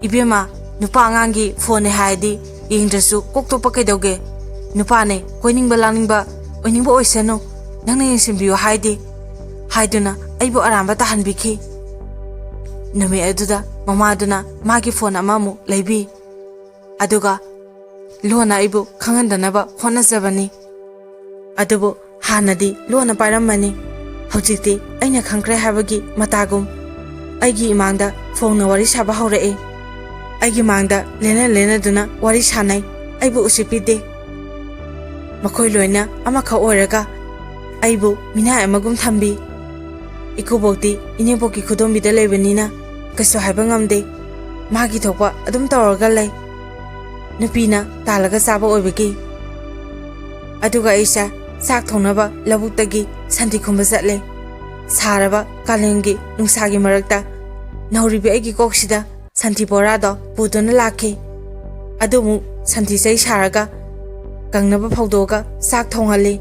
ꯏꯕꯦꯝꯃ, ꯅꯨꯄꯥ ꯑꯉꯥꯡꯒꯤ ꯐꯣꯟꯅꯦ ꯍꯥꯏꯔꯗꯤ ꯌꯦꯡꯗ꯭ꯔꯁꯨ ꯀꯣꯛꯇꯣꯛꯄ ꯀꯩꯗꯧꯒꯦ? ꯅꯨꯄꯥꯅꯦ, ꯀꯣꯏꯅꯤꯡꯕ ꯂꯥꯡꯅꯤꯡꯕ ꯑꯣꯏꯅꯤꯡꯕ ꯑꯣꯏꯁꯅꯨ, ꯅꯪꯅ ꯌꯦꯡꯁꯤꯟꯕꯤꯌꯨ ꯍꯥꯏꯗꯤ ꯍꯥꯏꯗꯨꯅ ꯑꯩꯕꯨ ꯑꯔꯥꯟꯕ ꯇꯥꯍꯟꯕꯤꯈꯤ꯫ ꯅꯨꯃꯤꯠ ꯑꯗꯨꯗ ꯃꯃꯥꯗꯨꯅ ꯃꯥꯒꯤ ꯐꯣꯟ ꯑꯃꯃꯨꯛ ꯂꯩꯕꯤ꯫ ꯑꯗꯨꯒ ꯂꯣꯟꯅ ꯑꯩꯕꯨ ꯈꯪꯍꯟꯗꯅꯕ ꯍꯣꯠꯅꯖꯕꯅꯤ꯫ ꯑꯗꯨꯕꯨ ꯍꯥꯟꯅꯗꯤ ꯂꯣꯟꯅ ꯄꯥꯏꯔꯝꯃꯅꯤ꯫ ꯍꯧꯖꯤꯛꯇꯤ ꯑꯩꯅ ꯈꯪꯈ꯭ꯔꯦ ꯍꯥꯏꯕꯒꯤ ꯃꯇꯥꯒꯨꯝ ꯑꯩꯒꯤ ꯏꯃꯥꯡꯗ ꯐꯣꯡꯅ ꯋꯥꯔꯤ ꯁꯥꯕ ꯍꯧꯔꯛꯏ꯫ ꯑꯩꯒꯤ ꯃꯥꯡꯗ ꯂꯦꯟꯅꯗꯨꯅ ꯋꯥꯔꯤ ꯁꯥꯟꯅꯩ, ꯑꯩꯕꯨ ꯎꯁꯤꯠꯄꯤꯗꯦ꯫ ꯃꯈꯣꯏ ꯂꯣꯏꯅ ꯑꯃꯈꯛ ꯑꯣꯏꯔꯒ ꯑꯩꯕꯨ ꯃꯤꯅꯥꯏ ꯑꯃꯒꯨꯝ ꯊꯝꯕꯤ꯫ ꯏꯀꯨꯕꯣꯛꯇꯤ ꯏꯅꯦꯝꯄꯣꯛꯀꯤ ꯈꯨꯗꯣꯝꯕꯤꯗ ꯂꯩꯕꯅꯤꯅ ꯀꯩꯁꯨ ꯍꯥꯏꯕ ꯉꯝꯗꯦ꯫ ꯃꯥꯒꯤ ꯊꯣꯛꯄ ꯑꯗꯨꯝ ꯇꯧꯔꯒ ꯂꯩ, ꯅꯨꯄꯤꯅ ꯇꯥꯜꯂꯒ ꯆꯥꯕ ꯑꯣꯏꯕꯒꯤ꯫ ꯑꯗꯨꯒ ꯑꯩꯁꯦ ꯆꯥꯛ ꯊꯣꯡꯅꯕ ꯂꯧꯕꯨꯛꯇꯒꯤ ꯁꯟꯊꯤ ꯈꯨꯟꯕ ꯆꯠꯂꯦ꯫ ꯁꯥꯔꯕ ꯀꯥꯂꯦꯟꯒꯤ ꯅꯨꯡꯁꯥꯒꯤ ꯃꯔꯛꯇ ꯅꯧꯔꯤꯕꯤ ꯑꯩꯒꯤ ꯀꯣꯛꯁꯤꯗ ꯁꯟꯊꯤ ꯕꯣꯔꯥꯗꯣ ꯄꯨꯗꯨꯅ ꯂꯥꯛꯈꯤ꯫ ꯑꯗꯨꯃꯨꯛ ꯁꯟꯊꯤ ꯆꯩ ꯁꯥꯔꯒ ꯀꯪꯅꯕ ꯐꯧꯗꯣꯛꯑꯒ ꯆꯥꯛ ꯊꯣꯡꯍꯜꯂꯤ꯫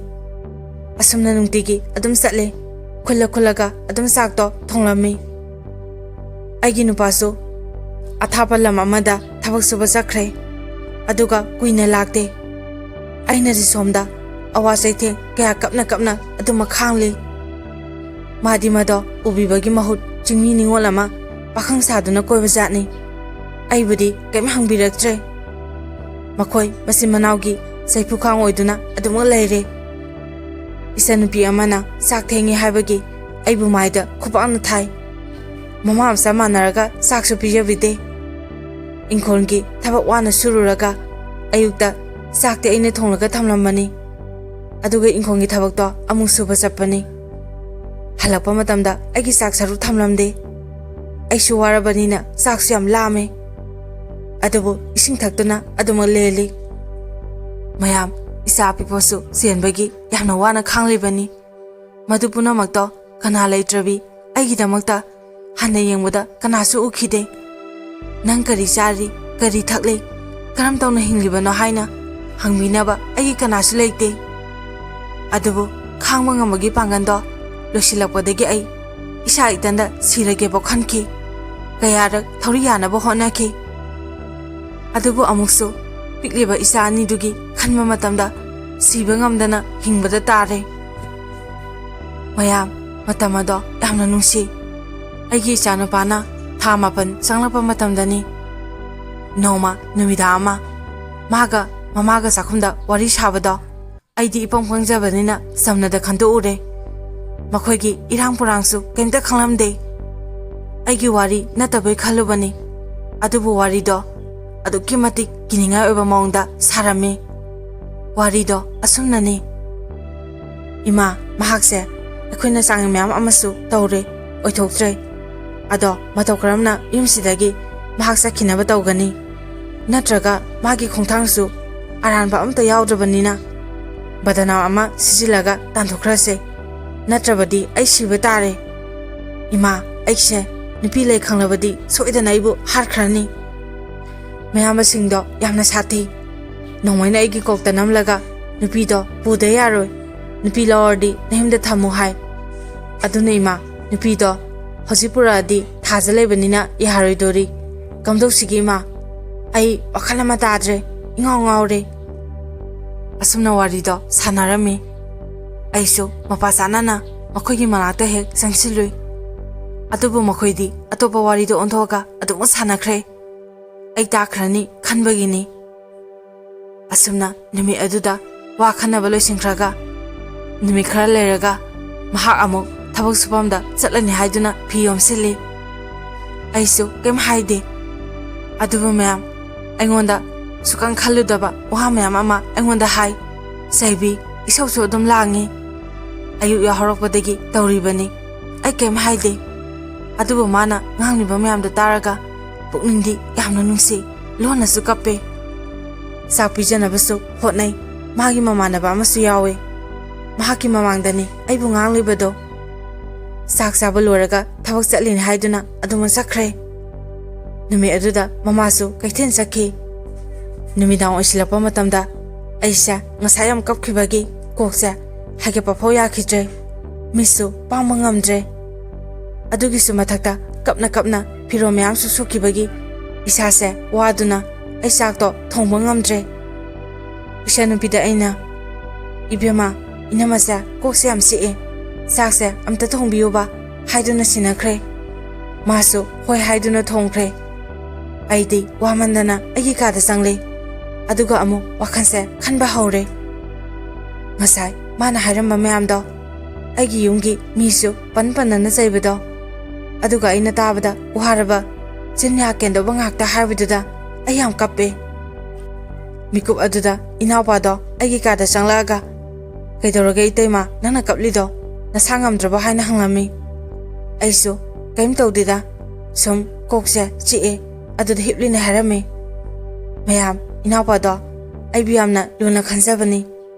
ꯑꯁꯨꯝꯅ ꯅꯨꯡꯇꯤꯒꯤ ꯑꯗꯨꯝ ꯆꯠꯂꯦ, ꯈꯨꯜꯂꯒ ꯑꯗꯨꯝ ꯆꯥꯛꯇꯣ ꯊꯣꯡꯂꯝꯃꯤ꯫ ꯑꯩꯒꯤ ꯅꯨꯄꯥꯁꯨ ꯑꯊꯥꯞꯄ ꯂꯝ ꯑꯃꯗ ꯊꯕꯛ ꯁꯨꯕ ꯆꯠꯈ꯭ꯔꯦ꯫ ꯑꯗꯨꯒ ꯀꯨꯏꯅ ꯂꯥꯛꯇꯦ꯫ ꯑꯩꯅꯗꯤ ꯁꯣꯝꯗ ꯑꯋꯥ ꯆꯩꯊꯦꯡ ꯀꯌꯥ ꯀꯞꯅ ꯑꯗꯨꯃꯛ ꯈꯥꯡꯂꯤ꯫ ꯃꯥꯗꯤ ꯃꯗꯣ ꯎꯕꯤꯕꯒꯤ ꯃꯍꯨꯠ ꯆꯤꯡꯃꯤ ꯅꯤꯉꯣꯜ ꯑꯃ ꯄꯥꯈꯪ ꯁꯥꯗꯨꯅ ꯀꯣꯏꯕ ꯖꯥꯠꯅꯤ꯫ ꯑꯩꯕꯨꯗꯤ ꯀꯩꯝ ꯍꯪꯕꯤꯔꯛꯇ꯭ꯔꯦ꯫ ꯃꯈꯣꯏ ꯃꯆꯤꯟ ꯃꯅꯥꯎꯒꯤ ꯆꯩꯐꯨꯈꯥꯡ ꯑꯣꯏꯗꯨꯅ ꯑꯗꯨꯃꯛ ꯂꯩꯔꯦ꯫ ꯏꯆꯟꯅꯨꯄꯤ ꯑꯃꯅ ꯆꯥꯛ ꯊꯦꯡꯉꯦ ꯍꯥꯏꯕꯒꯤ ꯑꯩꯕꯨ ꯃꯥꯏꯗ ꯈꯨꯄꯥꯛꯅ ꯊꯥꯏ꯫ ꯃꯃꯥ ꯃꯆꯥ ꯃꯥꯟꯅꯔꯒ ꯆꯥꯛꯁꯨ ꯄꯤꯖꯕꯤꯗꯦ꯫ ꯏꯪꯈꯣꯜꯒꯤ ꯊꯕꯛ ꯋꯥꯅ ꯁꯨꯔꯨꯔꯒ ꯑꯌꯨꯛꯇ ꯆꯥꯛꯇꯤ ꯑꯩꯅ ꯊꯣꯡꯂꯒ ꯊꯝꯂꯝꯕꯅꯤ꯫ ꯑꯗꯨꯒ ꯏꯪꯈꯣꯜꯒꯤ ꯊꯕꯛꯇꯣ ꯑꯃꯨꯛ ꯁꯨꯕ ꯆꯠꯄꯅꯤ꯫ ꯍꯜꯂꯛꯄ ꯃꯇꯝꯗ ꯑꯩꯒꯤ ꯆꯥꯛ ꯁꯔꯨꯛ ꯊꯝꯂꯝꯗꯦ꯫ ꯑꯩꯁꯨ ꯋꯥꯔꯕꯅꯤꯅ ꯆꯥꯛꯁꯨ ꯌꯥꯝ ꯂꯥꯝꯃꯦ꯫ ꯑꯗꯨꯕꯨ ꯏꯁꯤꯡ ꯊꯛꯇꯨꯅ ꯑꯗꯨꯃꯛ ꯂꯦꯜꯂꯤ꯫ ꯃꯌꯥꯝ, ꯏꯆꯥ ꯑꯄꯤꯛꯄꯁꯨ ꯆꯦꯟꯕꯒꯤ ꯌꯥꯝꯅ ꯋꯥꯅ ꯈꯥꯡꯂꯤꯕꯅꯤ꯫ ꯃꯗꯨ ꯄꯨꯝꯅꯃꯛꯇꯣ ꯀꯅꯥ ꯂꯩꯇ꯭ꯔꯕꯤ ꯑꯩꯒꯤꯗꯃꯛꯇ ꯍꯟꯅ ꯌꯦꯡꯕꯗ ꯀꯅꯥꯁꯨ ꯎꯈꯤꯗꯦ꯫ ꯅꯪ ꯀꯔꯤ ꯆꯥꯔꯤ, ꯀꯔꯤ ꯊꯛꯂꯤ, ꯀꯔꯝ ꯇꯧꯅ ꯍꯤꯡꯂꯤꯕꯅꯣ ꯍꯥꯏꯅ ꯍꯪꯕꯤꯅꯕ ꯑꯩꯒꯤ ꯀꯅꯥꯁꯨ ꯂꯩꯇꯦ꯫ ꯑꯗꯨꯕꯨ ꯈꯥꯡꯕ ꯉꯝꯕꯒꯤ ꯄꯥꯡꯒꯜꯗꯣ ꯂꯣꯏꯁꯤꯜꯂꯛꯄꯗꯒꯤ ꯑꯩ ꯏꯁꯥ ꯏꯊꯟꯗ ꯁꯤꯔꯒꯦꯕ ꯈꯟꯈꯤ, ꯀꯌꯥꯔꯛ ꯊꯧꯔꯤ ꯌꯥꯅꯕ ꯍꯣꯠꯅꯈꯤ꯫ ꯑꯗꯨꯕꯨ ꯑꯃꯨꯛꯁꯨ ꯄꯤꯛꯂꯤꯕ ꯏꯆꯥ ꯑꯅꯤꯗꯨꯒꯤ ꯈꯟꯕ ꯃꯇꯝꯗ ꯁꯤꯕ ꯉꯝꯗꯅ ꯍꯤꯡꯕꯗ ꯇꯥꯔꯦ꯫ ꯃꯌꯥꯝ, ꯃꯇꯝ ꯑꯗꯣ ꯌꯥꯝꯅ ꯅꯨꯡꯁꯤ꯫ ꯑꯩꯒꯤ ꯏꯆꯥꯅꯨꯄꯥꯅ ꯊꯥ 9 ꯆꯪꯂꯛꯄ ꯃꯇꯝꯗꯅꯤ꯫ ꯅꯣꯡꯃ ꯅꯨꯃꯤꯗꯥꯡ ꯑꯃ ꯃꯥꯒ ꯃꯃꯥꯒ ꯆꯥꯛꯈꯨꯝꯗ ꯋꯥꯔꯤ ꯁꯥꯕꯗꯣ ꯑꯩꯗꯤ ꯏꯄꯪ ꯄꯪꯖꯕꯅꯤꯅ ꯆꯝꯅꯗ ꯈꯟꯗꯣꯛꯎꯔꯦ꯫ ꯃꯈꯣꯏꯒꯤ ꯏꯔꯥꯡ ꯄꯨꯔꯥꯡꯁꯨ ꯀꯩꯝꯇ ꯈꯪꯂꯝꯗꯦ꯫ ꯑꯩꯒꯤ ꯋꯥꯔꯤ ꯅꯠꯇꯕꯩ ꯈꯜꯂꯨꯕꯅꯤ, ꯑꯗꯨꯕꯨ ꯋꯥꯔꯤꯗꯣ ꯑꯗꯨꯛꯀꯤ ꯃꯇꯤꯛ ꯀꯤꯅꯤꯡꯉꯥꯏ ꯑꯣꯏꯕ ꯃꯑꯣꯡꯗ ꯁꯥꯔꯝꯃꯤ꯫ ꯋꯥꯔꯤꯗꯣ ꯑꯁꯨꯝꯅꯅꯤ꯫ ꯏꯃꯥ, ꯃꯍꯥꯛꯁꯦ ꯑꯩꯈꯣꯏꯅ ꯆꯥꯡꯌꯦꯡ ꯃꯌꯥꯝ ꯑꯃꯁꯨ ꯇꯧꯔꯦ, ꯑꯣꯏꯊꯣꯛꯇ꯭ꯔꯦ꯫ ꯑꯗꯣ ꯃꯇꯧ ꯀꯔꯝꯅ ꯌꯨꯝꯁꯤꯗꯒꯤ ꯃꯍꯥꯛ ꯆꯠꯈꯤꯅꯕ ꯇꯧꯒꯅꯤ? ꯅꯠꯇ꯭ꯔꯒ ꯃꯥꯒꯤ ꯈꯣꯡꯊꯥꯡꯁꯨ ꯑꯔꯥꯟꯕ ꯑꯝꯇ ꯌꯥꯎꯗ꯭ꯔꯕꯅꯤꯅ ꯕꯗꯅꯥꯝ ꯑꯃ ꯁꯤꯖꯤꯜꯂꯒ ꯇꯥꯟꯊꯣꯛꯈ꯭ꯔꯁꯦ, ꯅꯠꯇ꯭ꯔꯕꯗꯤ ꯑꯩ ꯁꯤꯕ ꯇꯥꯔꯦ꯫ ꯏꯃꯥ, ꯑꯩꯁꯦ ꯅꯨꯄꯤ ꯂꯩ ꯈꯪꯂꯕꯗꯤ ꯁꯣꯏꯗꯅ ꯑꯩꯕꯨ ꯍꯥꯠꯈ꯭ꯔꯅꯤ꯫ ꯃꯌꯥꯝꯕꯁꯤꯡꯗꯣ ꯌꯥꯝꯅ ꯁꯥꯊꯤ꯫ ꯅꯣꯡꯃꯩꯅ ꯑꯩꯒꯤ ꯀꯣꯛꯇ ꯅꯝꯂꯒ ꯅꯨꯄꯤꯗꯣ ꯄꯨꯗ ꯌꯥꯔꯣꯏ, ꯅꯨꯄꯤ ꯂꯧꯔꯗꯤ ꯅꯌꯨꯝꯗ ꯊꯝꯃꯨ ꯍꯥꯏ꯫ ꯑꯗꯨꯅ ꯏꯃꯥ, ꯅꯨꯄꯤꯗꯣ ꯍꯧꯖꯤꯛ ꯄꯨꯔꯛꯑꯗꯤ ꯊꯥꯖ ꯂꯩꯕꯅꯤꯅ ꯌꯥꯔꯣꯏꯗꯣꯔꯤ꯫ ꯀꯝꯗꯧꯁꯤꯒꯦ ꯏꯃꯥ? ꯑꯩ ꯋꯥꯈꯜ ꯑꯃ ꯇꯥꯗ꯭ꯔꯦ, ꯏꯉꯥꯎ ꯉꯥꯎꯔꯦ꯫ ꯑꯁꯨꯝꯅ ꯋꯥꯔꯤꯗꯣ ꯁꯥꯟꯅꯔꯝꯃꯤ꯫ ꯑꯩꯁꯨ ꯃꯄꯥ ꯆꯥꯅꯅ ꯃꯈꯣꯏꯒꯤ ꯃꯅꯥꯛꯇ ꯍꯦꯛ ꯆꯪꯁꯤꯜꯂꯨꯏ꯫ ꯑꯗꯨꯕꯨ ꯃꯈꯣꯏꯗꯤ ꯑꯇꯣꯞꯄ ꯋꯥꯔꯤꯗꯣ ꯑꯣꯟꯊꯣꯛꯑꯒ ꯑꯗꯨꯃꯛ ꯁꯥꯟꯅꯈ꯭ꯔꯦ꯫ ꯑꯩ ꯇꯥꯈ꯭ꯔꯅꯤ ꯈꯟꯕꯒꯤꯅꯤ꯫ ꯑꯁꯨꯝꯅ ꯅꯨꯃꯤꯠ ꯑꯗꯨꯗ ꯋꯥ ꯈꯟꯅꯕ ꯂꯣꯏꯁꯤꯟꯈ꯭ꯔꯒ ꯅꯨꯃꯤꯠ ꯈꯔ ꯂꯩꯔꯒ ꯃꯍꯥꯛ ꯑꯃꯨꯛ ꯊꯕꯛ ꯁꯨꯐꯝꯗ ꯆꯠꯂꯅꯤ ꯍꯥꯏꯗꯨꯅ ꯐꯤ ꯌꯣꯝꯁꯤꯜꯂꯤ꯫ ꯑꯩꯁꯨ ꯀꯩꯝ ꯍꯥꯏꯗꯦ꯫ ꯑꯗꯨꯕꯨ ꯃꯌꯥꯝ, ꯑꯩꯉꯣꯟꯗ ꯁꯨꯀꯪ ꯈꯜꯂꯨꯗꯕ ꯋꯥ ꯃꯌꯥꯝ ꯑꯃ ꯑꯩꯉꯣꯟꯗ ꯍꯥꯏ, ꯆꯩꯕꯤ, ꯏꯁꯧꯁꯨ ꯑꯗꯨꯝ ꯂꯥꯡꯉꯤ꯫ ꯑꯌꯨꯛ ꯌꯥꯍꯧꯔꯛꯄꯗꯒꯤ ꯇꯧꯔꯤꯕꯅꯤ꯫ ꯑꯩ ꯀꯩꯝ ꯍꯥꯏꯗꯦ꯫ ꯑꯗꯨꯕꯨ ꯃꯥꯅ ꯉꯥꯡꯂꯤꯕ ꯃꯌꯥꯝꯗꯣ ꯇꯥꯔꯒ ꯄꯨꯛꯅꯤꯡꯗꯤ ꯌꯥꯝꯅ ꯅꯨꯡꯁꯤ, ꯂꯣꯟꯅꯁꯨ ꯀꯞꯄꯦ꯫ ꯆꯥꯛ ꯄꯤꯖꯅꯕꯁꯨ ꯍꯣꯠꯅꯩ꯫ ꯃꯥꯒꯤ ꯃꯃꯥꯟꯅꯕ ꯑꯃꯁꯨ ꯌꯥꯎꯋꯦ꯫ ꯃꯍꯥꯛꯀꯤ ꯃꯃꯥꯡꯗꯅꯤ ꯑꯩꯕꯨ ꯉꯥꯡꯂꯤꯕꯗꯣ꯫ ꯆꯥꯛ ꯆꯥꯕ ꯂꯣꯏꯔꯒ ꯊꯕꯛ ꯆꯠꯂꯤꯅꯤ ꯍꯥꯏꯗꯨꯅ ꯑꯗꯨꯃꯛ ꯆꯠꯈ꯭ꯔꯦ꯫ ꯅꯨꯃꯤꯠ ꯑꯗꯨꯗ ꯃꯃꯥꯁꯨ ꯀꯩꯊꯦꯜ ꯆꯠꯈꯤ꯫ ꯅꯨꯃꯤꯗꯥꯡ ꯑꯣꯏꯁꯤꯜꯂꯛꯄ ꯃꯇꯝꯗ ꯑꯩꯁꯦ ꯉꯁꯥꯏ ꯌꯥꯝ ꯀꯞꯈꯤꯕꯒꯤ ꯀꯣꯛꯁꯦ ꯍꯥꯏꯒꯠꯄ ꯐꯥꯎ ꯌꯥꯈꯤꯗ꯭ꯔꯦ, ꯃꯤꯠꯁꯨ ꯄꯥꯡꯕ ꯉꯝꯗ꯭ꯔꯦ꯫ ꯑꯗꯨꯒꯤꯁꯨ ꯃꯊꯛꯇ ꯀꯞꯅ ꯀꯞꯅ ꯐꯤꯔꯣꯜ ꯃꯌꯥꯝꯁꯨ ꯁꯨꯈꯤꯕꯒꯤ ꯏꯁꯥꯁꯦ ꯋꯥꯗꯨꯅ ꯑꯩ ꯆꯥꯛꯇꯣ ꯊꯣꯡꯕ ꯉꯝꯗ꯭ꯔꯦ꯫ ꯏꯆꯥꯅꯨꯄꯤꯗ ꯑꯩꯅ, ꯏꯕꯦꯝꯃ, ꯏꯅꯝꯃꯁꯦ ꯀꯣꯛꯁꯦ ꯌꯥꯝ ꯆꯤꯛꯑꯦ, ꯆꯥꯛꯁꯦ ꯑꯝꯇ ꯊꯣꯡꯕꯤꯌꯨꯕ ꯍꯥꯏꯗꯨꯅ ꯁꯤꯟꯅꯈ꯭ꯔꯦ꯫ ꯃꯥꯁꯨ ꯍꯣꯏ ꯍꯥꯏꯗꯨꯅ ꯊꯣꯡꯈ꯭ꯔꯦ꯫ ꯑꯩꯗꯤ ꯋꯥꯃꯟꯗꯅ ꯑꯩꯒꯤ ꯀꯥꯗ ꯆꯪꯂꯦ꯫ ꯑꯗꯨꯒ ꯑꯃꯨꯛ ꯋꯥꯈꯜꯁꯦ ꯈꯟꯕ ꯍꯧꯔꯦ꯫ ꯉꯁꯥꯏ ꯃꯥꯅ ꯍꯥꯏꯔꯝꯕ ꯃꯌꯥꯝꯗꯣ, ꯑꯩꯒꯤ ꯌꯨꯝꯒꯤ ꯃꯤꯁꯨ ꯄꯟꯅ ꯆꯩꯕꯗꯣ, ꯑꯗꯨꯒ ꯑꯩꯅ ꯇꯥꯕꯗ ꯋꯥꯔꯕ ꯆꯤꯟꯌꯥ ꯀꯦꯟꯗꯧꯕ ꯉꯥꯛꯇ ꯍꯥꯏꯕꯗꯨꯗ ꯑꯩ ꯌꯥꯝ ꯀꯞꯄꯦ꯫ ꯃꯤꯀꯨꯞ ꯑꯗꯨꯗ ꯏꯅꯥꯎꯄꯥꯗꯣ ꯑꯩꯒꯤ ꯀꯥꯗ ꯆꯪꯂꯛꯑꯒ, ꯀꯩꯗꯧꯔꯒꯦ ꯏꯇꯩꯃ, ꯅꯪꯅ ꯀꯞꯂꯤꯗꯣ? ꯅꯁꯥ ꯉꯝꯗ꯭ꯔꯕ ꯍꯥꯏꯅ ꯍꯪꯂꯝꯃꯤ꯫ ꯑꯩꯁꯨ ꯀꯩꯝ ꯇꯧꯗꯦꯗ, ꯁꯨꯝ ꯀꯣꯛꯁꯦ ꯆꯤꯛꯑꯦ, ꯑꯗꯨꯗ ꯍꯤꯞꯂꯤꯅꯦ ꯍꯥꯏꯔꯝꯃꯤ꯫ ꯃꯌꯥꯝ, ꯏꯅꯥꯎꯄꯥꯗꯣ ꯑꯩꯕꯨ ꯌꯥꯝꯅ ꯂꯨꯅ ꯈꯟꯖꯕꯅꯤ꯫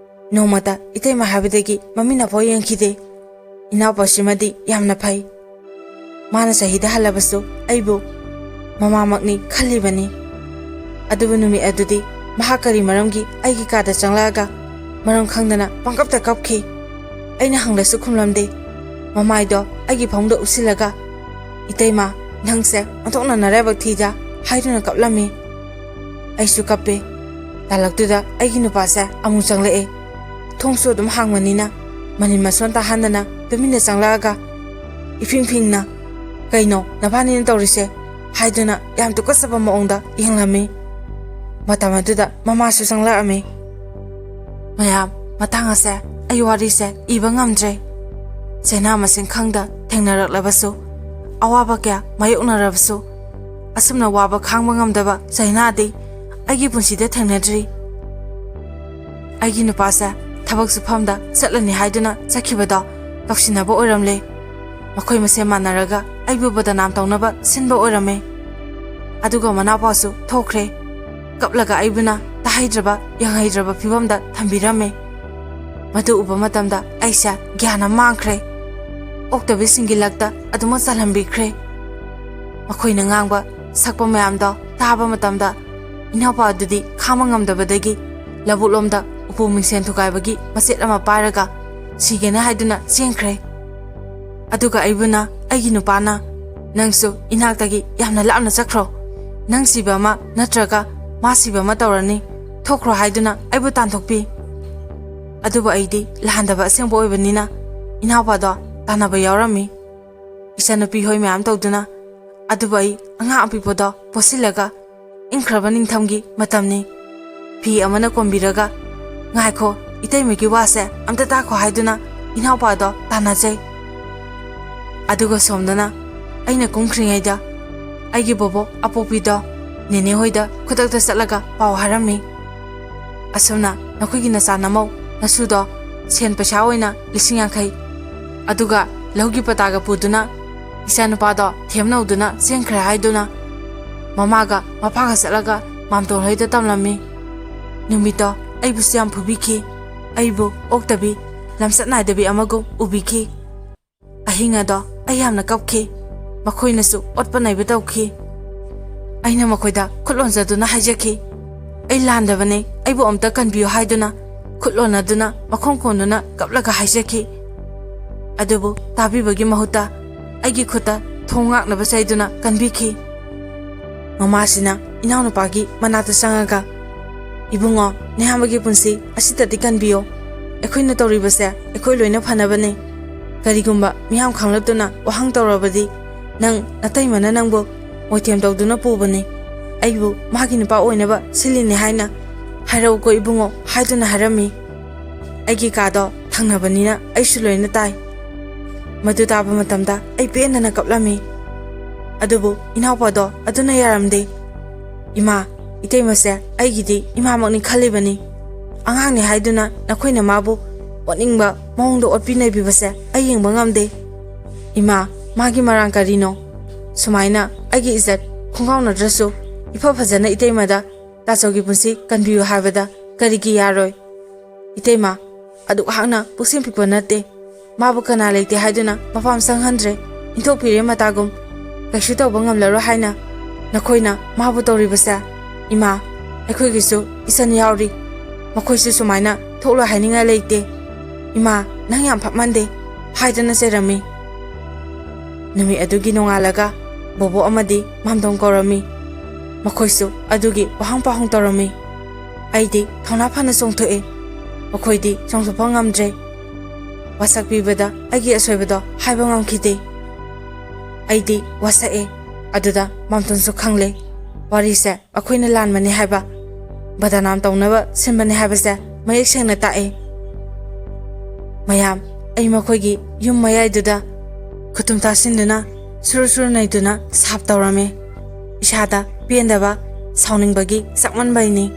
ꯅꯣꯡꯃꯇ ꯏꯇꯩꯃ ꯍꯥꯏꯕꯗꯒꯤ ꯃꯃꯤꯠꯅꯐꯥꯎ ꯌꯦꯡꯈꯤꯗꯦ꯫ ꯏꯅꯥꯎꯄꯥꯁꯤꯃꯗꯤ ꯌꯥꯝꯅ ꯐꯩ꯫ ꯃꯥꯅ ꯆꯍꯤꯗ ꯍꯜꯂꯕꯁꯨ ꯑꯩꯕꯨ ꯃꯃꯥꯃꯛꯅꯤ ꯈꯜꯂꯤꯕꯅꯤ꯫ ꯑꯗꯨꯕꯨ ꯅꯨꯃꯤꯠ ꯑꯗꯨꯗꯤ ꯃꯍꯥꯛ ꯀꯔꯤ ꯃꯔꯝꯒꯤ ꯑꯩꯒꯤ ꯀꯥꯗ ꯆꯪꯂꯛꯑꯒ ꯃꯔꯝ ꯈꯪꯗꯅ ꯄꯪꯀꯞꯇ ꯀꯞꯈꯤ꯫ ꯑꯩꯅ ꯍꯪꯂꯁꯨ ꯈꯨꯝꯂꯝꯗꯦ꯫ ꯃꯃꯥꯏꯗꯣ ꯑꯩꯒꯤ ꯐꯃꯨꯡꯗ ꯎꯞꯁꯤꯜꯂꯒ, ꯏꯇꯩꯃ, ꯅꯪꯁꯦ ꯑꯣꯟꯊꯣꯛꯅ ꯅꯔꯥꯏꯕꯛ ꯊꯤꯗ ꯍꯥꯏꯗꯨꯅ ꯀꯞꯂꯝꯃꯤ꯫ ꯑꯩꯁꯨ ꯀꯞꯄꯦ꯫ ꯇꯥꯂꯛꯇꯨꯗ ꯑꯩꯒꯤ ꯅꯨꯄꯥꯁꯦ ꯑꯃꯨꯛ ꯆꯪꯂꯛꯑꯦ꯫ ꯊꯣꯡꯁꯨ ꯑꯗꯨꯝ ꯍꯥꯡꯕꯅꯤꯅ ꯃꯅꯤꯟ ꯃꯁꯣꯟ ꯇꯥꯍꯟꯗꯅ ꯇꯨꯃꯤꯟꯅ ꯆꯪꯂꯛꯑꯒ ꯏꯐꯤꯡ ꯐꯤꯡꯅ, ꯀꯩꯅꯣ ꯅꯕꯥꯅꯤꯅ ꯇꯧꯔꯤꯁꯦ ꯍꯥꯏꯗꯨꯅ ꯌꯥꯝ ꯇꯨꯀꯠꯆꯕ ꯃꯑꯣꯡꯗ ꯌꯦꯡꯂꯝꯃꯤ꯫ ꯃꯇꯝ ꯑꯗꯨꯗ ꯃꯃꯥꯁꯨ ꯆꯪꯂꯛꯑꯝꯃꯤ꯫ ꯃꯌꯥꯝ, ꯃꯇꯥꯡ ꯑꯁꯦ ꯑꯩ ꯋꯥꯔꯤꯁꯦ ꯏꯕ ꯉꯝꯗ꯭ꯔꯦ꯫ ꯆꯩꯅꯥ ꯃꯁꯤꯡ ꯈꯪꯗ ꯊꯦꯡꯅꯔꯛꯂꯕꯁꯨ, ꯑꯋꯥꯕ ꯀꯌꯥ ꯃꯥꯌꯣꯛꯅꯔꯕꯁꯨ, ꯑꯁꯨꯝꯅ ꯋꯥꯕ ꯈꯥꯡꯕ ꯉꯝꯗꯕ ꯆꯩꯅꯥꯗꯤ ꯑꯩꯒꯤ ꯄꯨꯟꯁꯤꯗ ꯊꯦꯡꯅꯗ꯭ꯔꯤ꯫ ꯑꯩꯒꯤ ꯅꯨꯄꯥꯁꯦ ꯊꯕꯛ ꯁꯨꯐꯝꯗ ꯆꯠꯂꯅꯤ ꯍꯥꯏꯗꯨꯅ ꯆꯠꯈꯤꯕꯗꯣ ꯇꯧꯁꯤꯟꯅꯕ ꯑꯣꯏꯔꯝꯂꯦ꯫ ꯃꯈꯣꯏ ꯃꯁꯦꯟ ꯃꯥꯟꯅꯔꯒ ꯑꯩꯕꯨ ꯕꯗꯅꯥꯝ ꯇꯧꯅꯕ ꯁꯤꯟꯕ ꯑꯣꯏꯔꯝꯃꯦ꯫ ꯑꯗꯨꯒ ꯃꯅꯥꯎꯄꯥꯁꯨ ꯊꯣꯛꯈ꯭ꯔꯦ꯫ ꯀꯞꯂꯒ ꯑꯩꯕꯨꯅ ꯇꯥꯍꯩꯗ꯭ꯔꯕ ꯌꯦꯡꯍꯩꯗ꯭ꯔꯕ ꯐꯤꯕꯝꯗ ꯊꯝꯕꯤꯔꯝꯃꯦ꯫ ꯃꯗꯨ ꯎꯕ ꯃꯇꯝꯗ ꯑꯩꯁꯦ ꯒ꯭ꯌꯥꯟ ꯑꯃ ꯃꯥꯡꯈ꯭ꯔꯦ꯫ ꯑꯣꯛꯇꯕꯤꯁꯤꯡꯒꯤ ꯂꯛꯇ ꯑꯗꯨꯃꯛ ꯆꯜꯍꯟꯕꯤꯈ꯭ꯔꯦ꯫ ꯃꯈꯣꯏꯅ ꯉꯥꯡꯕ ꯁꯛꯄ ꯃꯌꯥꯝꯗꯣ ꯇꯥꯕ ꯃꯇꯝꯗ ꯏꯅꯥꯎꯄꯥ ꯑꯗꯨꯗꯤ ꯈꯥꯡꯕ ꯉꯝꯗꯕꯗꯒꯤ ꯂꯧꯕꯨꯛꯂꯣꯝꯗ ꯎꯄꯨ ꯃꯤꯡꯁꯦꯟ ꯊꯨꯒꯥꯏꯕꯒꯤ ꯃꯆꯦꯠ ꯑꯃ ꯄꯥꯏꯔꯒ ꯁꯤꯒꯦꯅ ꯍꯥꯏꯗꯨꯅ ꯆꯦꯟꯈ꯭ꯔꯦ꯫ ꯑꯗꯨꯒ ꯑꯩꯕꯨꯅ ꯑꯩꯒꯤ ꯅꯨꯄꯥꯅ ꯅꯪꯁꯨ ꯏꯅꯥꯛꯇꯒꯤ ꯌꯥꯝꯅ ꯂꯥꯞꯅ ꯆꯠꯈ꯭ꯔꯣ, ꯅꯪ ꯁꯤꯕ ꯑꯃ ꯅꯠꯇ꯭ꯔꯒ ꯃꯥ ꯁꯤꯕ ꯑꯃ ꯇꯧꯔꯅꯤ, ꯊꯣꯛꯈ꯭ꯔꯣ ꯍꯥꯏꯗꯨꯅ ꯑꯩꯕꯨ ꯇꯥꯟꯊꯣꯛꯄꯤ꯫ ꯑꯗꯨꯕꯨ ꯑꯩꯗꯤ ꯂꯥꯟꯗꯕ ꯑꯁꯦꯡꯕ ꯑꯣꯏꯕꯅꯤꯅ ꯏꯅꯥꯎꯄꯥꯗꯣ ꯇꯥꯟꯅꯕ ꯌꯥꯎꯔꯝꯃꯤ, ꯏꯆꯟꯅꯨꯄꯤ ꯍꯣꯏ ꯃꯌꯥꯝ ꯇꯧꯗꯨꯅ꯫ ꯑꯗꯨꯕꯨ ꯑꯩ ꯑꯉꯥꯡ ꯑꯄꯤꯛꯄꯗꯣ ꯄꯣꯠꯁꯤꯜꯂꯒ ꯏꯪꯈ꯭ꯔꯕ ꯅꯤꯡꯊꯝꯒꯤ ꯃꯇꯝꯅꯤ, ꯐꯤ ꯑꯃꯅ ꯀꯣꯟꯕꯤꯔꯒ ꯉꯥꯏꯈꯣ ꯏꯇꯩꯃꯒꯤ ꯋꯥꯁꯦ ꯑꯝꯇ ꯇꯥꯈꯣ ꯍꯥꯏꯗꯨꯅ ꯏꯅꯥꯎꯄꯥꯗꯣ ꯇꯥꯟꯅꯖꯩ꯫ ꯑꯗꯨꯒ ꯁꯣꯝꯗꯅ ꯑꯩꯅ ꯀꯨꯝꯈ꯭ꯔꯤꯉꯩꯗ ꯑꯩꯒꯤ ꯕꯣꯕꯣꯛ ꯑꯄꯣꯛꯄꯤꯗꯣ ꯅꯦꯅꯦ ꯍꯣꯏꯗ ꯈꯨꯗꯛꯇ ꯆꯠꯂꯒ ꯄꯥꯎ ꯍꯥꯏꯔꯝꯃꯤ, ꯑꯁꯨꯝꯅ ꯅꯈꯣꯏꯒꯤ ꯅꯆꯥ ꯅꯃꯧ ꯅꯁꯨꯗꯣ ꯁꯦꯟ ꯄꯩꯁꯥ ꯑꯣꯏꯅ 50,000 ꯑꯗꯨꯒ ꯂꯧꯒꯤ ꯄꯇꯥꯒ ꯄꯨꯗꯨꯅ ꯏꯆꯥꯅꯨꯄꯥꯗꯣ ꯊꯦꯝꯅꯧꯗꯨꯅ ꯆꯦꯟꯈ꯭ꯔꯦ ꯍꯥꯏꯗꯨꯅ ꯃꯃꯥꯒ ꯃꯄꯥꯒ ꯆꯠꯂꯒ ꯃꯥꯝꯇꯣꯟ ꯍꯣꯏꯗ ꯇꯝꯂꯝꯃꯤ꯫ ꯅꯨꯃꯤꯠꯇꯣ ꯑꯩꯕꯨꯁꯨ ꯌꯥꯝ ꯐꯨꯕꯤꯈꯤ, ꯑꯩꯕꯨ ꯑꯣꯛꯇꯕꯤ ꯂꯝꯆꯠ ꯅꯥꯏꯗꯕꯤ ꯑꯃꯒꯨꯝ ꯎꯕꯤꯈꯤ꯫ ꯑꯍꯤꯡ ꯑꯗꯣ ꯑꯩ ꯌꯥꯝꯅ ꯀꯞꯈꯤ, ꯃꯈꯣꯏꯅꯁꯨ ꯑꯣꯠꯄ ꯅꯩꯕ ꯇꯧꯈꯤ꯫ ꯑꯩꯅ ꯃꯈꯣꯏꯗ ꯈꯨꯠ ꯂꯣꯟꯖꯗꯨꯅ ꯍꯥꯏꯖꯈꯤ, ꯑꯩ ꯂꯥꯟꯗꯕꯅꯦ, ꯑꯩꯕꯨ ꯑꯝꯇ ꯀꯟꯕꯤꯌꯨ ꯍꯥꯏꯗꯨꯅ ꯈꯨꯠ ꯂꯣꯟꯅꯗꯨꯅ ꯃꯈꯣꯡ ꯀꯣꯟꯗꯨꯅ ꯀꯞꯂꯒ ꯍꯥꯏꯖꯈꯤ꯫ ꯑꯗꯨꯕꯨ ꯇꯥꯕꯤꯕꯒꯤ ꯃꯍꯨꯠꯇ ꯑꯩꯒꯤ ꯈꯨꯠꯇ ꯊꯣꯡ ꯉꯥꯛꯅꯕ ꯆꯩꯗꯨꯅ ꯀꯟꯕꯤꯈꯤ꯫ ꯃꯃꯥꯁꯤꯅ ꯏꯅꯥꯎꯅꯨꯄꯥꯒꯤ ꯃꯅꯥꯛꯇ ꯆꯪꯉꯒ, ꯏꯕꯨꯡꯉꯣ ꯅꯌꯥꯝꯕꯒꯤ ꯄꯨꯟꯁꯤ ꯑꯁꯤꯗꯗꯤ ꯀꯟꯕꯤꯌꯣ, ꯑꯩꯈꯣꯏꯅ ꯇꯧꯔꯤꯕꯁꯦ ꯑꯩꯈꯣꯏ ꯂꯣꯏꯅ ꯐꯅꯕꯅꯦ, ꯀꯔꯤꯒꯨꯝꯕ ꯃꯤꯌꯥꯝ ꯈꯪꯂꯛꯇꯨꯅ ꯋꯥꯍꯪ ꯇꯧꯔꯕꯗꯤ ꯅꯪ ꯅꯇꯩꯃꯅ ꯅꯪꯕꯨ ꯃꯣꯏꯊꯦꯝ ꯇꯧꯗꯨꯅ ꯄꯨꯕꯅꯤ, ꯑꯩꯕꯨ ꯃꯥꯒꯤ ꯅꯨꯄꯥ ꯑꯣꯏꯅꯕ ꯁꯤꯜꯂꯤꯅꯦ ꯍꯥꯏꯅ ꯍꯥꯏꯔꯛꯎꯀꯣ ꯏꯕꯨꯡꯉꯣ ꯍꯥꯏꯗꯨꯅ ꯍꯥꯏꯔꯝꯃꯤ꯫ ꯑꯩꯒꯤ ꯀꯥꯗꯣ ꯊꯪꯅꯕꯅꯤꯅ ꯑꯩꯁꯨ ꯂꯣꯏꯅ ꯇꯥꯏ꯫ ꯃꯗꯨ ꯇꯥꯕ ꯃꯇꯝꯗ ꯑꯩ ꯄꯦꯟꯗꯅ ꯀꯞꯂꯝꯃꯤ꯫ ꯑꯗꯨꯕꯨ ꯏꯅꯥꯎꯄꯥꯗꯣ ꯑꯗꯨꯅ ꯌꯥꯔꯝꯗꯦ, ꯏꯃꯥ ꯏꯇꯩꯃꯁꯦ ꯑꯩꯒꯤꯗꯤ ꯏꯃꯥꯃꯛꯅꯤ ꯈꯜꯂꯤꯕꯅꯤ, ꯑꯉꯥꯡꯅꯤ ꯍꯥꯏꯗꯨꯅ ꯅꯈꯣꯏꯅ ꯃꯥꯕꯨ ꯑꯣꯠꯅꯤꯡꯕ ꯃꯑꯣꯡꯗ ꯑꯣꯠꯄꯤ ꯅꯩꯕꯤꯕꯁꯦ ꯑꯩ ꯌꯦꯡꯕ ꯉꯝꯗꯦ꯫ ꯏꯃꯥ ꯃꯥꯒꯤ ꯃꯔꯥꯡ ꯀꯔꯤꯅꯣ, ꯁꯨꯃꯥꯏꯅ ꯑꯩꯒꯤ ꯏꯖꯠ ꯈꯣꯡꯒꯥꯎꯅꯗ꯭ꯔꯁꯨ ꯏꯐ ꯐꯖꯅ ꯏꯇꯩꯃꯗ ꯇꯥꯆꯧꯒꯤ ꯄꯨꯟꯁꯤ ꯀꯟꯕꯤꯌꯨ ꯍꯥꯏꯕꯗ ꯀꯔꯤꯒꯤ ꯌꯥꯔꯣꯏ? ꯏꯇꯩꯃ ꯑꯗꯨꯛ ꯍꯥꯛꯅ ꯄꯨꯛꯁꯦꯝ ꯄꯤꯛꯄ ꯅꯠꯇꯦ, ꯃꯥꯕꯨ ꯀꯅꯥ ꯂꯩꯇꯦ ꯍꯥꯏꯗꯨꯅ ꯃꯄꯥꯝ ꯆꯪꯍꯟꯗ꯭ꯔꯦ, ꯏꯟꯊꯣꯛꯄꯤꯔꯦ ꯃꯇꯥꯒꯨꯝ, ꯀꯩꯁꯨ ꯇꯧꯕ ꯉꯝꯂꯔꯣꯏ ꯍꯥꯏꯅ ꯅꯈꯣꯏꯅ ꯃꯥꯕꯨ ꯇꯧꯔꯤꯕꯁꯦ꯫ ꯏꯃꯥ ꯑꯩꯈꯣꯏꯒꯤꯁꯨ ꯏꯆꯟ ꯌꯥꯎꯔꯤ, ꯃꯈꯣꯏꯁꯨ ꯁꯨꯃꯥꯏꯅ ꯊꯣꯛꯂꯣꯏ ꯍꯥꯏꯅꯤꯡꯉꯥꯏ ꯂꯩꯇꯦ, ꯏꯃꯥ ꯅꯪ ꯌꯥꯝ ꯐꯠꯃꯟꯗꯦ ꯍꯥꯏꯗꯨꯅ ꯆꯩꯔꯝꯃꯤ꯫ ꯅꯨꯃꯤꯠ ꯑꯗꯨꯒꯤ ꯅꯣꯡꯉꯥꯜꯂꯒ ꯕꯣꯕꯣꯛ ꯑꯃꯗꯤ ꯃꯥꯝꯗꯣꯟ ꯀꯧꯔꯝꯃꯤ, ꯃꯈꯣꯏꯁꯨ ꯑꯗꯨꯒꯤ ꯋꯥꯍꯪ ꯄꯥꯎꯍꯪ ꯇꯧꯔꯝꯃꯤ꯫ ꯑꯩꯗꯤ ꯊꯧꯅꯥ ꯐꯅ ꯆꯣꯡꯊꯣꯛꯏ, ꯃꯈꯣꯏꯗꯤ ꯆꯣꯡꯊꯣꯛꯄ ꯉꯝꯗ꯭ꯔꯦ꯫ ꯋꯥꯁꯛ ꯄꯤꯕꯗ ꯑꯩꯒꯤ ꯑꯁꯣꯏꯕꯗꯣ ꯍꯥꯏꯕ ꯉꯝꯈꯤꯗꯦ, ꯑꯩꯗꯤ ꯋꯥꯁꯛꯑꯦ꯫ ꯑꯗꯨꯗ ꯃꯥꯝꯇꯣꯟꯁꯨ ꯈꯪꯂꯦ, ꯋꯥꯔꯤꯁꯦ ꯑꯩꯈꯣꯏꯅ ꯂꯥꯟꯕꯅꯤ ꯍꯥꯏꯕ, ꯕꯗꯅꯥꯝ ꯇꯧꯅꯕ ꯁꯤꯟꯕꯅꯤ ꯍꯥꯏꯕꯁꯦ ꯃꯌꯦꯛ ꯁꯦꯡꯅ ꯇꯥꯛꯑꯦ꯫ ꯃꯌꯥꯝ ꯑꯩ ꯃꯈꯣꯏꯒꯤ ꯌꯨꯝ ꯃꯌꯥꯏꯗꯨꯗ ꯈꯨꯇꯨꯝ ꯇꯥꯁꯤꯟꯗꯨꯅ ꯁꯨꯔꯨ ꯁꯨꯔꯨ ꯅꯩꯗꯨꯅ ꯁꯥꯞ ꯇꯧꯔꯝꯃꯦ, ꯏꯁꯥꯗ ꯄꯦꯟꯗꯕ ꯁꯥꯎꯅꯤꯡꯕꯒꯤ ꯆꯥꯛꯃꯟꯕꯩꯅꯤ꯫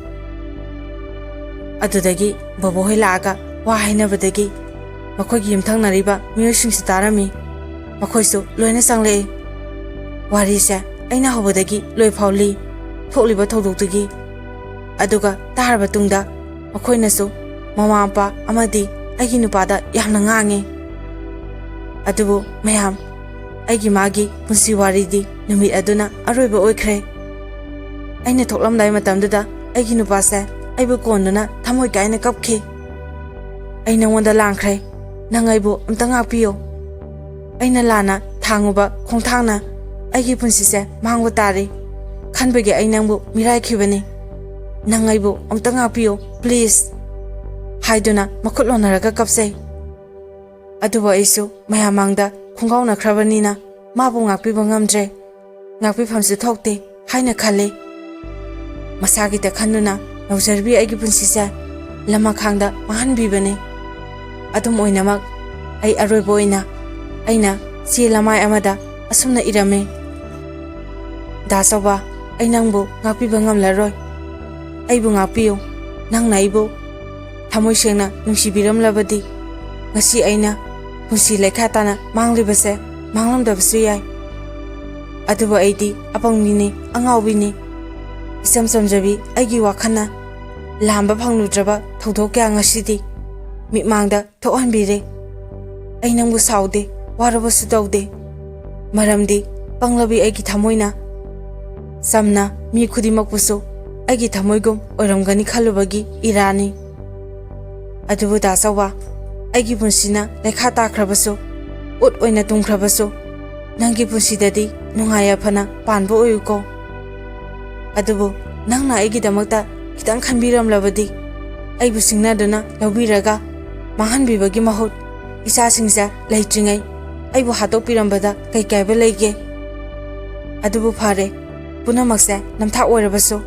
ꯑꯗꯨꯗꯒꯤ ꯕꯣꯕꯣꯛ ꯍꯣꯏ ꯂꯥꯛꯑꯒ ꯋꯥ ꯍꯥꯏꯅꯕꯗꯒꯤ ꯃꯈꯣꯏꯒꯤ ꯌꯨꯝꯊꯪꯅꯔꯤꯕ ꯃꯤꯑꯣꯏꯁꯤꯡꯁꯨ ꯇꯥꯔꯝꯃꯤ, ꯃꯈꯣꯏꯁꯨ ꯂꯣꯏꯅ ꯆꯪꯂꯛꯏ꯫ ꯋꯥꯔꯤꯁꯦ ꯑꯩꯅ ꯍꯧꯕꯗꯒꯤ ꯂꯣꯏꯐꯥꯎ ꯂꯤ, ꯊꯣꯛꯂꯤꯕ ꯊꯧꯗꯣꯛꯇꯨꯒꯤ꯫ ꯑꯗꯨꯒ ꯇꯥꯔꯕ ꯇꯨꯡꯗ ꯃꯈꯣꯏꯅꯁꯨ ꯃꯃꯥ ꯃꯄꯥ ꯑꯃꯗꯤ ꯑꯩꯒꯤ ꯅꯨꯄꯥꯗ ꯌꯥꯝꯅ ꯉꯥꯡꯉꯤ꯫ ꯑꯗꯨꯕꯨ ꯃꯌꯥꯝ ꯑꯩꯒꯤ ꯃꯥꯒꯤ ꯄꯨꯟꯁꯤ ꯋꯥꯔꯤꯗꯤ ꯅꯨꯃꯤꯠ ꯑꯗꯨꯅ ꯑꯔꯣꯏꯕ ꯑꯣꯏꯈ꯭ꯔꯦ꯫ ꯑꯩꯅ ꯊꯣꯛꯂꯝꯗꯥꯏ ꯃꯇꯝꯗꯨꯗ ꯑꯩꯒꯤ ꯅꯨꯄꯥꯁꯦ ꯑꯩꯕꯨ ꯀꯣꯟꯗꯨꯅ ꯊꯃꯣꯏ ꯀꯥꯏꯅ ꯀꯞꯈꯤ꯫ ꯑꯩ ꯅꯉꯣꯟꯗ ꯂꯥꯟꯈ꯭ꯔꯦ, ꯅꯪ ꯑꯩꯕꯨ ꯑꯝꯇ ꯉꯥꯛꯄꯤꯌꯨ, ꯑꯩꯅ ꯂꯥꯟꯅ ꯊꯥꯡꯉꯨꯕ ꯈꯣꯡꯊꯥꯡꯅ ꯑꯩꯒꯤ ꯄꯨꯟꯁꯤꯁꯦ ꯃꯥꯡꯕ ꯇꯥꯔꯤ ꯈꯟꯕꯒꯤ ꯑꯩ ꯅꯪꯕꯨ ꯃꯤꯔꯥꯏꯈꯤꯕꯅꯤ, ꯅꯪ ꯑꯩꯕꯨ ꯑꯝꯇ ꯉꯥꯛꯄꯤꯌꯨ ꯄ꯭ꯂꯤꯖ ꯍꯥꯏꯗꯨꯅ ꯃꯈꯨꯠ ꯂꯣꯟꯅꯔꯒ ꯀꯞꯆꯩ꯫ ꯑꯗꯨꯕꯨ ꯑꯩꯁꯨ ꯃꯌꯥꯝ ꯃꯥꯡꯗ ꯈꯣꯡꯒꯥꯎꯅꯈ꯭ꯔꯕꯅꯤꯅ ꯃꯥꯕꯨ ꯉꯥꯛꯄꯤꯕ ꯉꯝꯗ꯭ꯔꯦ, ꯉꯥꯛꯄꯤꯐꯝꯁꯨ ꯊꯣꯛꯇꯦ ꯍꯥꯏꯅ ꯈꯜꯂꯤ꯫ ꯃꯁꯥꯒꯤꯗ ꯈꯟꯗꯨꯅ ꯅꯧꯖꯔꯕꯤ ꯑꯩꯒꯤ ꯄꯨꯟꯁꯤꯁꯦ ꯂꯃꯈꯥꯡꯗ ꯃꯥꯡꯍꯟꯕꯤꯕꯅꯤ꯫ ꯑꯗꯨꯝ ꯑꯣꯏꯅꯃꯛ ꯑꯩ ꯑꯔꯣꯏꯕ ꯑꯣꯏꯅ ꯑꯩꯅ ꯆꯦ ꯂꯃꯥꯏ ꯑꯃꯗ ꯑꯁꯨꯝꯅ ꯏꯔꯝꯃꯤ, ꯗꯥꯆꯧꯕ ꯑꯩ ꯅꯪꯕꯨ ꯉꯥꯛꯄꯤꯕ ꯉꯝꯂꯔꯣꯏ, ꯑꯩꯕꯨ ꯉꯥꯛꯄꯤꯌꯨ, ꯅꯪꯅ ꯑꯩꯕꯨ ꯊꯃꯣꯏ ꯁꯦꯡꯅ ꯅꯨꯡꯁꯤꯕꯤꯔꯝꯂꯕꯗꯤ ꯉꯁꯤ ꯑꯩꯅ ꯄꯨꯟꯁꯤ ꯂꯩꯈꯥ ꯇꯥꯅ ꯃꯥꯡꯂꯤꯕꯁꯦ ꯃꯥꯡꯂꯝꯗꯕꯁꯨ ꯌꯥꯏ꯫ ꯑꯗꯨꯕꯨ ꯑꯩꯗꯤ ꯑꯄꯪꯕꯤꯅꯤ, ꯑꯉꯥꯎꯕꯤꯅꯤ, ꯏꯆꯝ ꯆꯝꯖꯕꯤ ꯑꯩꯒꯤ ꯋꯥꯈꯜꯅ ꯂꯥꯝꯕ ꯐꯪꯂꯨꯗ꯭ꯔꯕ ꯊꯧꯗꯣꯛ ꯀꯌꯥ ꯉꯁꯤꯗꯤ ꯃꯤꯠꯃꯥꯡꯗ ꯊꯣꯛꯍꯟꯕꯤꯔꯦ꯫ ꯑꯩ ꯅꯪꯕꯨ ꯁꯥꯎꯗꯦ, ꯋꯥꯔꯕꯁꯨ ꯇꯧꯗꯦ, ꯃꯔꯝꯗꯤ ꯄꯪꯂꯕꯤ ꯑꯩꯒꯤ ꯊꯃꯣꯏꯅ ꯆꯝꯅ ꯃꯤ ꯈꯨꯗꯤꯡꯃꯛꯄꯨꯁꯨ ꯑꯩꯒꯤ ꯊꯃꯣꯏꯒꯨꯝ ꯑꯣꯏꯔꯝꯒꯅꯤ ꯈꯜꯂꯨꯕꯒꯤ ꯏꯔꯥꯅꯤ꯫ ꯑꯗꯨꯕꯨ ꯗꯥꯆꯧꯕ ꯑꯩꯒꯤ ꯄꯨꯟꯁꯤꯅ ꯂꯩꯈꯥ ꯇꯥꯈ꯭ꯔꯕꯁꯨ, ꯎꯠ ꯑꯣꯏꯅ ꯇꯨꯝꯈ꯭ꯔꯕꯁꯨ ꯅꯪꯒꯤ ꯄꯨꯟꯁꯤꯗꯗꯤ ꯅꯨꯡꯉꯥꯏ ꯌꯥꯏꯐꯅ ꯄꯥꯟꯕ ꯑꯣꯏꯌꯨꯀꯣ ꯑꯗꯨꯕꯨ ꯅꯪꯅ ꯑꯩꯒꯤꯗꯃꯛꯇ ꯈꯤꯇꯪ ꯈꯟꯕꯤꯔꯝꯂꯕꯗꯤ ꯑꯩꯕꯨ ꯁꯤꯡꯅꯗꯨꯅ ꯂꯧꯕꯤꯔꯒ ꯃꯥꯡꯍꯟꯕꯤꯕꯒꯤ ꯃꯍꯨꯠ ꯏꯆꯥꯁꯤꯡꯁꯦ ꯂꯩꯇ꯭ꯔꯤꯉꯩ ꯑꯩꯕꯨ ꯍꯥꯠꯇꯣꯛꯄꯤꯔꯝꯕꯗ ꯀꯩ ꯀꯥꯏꯕ ꯂꯩꯒꯦ ꯑꯗꯨꯕꯨ ꯐꯔꯦ ꯄꯨꯝꯅꯃꯛꯁꯦ ꯅꯝꯊꯥꯛ ꯑꯣꯏꯔꯕꯁꯨ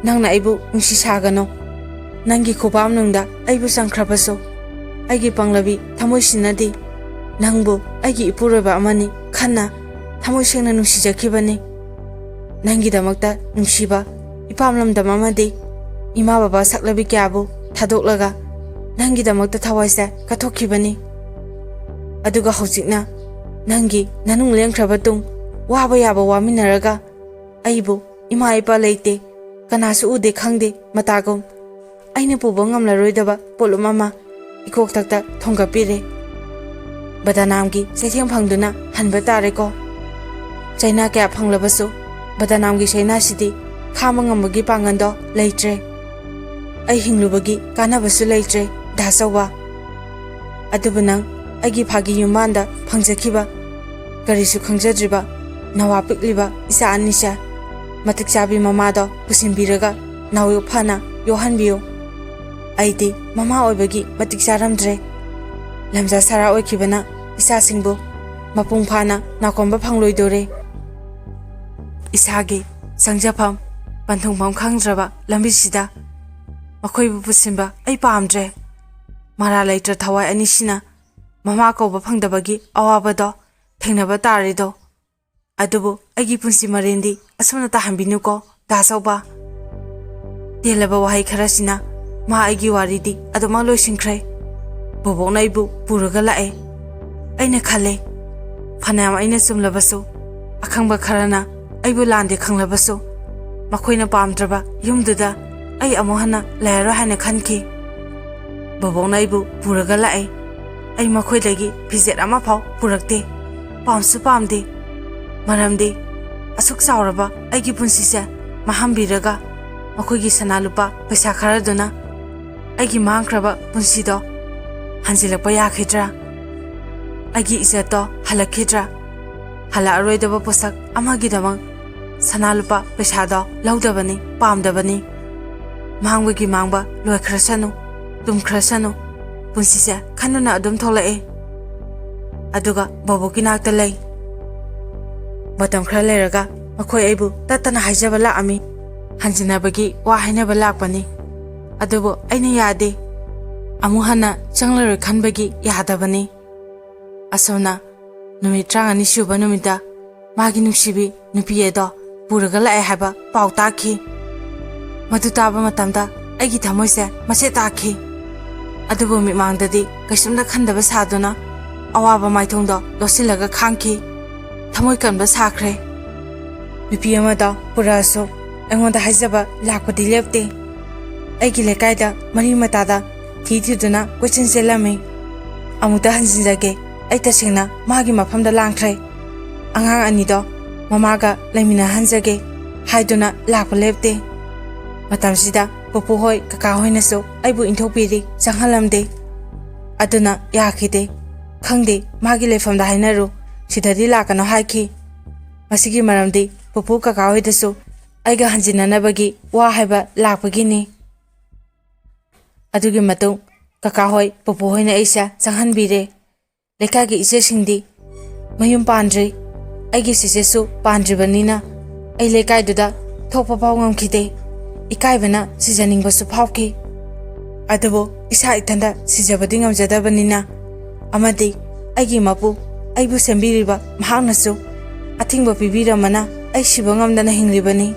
ꯅꯪꯅ ꯑꯩꯕꯨ ꯅꯨꯡꯁꯤ ꯁꯥꯒꯅꯨ ꯅꯪꯒꯤ ꯈꯨꯄꯥꯝꯅꯨꯡꯗ ꯑꯩꯕꯨ ꯆꯪꯈ꯭ꯔꯕꯁꯨ ꯑꯩꯒꯤ ꯄꯪꯂꯕꯤ ꯊꯃꯣꯏꯁꯤꯅꯗꯤ ꯅꯪꯕꯨ ꯑꯩꯒꯤ ꯏꯄꯨꯔꯣꯏꯕ ꯑꯃꯅꯤ ꯈꯟꯅ ꯊꯃꯣꯏ ꯁꯦꯡꯅ ꯅꯨꯡꯁꯤꯖꯈꯤꯕꯅꯤ ꯅꯪꯒꯤꯗꯃꯛꯇ ꯅꯨꯡꯁꯤꯕ ꯏꯄꯥꯝ ꯂꯝꯗꯝ ꯑꯃꯗꯤ ꯏꯃꯥ ꯕꯕꯥ ꯁꯛꯂꯕꯤ ꯀꯌꯥꯕꯨ ꯊꯥꯗꯣꯛꯂꯒ ꯅꯪꯒꯤꯗꯃꯛꯇ ꯊꯋꯥꯏꯁꯦ ꯀꯠꯊꯣꯛꯈꯤꯕꯅꯤ ꯑꯗꯨꯒ ꯍꯧꯖꯤꯛꯅ ꯅꯪꯒꯤ ꯅꯅꯨꯡ ꯂꯦꯡꯈ꯭ꯔꯕ ꯇꯨꯡ ꯋꯥꯕ ꯌꯥꯕ ꯋꯥꯃꯤꯟꯅꯔꯒ ꯑꯩꯕꯨ ꯏꯃꯥ ꯏꯄꯥ ꯂꯩꯇꯦ ꯀꯅꯥꯁꯨ ꯎꯗꯦ ꯈꯪꯗꯦ ꯃꯇꯥꯒꯨꯝ ꯑꯩꯅ ꯄꯨꯕ ꯉꯝꯂꯔꯣꯏꯗꯕ ꯄꯣꯠꯂꯨꯝ ꯑꯃ ꯏꯀꯣꯛꯊꯛꯇ ꯊꯣꯡꯒꯠꯄꯤꯔꯦ ꯕꯗꯅꯥꯝꯒꯤ ꯆꯩꯊꯦꯡ ꯐꯪꯗꯨꯅ ꯍꯟꯕ ꯇꯥꯔꯦꯀꯣ ꯆꯩꯅꯥ ꯀꯌꯥ ꯐꯪꯂꯕꯁꯨ ꯕꯗꯅꯥꯝꯒꯤ ꯆꯩꯅꯥꯁꯤꯗꯤ ꯈꯥꯡꯕ ꯉꯝꯕꯒꯤ ꯄꯥꯡꯒꯟꯗꯣ ꯂꯩꯇ꯭ꯔꯦ ꯑꯩ ꯍꯤꯡꯂꯨꯕꯒꯤ ꯀꯥꯟꯅꯕꯁꯨ ꯂꯩꯇ꯭ꯔꯦ ꯙꯥꯆꯧꯕ ꯑꯗꯨꯕꯨ ꯅꯪ ꯑꯩꯒꯤ ꯐꯥꯒꯤ ꯌꯨꯝꯕꯥꯟꯗ ꯐꯪꯖꯈꯤꯕ ꯀꯔꯤꯁꯨ ꯈꯪꯖꯗ꯭ꯔꯤꯕ ꯅꯋꯥ ꯄꯤꯛꯂꯤꯕ ꯏꯆꯥ ꯑꯅꯤꯁꯦ ꯃꯇꯤꯛ ꯆꯥꯕꯤ ꯃꯃꯥꯗꯣ ꯄꯨꯁꯤꯟꯕꯤꯔꯒ ꯅꯥꯎꯌꯣꯛ ꯐꯅ ꯌꯣꯛꯍꯟꯕꯤꯌꯨ ꯑꯩꯗꯤ ꯃꯃꯥ ꯑꯣꯏꯕꯒꯤ ꯃꯇꯤꯛ ꯆꯥꯔꯝꯗ꯭ꯔꯦ ꯂꯝꯖꯥ ꯁꯥꯔꯥ ꯑꯣꯏꯈꯤꯕꯅ ꯏꯆꯥꯁꯤꯡꯕꯨ ꯃꯄꯨꯡ ꯐꯥꯅ ꯅꯥꯀꯣꯟꯕ ꯐꯪꯂꯣꯏꯗꯣꯔꯦ ꯏꯁꯥꯒꯤ ꯆꯪꯖꯐꯝ ꯄꯟꯊꯨꯡꯐꯝ ꯈꯪꯗ꯭ꯔꯕ ꯂꯝꯕꯤꯁꯤꯗ ꯃꯈꯣꯏꯕꯨ ꯄꯨꯁꯤꯟꯕ ꯑꯩ ꯄꯥꯝꯗ꯭ꯔꯦ ꯃꯔꯥ ꯂꯩꯇ꯭ꯔ ꯊꯋꯥꯏ ꯑꯅꯤꯁꯤꯅ ꯃꯃꯥ ꯀꯧꯕ ꯐꯪꯗꯕꯒꯤ ꯑꯋꯥꯕꯗꯣ ꯊꯦꯡꯅꯕ ꯇꯥꯔꯦꯗꯣ ꯑꯗꯨꯕꯨ ꯑꯩꯒꯤ ꯄꯨꯟꯁꯤ ꯃꯔꯦꯟꯗꯤ ꯑꯁꯨꯝꯅ ꯇꯥꯍꯟꯕꯤꯅꯨꯀꯣ ꯙꯥꯆꯧꯕ ꯇꯦꯜꯂꯕ ꯋꯥꯍꯩ ꯈꯔꯁꯤꯅ ꯃꯥ ꯑꯩꯒꯤ ꯋꯥꯔꯤꯗꯤ ꯑꯗꯨꯃꯛ ꯂꯣꯏꯁꯤꯟꯈ꯭ꯔꯦ ꯕꯣꯕꯣꯛꯅ ꯑꯩꯕꯨ ꯄꯨꯔꯒ ꯂꯥꯛꯑꯦ ꯑꯩꯅ ꯈꯜꯂꯦ ꯐꯅꯌꯥꯝ ꯑꯩꯅ ꯆꯨꯝꯂꯕꯁꯨ ꯑꯈꯪꯕ ꯈꯔꯅ ꯑꯩꯕꯨ ꯂꯥꯟꯗꯦ ꯈꯪꯂꯕꯁꯨ ꯃꯈꯣꯏꯅ ꯄꯥꯝꯗ꯭ꯔꯕ ꯌꯨꯝꯗꯨꯗ ꯑꯩ ꯑꯃꯨꯛ ꯍꯟꯅ ꯂꯩꯔꯔꯣꯏ ꯍꯥꯏꯅ ꯈꯟꯈꯤ ꯕꯣꯕꯣꯛꯅ ꯑꯩꯕꯨ ꯄꯨꯔꯒ ꯂꯥꯛꯑꯦ ꯑꯩ ꯃꯈꯣꯏꯗꯒꯤ ꯐꯤꯖꯦꯠ ꯑꯃꯐꯥꯎ ꯄꯨꯔꯛꯇꯦ ꯄꯥꯝꯁꯨ ꯄꯥꯝꯗꯦ ꯃꯔꯝꯗꯤ ꯑꯁꯨꯛ ꯆꯥꯎꯔꯕ ꯑꯩꯒꯤ ꯄꯨꯟꯁꯤꯁꯦ ꯃꯥꯡꯍꯟꯕꯤꯔꯒ ꯃꯈꯣꯏꯒꯤ ꯁꯅꯥ ꯂꯨꯄꯥ ꯄꯩꯁꯥ ꯈꯔꯗꯨꯅ ꯑꯩꯒꯤ ꯃꯥꯡꯈ꯭ꯔꯕ ꯄꯨꯟꯁꯤꯗꯣ ꯍꯟꯖꯤꯜꯂꯛꯄ ꯌꯥꯈꯤꯗ꯭ꯔꯥ ꯑꯩꯒꯤ ꯏꯖꯠꯇꯣ ꯍꯜꯂꯛꯈꯤꯗ꯭ꯔꯥ ꯍꯜꯂꯛꯑꯔꯣꯏꯗꯕ ꯄꯣꯠꯁꯛ ꯑꯃꯒꯤꯗꯃꯛ ꯁꯅꯥ ꯂꯨꯄꯥ ꯄꯩꯁꯥꯗꯣ ꯂꯧꯗꯕꯅꯤ ꯄꯥꯝꯗꯕꯅꯤ ꯃꯥꯡꯕꯒꯤ ꯃꯥꯡꯕ ꯂꯣꯏꯈ꯭ꯔꯁꯅꯨ ꯇꯨꯝꯈ꯭ꯔꯁꯅꯨ ꯄꯨꯟꯁꯤꯁꯦ ꯈꯟꯗꯨꯅ ꯑꯗꯨꯝ ꯊꯣꯛꯂꯛꯑꯦ ꯑꯗꯨꯒ ꯕꯣꯕꯣꯛꯀꯤ ꯅꯥꯛꯇ ꯂꯩ ꯃꯇꯝ ꯈꯔ ꯂꯩꯔꯒ ꯃꯈꯣꯏ ꯑꯩꯕꯨ ꯇꯠꯇꯅ ꯍꯥꯏꯖꯕ ꯂꯥꯛꯑꯝꯃꯤ ꯍꯟꯖꯤꯟꯅꯕꯒꯤ ꯋꯥ ꯍꯥꯏꯅꯕ ꯂꯥꯛꯄꯅꯤ ꯑꯗꯨꯕꯨ ꯑꯩꯅ ꯌꯥꯗꯦ ꯑꯃꯨꯛ ꯍꯟꯅ ꯆꯪꯂꯔꯣꯏ ꯈꯟꯕꯒꯤ ꯌꯥꯗꯕꯅꯤ ꯑꯁꯣꯝꯅ ꯅꯨꯃꯤꯠ 32 ꯁꯨꯕ ꯅꯨꯃꯤꯠꯇ ꯃꯥꯒꯤ ꯅꯨꯡꯁꯤꯕꯤ ꯅꯨꯄꯤ ꯑꯗꯣ ꯄꯨꯔꯒ ꯂꯥꯛꯑꯦ ꯍꯥꯏꯕ ꯄꯥꯎ ꯇꯥꯈꯤ ꯃꯗꯨ ꯇꯥꯕ ꯃꯇꯝꯗ ꯑꯩꯒꯤ ꯊꯃꯣꯏꯁꯦ ꯃꯆꯦꯠ ꯇꯥꯈꯤ ꯑꯗꯨꯕꯨ ꯃꯤꯠꯃꯥꯡꯗꯗꯤ ꯀꯩꯁꯨꯝꯇ ꯈꯟꯗꯕ ꯁꯥꯗꯨꯅ ꯑꯋꯥꯕ ꯃꯥꯏꯊꯣꯡꯗꯣ ꯂꯣꯠꯁꯤꯜꯂꯒ ꯈꯥꯡꯈꯤ ꯊꯃꯣꯏ ꯀꯟꯕ ꯁꯥꯈ꯭ꯔꯦ ꯅꯨꯄꯤ ꯑꯃꯗꯣ ꯄꯨꯔꯛꯑꯁꯨ ꯑꯩꯉꯣꯟꯗ ꯍꯥꯏꯖꯕ ꯂꯥꯛꯄꯗꯤ ꯂꯦꯞꯇꯦ ꯑꯩꯒꯤ ꯂꯩꯀꯥꯏꯗ ꯃꯔꯤ ꯃꯇꯥꯗ ꯊꯤꯗꯨꯅ ꯀꯣꯏꯆꯦꯟ ꯆꯦꯜꯂꯝꯃꯤ ꯑꯃꯨꯛꯇ ꯍꯟꯖꯤꯟꯖꯒꯦ ꯑꯩ ꯇꯁꯦꯡꯅ ꯃꯥꯒꯤ ꯃꯐꯝꯗ ꯂꯥꯡꯈ꯭ꯔꯦ ꯑꯉꯥꯡ ꯑꯅꯤꯗꯣ ꯃꯃꯥꯒ ꯂꯩꯃꯤꯟꯅꯍꯟꯖꯒꯦ ꯍꯥꯏꯗꯨꯅ ꯂꯥꯛꯄ ꯂꯦꯞꯇꯦ ꯃꯇꯝꯁꯤꯗ ꯄꯨꯄꯨ ꯍꯣꯏ ꯀꯀꯥ ꯍꯣꯏꯅꯁꯨ ꯑꯩꯕꯨ ꯏꯟꯊꯣꯛꯄꯤꯔꯤ ꯆꯪꯍꯜꯂꯝꯗꯦ ꯑꯗꯨꯅ ꯌꯥꯈꯤꯗꯦ ꯈꯪꯗꯦ ꯃꯥꯒꯤ ꯂꯩꯐꯝꯗ ꯍꯥꯏꯅꯔꯨ ꯁꯤꯗꯗꯤ ꯂꯥꯛꯀꯅꯣ ꯍꯥꯏꯈꯤ ꯃꯁꯤꯒꯤ ꯃꯔꯝꯗꯤ ꯄꯨꯄꯨ ꯀꯀꯥ ꯍꯣꯏꯗꯁꯨ ꯑꯩꯒ ꯍꯟꯖꯤꯟꯅꯅꯕꯒꯤ ꯋꯥ ꯍꯥꯏꯕ ꯂꯥꯛꯄꯒꯤꯅꯤ ꯑꯗꯨꯒꯤ ꯃꯇꯨꯡ ꯀꯀꯥ ꯍꯣꯏ ꯄꯨꯄꯨ ꯍꯣꯏꯅ ꯑꯩꯁꯦ ꯆꯪꯍꯟꯕꯤꯔꯦ ꯂꯩꯀꯥꯏꯒꯤ ꯏꯆꯦꯁꯤꯡꯗꯤ ꯃꯌꯨꯝ ꯄꯥꯟꯗ꯭ꯔꯤ ꯑꯩꯒꯤ ꯆꯦꯆꯦꯁꯨ ꯄꯥꯟꯗ꯭ꯔꯤꯕꯅꯤꯅ ꯑꯩ ꯂꯩꯀꯥꯏꯗꯨꯗ ꯊꯣꯛꯄ ꯐꯥꯎ ꯉꯝꯈꯤꯗꯦ ꯏꯀꯥꯏꯕꯅ ꯁꯤꯖꯅꯤꯡꯕꯁꯨ ꯐꯥꯎꯈꯤ ꯑꯗꯨꯕꯨ ꯏꯁꯥ ꯏꯊꯟꯗ ꯁꯤꯖꯕꯗꯤ ꯉꯝꯖꯗꯕꯅꯤꯅ ꯑꯃꯗꯤ ꯑꯩꯒꯤ ꯃꯄꯨ ꯑꯩꯕꯨ ꯁꯦꯝꯕꯤꯔꯤꯕ ꯃꯍꯥꯛꯅꯁꯨ ꯑꯊꯤꯡꯕ ꯄꯤꯕꯤꯔꯝꯃꯅ ꯑꯩ ꯁꯤꯕ ꯉꯝꯗꯅ ꯍꯤꯡꯂꯤꯕꯅꯤ